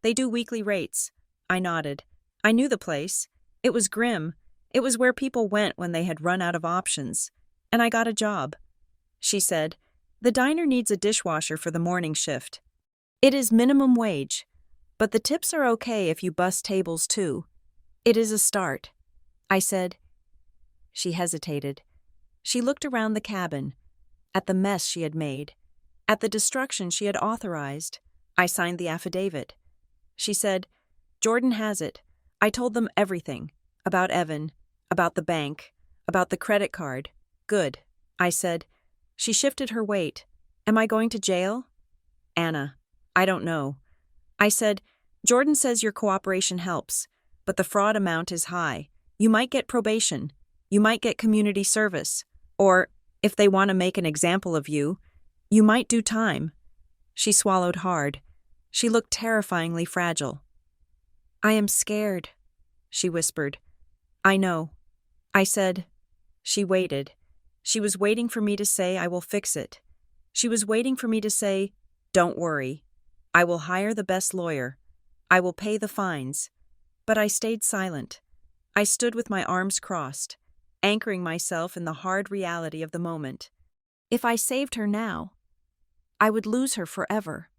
Speaker 1: They do weekly rates." I nodded. I knew the place. It was grim. It was where people went when they had run out of options. And I got a job. She said, "The diner needs a dishwasher for the morning shift. It is minimum wage, but the tips are okay if you bus tables too. It is a start." I said. She hesitated. She looked around the cabin, at the mess she had made, at the destruction she had authorized. I signed the affidavit. She said, "Jordan has it. I told them everything. About Evan, about the bank, about the credit card." "Good," I said. She shifted her weight. "Am I going to jail?" "Anna, I don't know." I said, "Jordan says your cooperation helps, but the fraud amount is high. You might get probation. You might get community service. Or, if they want to make an example of you, you might do time." She swallowed hard. She looked terrifyingly fragile. "I am scared," she whispered. "I know." I said. She waited. She was waiting for me to say, "I will fix it." She was waiting for me to say, "Don't worry. I will hire the best lawyer. I will pay the fines." But I stayed silent. I stood with my arms crossed, anchoring myself in the hard reality of the moment. If I saved her now, I would lose her forever.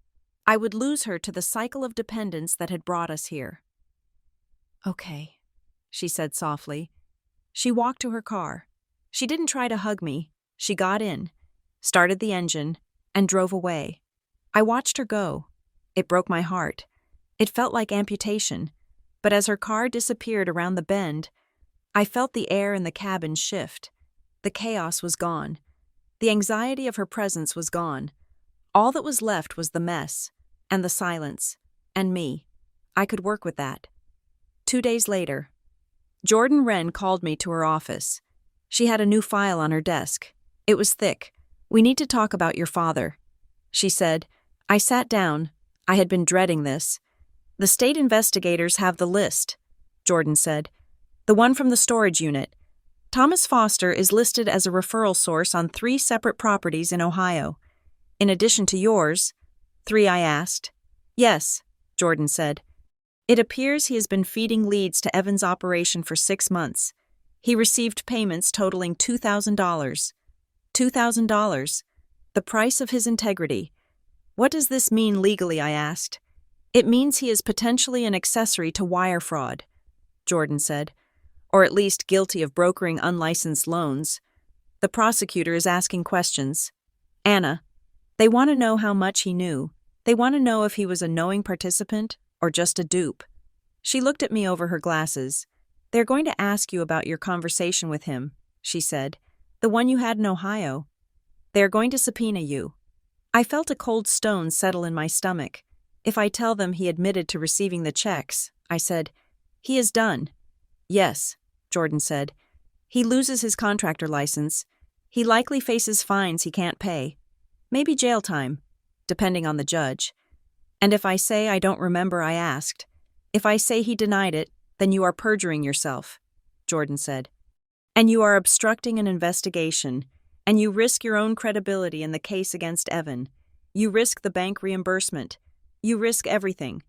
Speaker 1: I would lose her to the cycle of dependence that had brought us here. "Okay," she said softly. She walked to her car. She didn't try to hug me. She got in, started the engine, and drove away. I watched her go. It broke my heart. It felt like amputation. But as her car disappeared around the bend, I felt the air in the cabin shift. The chaos was gone. The anxiety of her presence was gone. All that was left was the mess, and the silence, and me. I could work with that. 2 days later, Jordan Wren called me to her office. She had a new file on her desk. It was thick. "We need to talk about your father," she said. I sat down. I had been dreading this. "The state investigators have the list," Jordan said. "The one from the storage unit. Thomas Foster is listed as a referral source on 3 separate properties in Ohio. In addition to yours." "3?" I asked. "Yes," Jordan said. "It appears he has been feeding leads to Evan's operation for 6 months. He received payments totaling $2,000. $2,000. The price of his integrity." "What does this mean legally?" I asked. "It means he is potentially an accessory to wire fraud," Jordan said. "Or at least guilty of brokering unlicensed loans. The prosecutor is asking questions. Anna, they want to know how much he knew. They want to know if he was a knowing participant or just a dupe." She looked at me over her glasses. "They're going to ask you about your conversation with him," she said. "The one you had in Ohio. They are going to subpoena you." I felt a cold stone settle in my stomach. "If I tell them he admitted to receiving the checks," I said. "He is done." "Yes," Jordan said. "He loses his contractor license. He likely faces fines he can't pay. Maybe jail time, depending on the judge. And if I say I don't remember I asked, if I say he denied it, then you are perjuring yourself," Jordan said. "And you are obstructing an investigation, and you risk your own credibility in the case against Evan. You risk the bank reimbursement. You risk everything."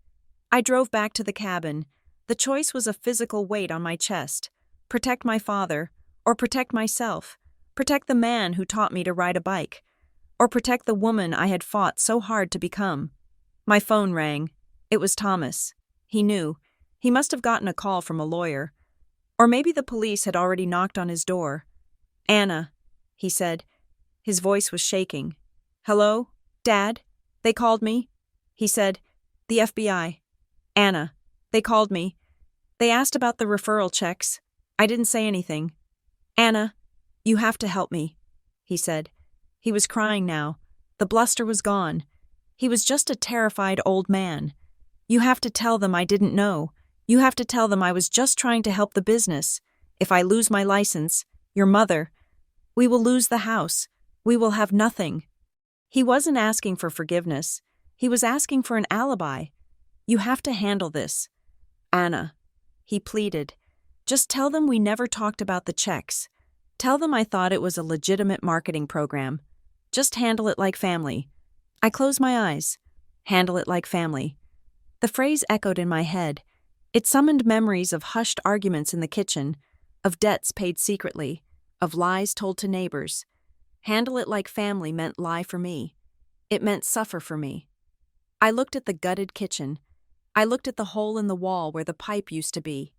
Speaker 1: I drove back to the cabin. The choice was a physical weight on my chest. Protect my father, or protect myself. Protect the man who taught me to ride a bike. Or protect the woman I had fought so hard to become. My phone rang. It was Thomas. He knew. He must have gotten a call from a lawyer. Or maybe the police had already knocked on his door. "Anna," he said. His voice was shaking. "Hello? Dad? They called me?" He said, "The FBI. Anna, they called me. They asked about the referral checks. I didn't say anything. Anna, you have to help me," he said. He was crying now. The bluster was gone. He was just a terrified old man. "You have to tell them I didn't know. You have to tell them I was just trying to help the business. If I lose my license, your mother, we will lose the house. We will have nothing." He wasn't asking for forgiveness. He was asking for an alibi. "You have to handle this. Anna," he pleaded. Just tell them we never talked about the checks. Tell them I thought it was a legitimate marketing program. Just handle it like family. I closed my eyes. Handle it like family. The phrase echoed in my head. It summoned memories of hushed arguments in the kitchen, of debts paid secretly, of lies told to neighbors. Handle it like family meant lie for me. It meant suffer for me. I looked at the gutted kitchen. I looked at the hole in the wall where the pipe used to be.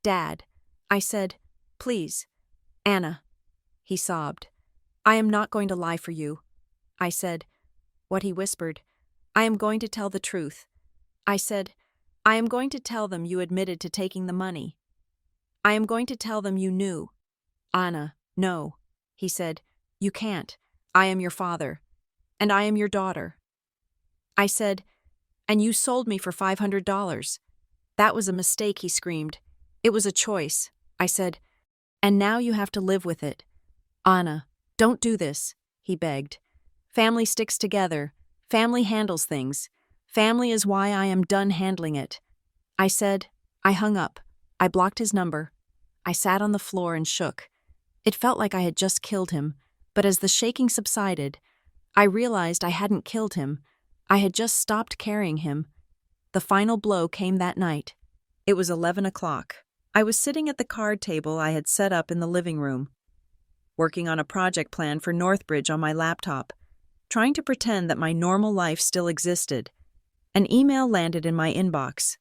Speaker 1: Dad, I said, please. Anna. He sobbed. I am not going to lie for you. I said. What he whispered. I am going to tell the truth. I said, I am going to tell them you admitted to taking the money. I am going to tell them you knew. Anna, no. He said, you can't. I am your father. And I am your daughter. I said, and you sold me for $500. That was a mistake, he screamed. It was a choice. I said, and now you have to live with it. Anna, don't do this, he begged. Family sticks together. Family handles things. Family is why I am done handling it. I said. I hung up. I blocked his number. I sat on the floor and shook. It felt like I had just killed him, but as the shaking subsided, I realized I hadn't killed him. I had just stopped carrying him. The final blow came that night. It was 11 o'clock. I was sitting at the card table I had set up in the living room, working on a project plan for Northbridge on my laptop, trying to pretend that my normal life still existed. An email landed in my inbox.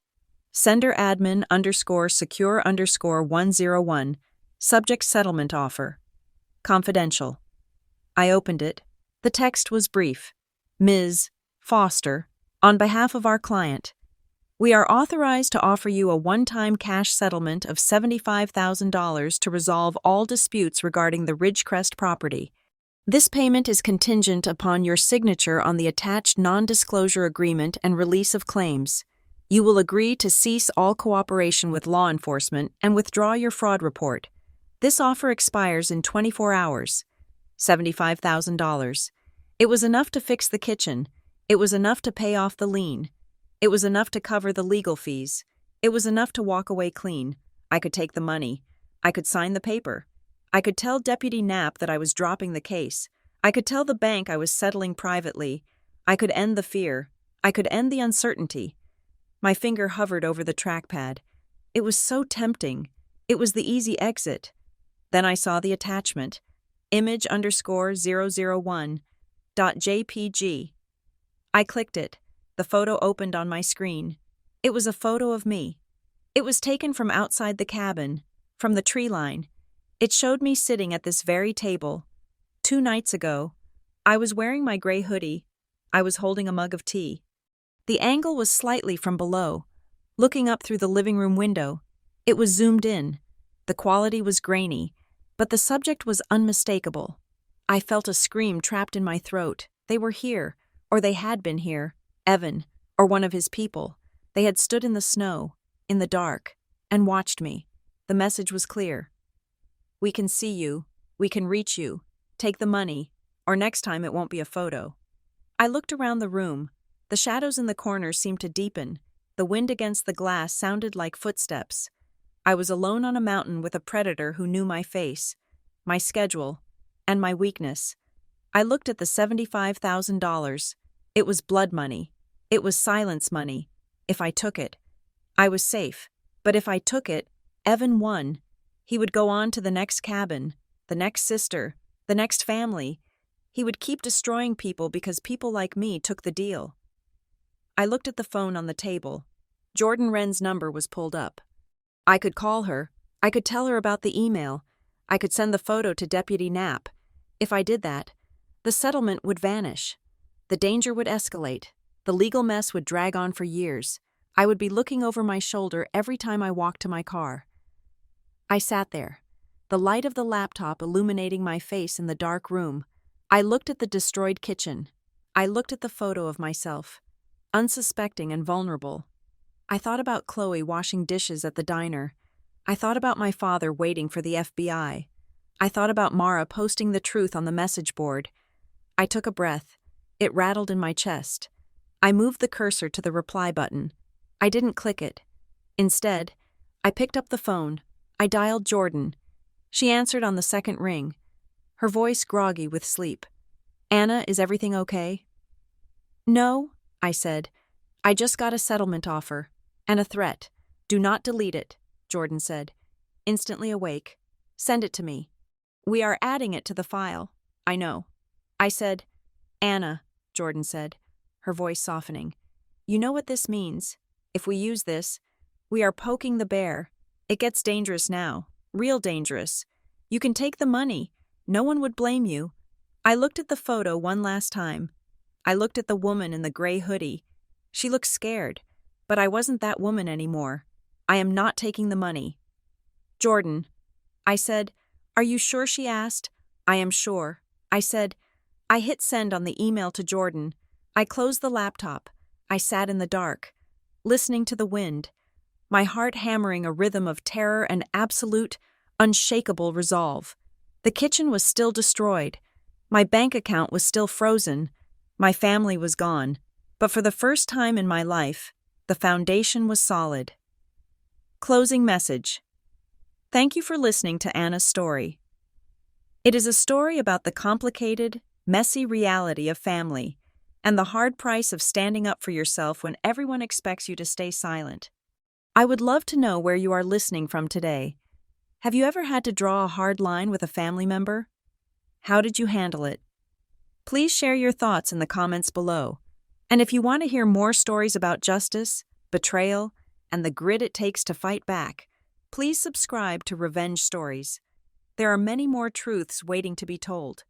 Speaker 1: Sender admin _secure 101, subject settlement offer. Confidential. I opened it. The text was brief. Ms. Foster, on behalf of our client, we are authorized to offer you a one-time cash settlement of $75,000 to resolve all disputes regarding the Ridgecrest property. This payment is contingent upon your signature on the attached non-disclosure agreement and release of claims. You will agree to cease all cooperation with law enforcement and withdraw your fraud report. This offer expires in 24 hours. $75,000. It was enough to fix the kitchen. It was enough to pay off the lien. It was enough to cover the legal fees. It was enough to walk away clean. I could take the money. I could sign the paper. I could tell Deputy Knapp that I was dropping the case. I could tell the bank I was settling privately. I could end the fear. I could end the uncertainty. My finger hovered over the trackpad. It was so tempting. It was the easy exit. Then I saw the attachment. Image _001.jpg. I clicked it. The photo opened on my screen. It was a photo of me. It was taken from outside the cabin, from the tree line. It showed me sitting at this very table. 2 nights ago, I was wearing my gray hoodie. I was holding a mug of tea. The angle was slightly from below, looking up through the living room window. It was zoomed in. The quality was grainy, but the subject was unmistakable. I felt a scream trapped in my throat. They were here, or they had been here. Evan, or one of his people. They had stood in the snow, in the dark, and watched me. The message was clear. We can see you. We can reach you. Take the money, or next time it won't be a photo. I looked around the room. The shadows in the corners seemed to deepen. The wind against the glass sounded like footsteps. I was alone on a mountain with a predator who knew my face, my schedule, and my weakness. I looked at the $75,000. It was blood money. It was silence money. If I took it, I was safe. But if I took it, Evan won. He would go on to the next cabin, the next sister, the next family. He would keep destroying people because people like me took the deal. I looked at the phone on the table. Jordan Wren's number was pulled up. I could call her. I could tell her about the email. I could send the photo to Deputy Knapp. If I did that, the settlement would vanish. The danger would escalate. The legal mess would drag on for years. I would be looking over my shoulder every time I walked to my car. I sat there, the light of the laptop illuminating my face in the dark room. I looked at the destroyed kitchen. I looked at the photo of myself, unsuspecting and vulnerable. I thought about Chloe washing dishes at the diner. I thought about my father waiting for the FBI. I thought about Mara posting the truth on the message board. I took a breath. It rattled in my chest. I moved the cursor to the reply button. I didn't click it. Instead, I picked up the phone. I dialed Jordan. She answered on the second ring, her voice groggy with sleep. Anna, is everything okay? No, I said. I just got a settlement offer. And a threat. Do not delete it, Jordan said, instantly awake. Send it to me. We are adding it to the file. I know. I said, Anna, Jordan said, her voice softening. You know what this means. If we use this, we are poking the bear. It gets dangerous now. Real dangerous. You can take the money. No one would blame you. I looked at the photo one last time. I looked at the woman in the gray hoodie. She looked scared, but I wasn't that woman anymore. I am not taking the money. Jordan, I said. Are you sure? She asked. I am sure. I said. I hit send on the email to Jordan. I closed the laptop. I sat in the dark, listening to the wind, my heart hammering a rhythm of terror and absolute, unshakable resolve. The kitchen was still destroyed. My bank account was still frozen. My family was gone. But for the first time in my life, the foundation was solid. Closing message. Thank you for listening to Anna's story. It is a story about the complicated, messy reality of family and the hard price of standing up for yourself when everyone expects you to stay silent. I would love to know where you are listening from today. Have you ever had to draw a hard line with a family member? How did you handle it? Please share your thoughts in the comments below. And if you want to hear more stories about justice, betrayal, and the grit it takes to fight back, please subscribe to Revenge Stories. There are many more truths waiting to be told.